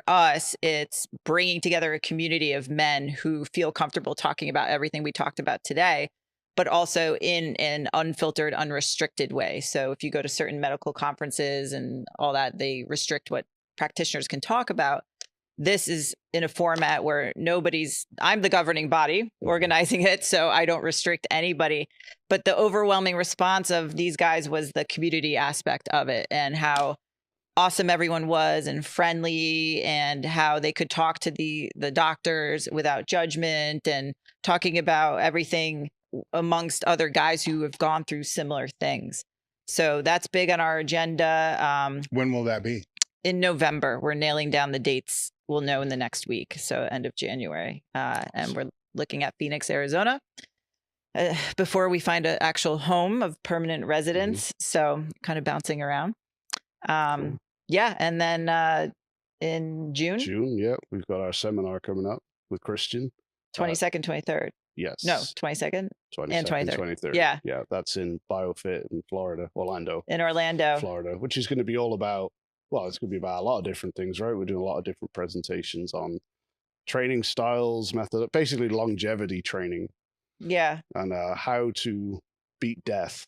us, it's bringing together a community of men who feel comfortable talking about everything we talked about today, but also in an unfiltered, unrestricted way. So if you go to certain medical conferences and all that, they restrict what practitioners can talk about. This is in a format where I'm the governing body organizing it, so I don't restrict anybody. But the overwhelming response of these guys was the community aspect of it and how awesome everyone was and friendly, and how they could talk to the doctors without judgment and talking about everything amongst other guys who have gone through similar things. So that's big on our agenda. When will that be? In November. We're nailing down the dates. We'll know in the next week. So end of January. And we're looking at Phoenix, Arizona, before we find an actual home of permanent residence. So kind of bouncing around. Yeah. And then in June, we've got our seminar coming up with Christian. 22nd, 23rd. Yes. No, 22nd and 23rd. Yeah. Yeah. That's in BioFit in Florida, In Orlando, Florida, which is going to be all about, well, it's going to be about a lot of different things, right? We're doing a lot of different presentations on training styles, method, basically longevity training. Yeah. And how to beat death.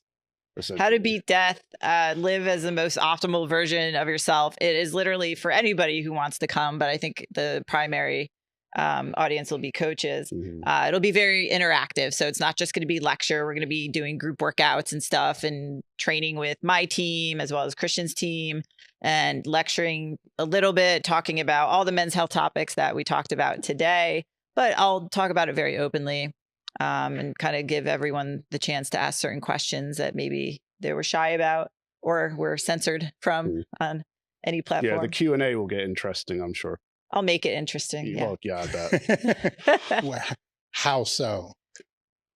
How to beat death, live as the most optimal version of yourself. It is literally for anybody who wants to come, but I think the primary audience will be coaches. It'll be very interactive. So it's not just going to be lecture. We're going to be doing group workouts and stuff and training with my team as well as Christian's team and lecturing a little bit, talking about all the men's health topics that we talked about today. But I'll talk about it very openly and kind of give everyone the chance to ask certain questions that maybe they were shy about or were censored from on any platform. Yeah, the Q&A will get interesting, I'm sure. I'll make it interesting. Well, yeah, I bet. How so?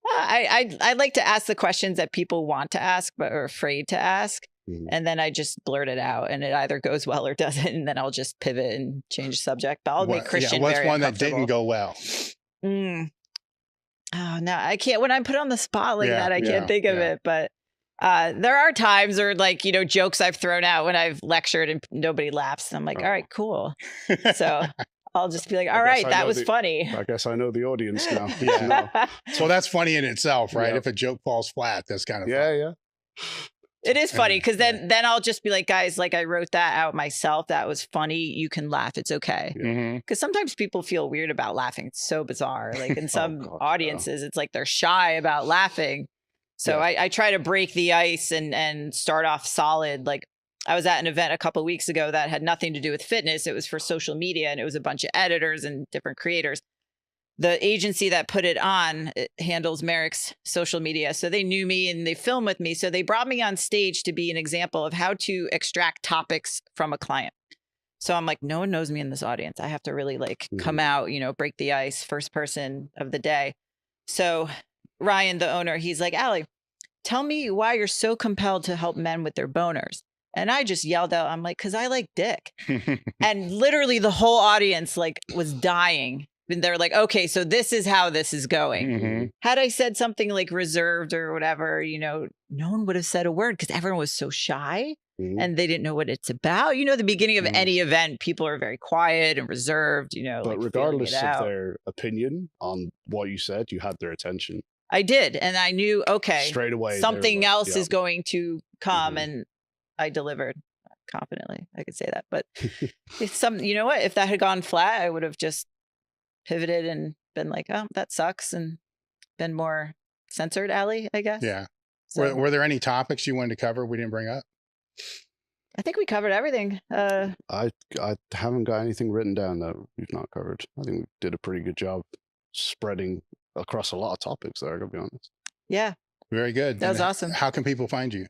I like to ask the questions that people want to ask but are afraid to ask. And then I just blurt it out and it either goes well or doesn't. And then I'll just pivot and change the subject. But I'll make Christian what's very one that didn't go well? Oh, no, I can't. When I'm put on the spot like that, I can't think of it. But there are times where, like, you know, jokes I've thrown out when I've lectured and nobody laughs. And I'm like, all right, cool. So I'll just be like, all right, that was funny. I guess I know the audience now. So that's funny in itself, right? If a joke falls flat, that's kind of fun. Yeah. It is funny because then I'll just be like, guys, like I wrote that out myself. That was funny. You can laugh. It's okay. Because sometimes people feel weird about laughing. It's so bizarre. Like in some audiences, it's like they're shy about laughing. So I try to break the ice and start off solid. Like I was at an event a couple of weeks ago that had nothing to do with fitness. It was for social media and it was a bunch of editors and different creators. The agency that put it on handles Merrick's social media. So they knew me and they filmed with me. So they brought me on stage to be an example of how to extract topics from a client. So I'm like, no one knows me in this audience. I have to really like come out, you know, break the ice, first person of the day. So Ryan, the owner, he's like, Allie, tell me why you're so compelled to help men with their boners. And I just yelled out, I'm like, because I like dick. And literally the whole audience like was dying. And they're like, okay, so this is how this is going. Had I said something like reserved or whatever, you know, no one would have said a word because everyone was so shy and they didn't know what it's about. You know, the beginning of any event, people are very quiet and reserved, you know. But like regardless of their opinion on what you said, you had their attention. I did. And I knew, okay, straight away, something else is going to come and I delivered confidently. I could say that. But if you know what? If that had gone flat, I would have just pivoted and been like, oh, that sucks, and been more censored, Allie, I guess. Yeah. So, Were there any topics you wanted to cover we didn't bring up? I think we covered everything. I haven't got anything written down that we've not covered. I think we did a pretty good job spreading across a lot of topics there, to be honest. Yeah. Very good. That was awesome. How can people find you?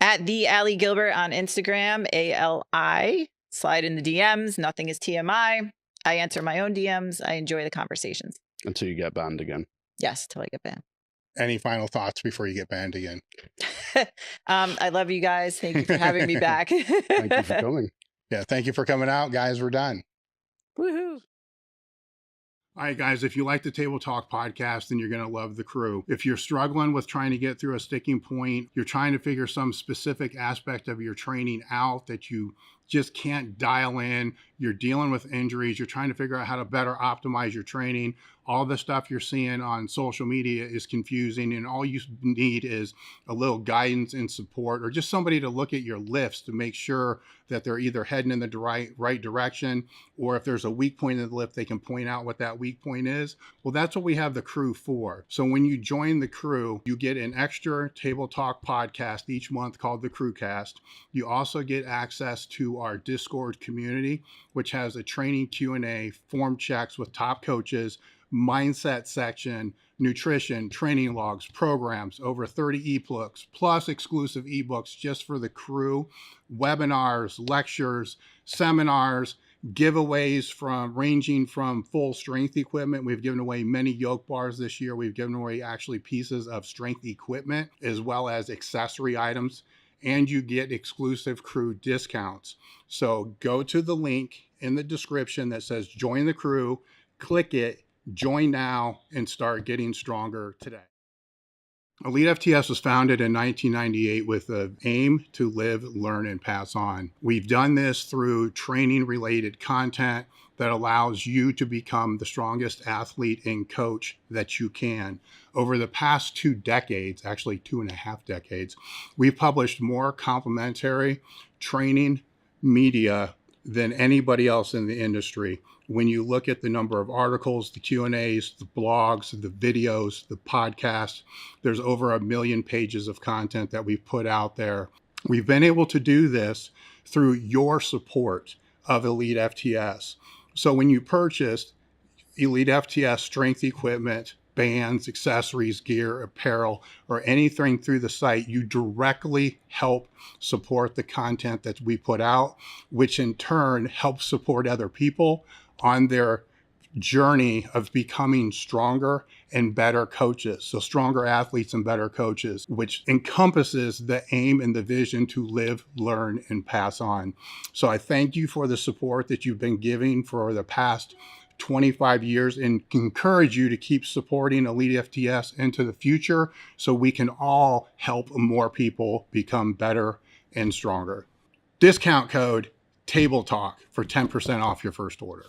At the Allie Gilbert on Instagram, ALI. Slide in the DMs. Nothing is TMI. I answer my own DMs. I enjoy the conversations. Until you get banned again. Yes, till I get banned. Any final thoughts before you get banned again? I love you guys. Thank you for having me back. Thank you for coming. Yeah, thank you for coming out, guys. We're done. Woohoo. All right, guys, if you like the Table Talk podcast, then you're going to love the crew. If you're struggling with trying to get through a sticking point, you're trying to figure some specific aspect of your training out that you just can't dial in, you're dealing with injuries, you're trying to figure out how to better optimize your training, all the stuff you're seeing on social media is confusing, and all you need is a little guidance and support, or just somebody to look at your lifts to make sure that they're either heading in the right direction, or if there's a weak point in the lift, they can point out what that weak point is. Well, that's what we have the crew for. So when you join the crew, you get an extra Table Talk podcast each month called the Crewcast. You also get access to our Discord community, which has a training Q&A, form checks with top coaches, mindset section, nutrition, training logs, programs, over 30 ebooks, plus exclusive ebooks just for the crew, webinars, lectures, seminars, giveaways ranging from full strength equipment. We've given away many yoke bars this year. We've given away actually pieces of strength equipment as well as accessory items, and you get exclusive crew discounts. So go to the link in the description that says join the crew, click it, join now, and start getting stronger today. Elite FTS was founded in 1998 with the aim to live, learn, and pass on. We've done this through training-related content that allows you to become the strongest athlete and coach that you can. Over the past 2 decades, actually 2.5 decades, we've published more complimentary training media than anybody else in the industry. When you look at the number of articles, the Q&As, the blogs, the videos, the podcasts, there's over 1 million pages of content that we've put out there. We've been able to do this through your support of Elite FTS. So when you purchased Elite FTS strength equipment, bands, accessories, gear, apparel, or anything through the site, you directly help support the content that we put out, which in turn helps support other people on their journey of becoming stronger and better coaches. So stronger athletes and better coaches, which encompasses the aim and the vision to live, learn, and pass on. So I thank you for the support that you've been giving for the past 25 years and encourage you to keep supporting Elite FTS into the future so we can all help more people become better and stronger. Discount code TABLE TALK for 10% off your first order.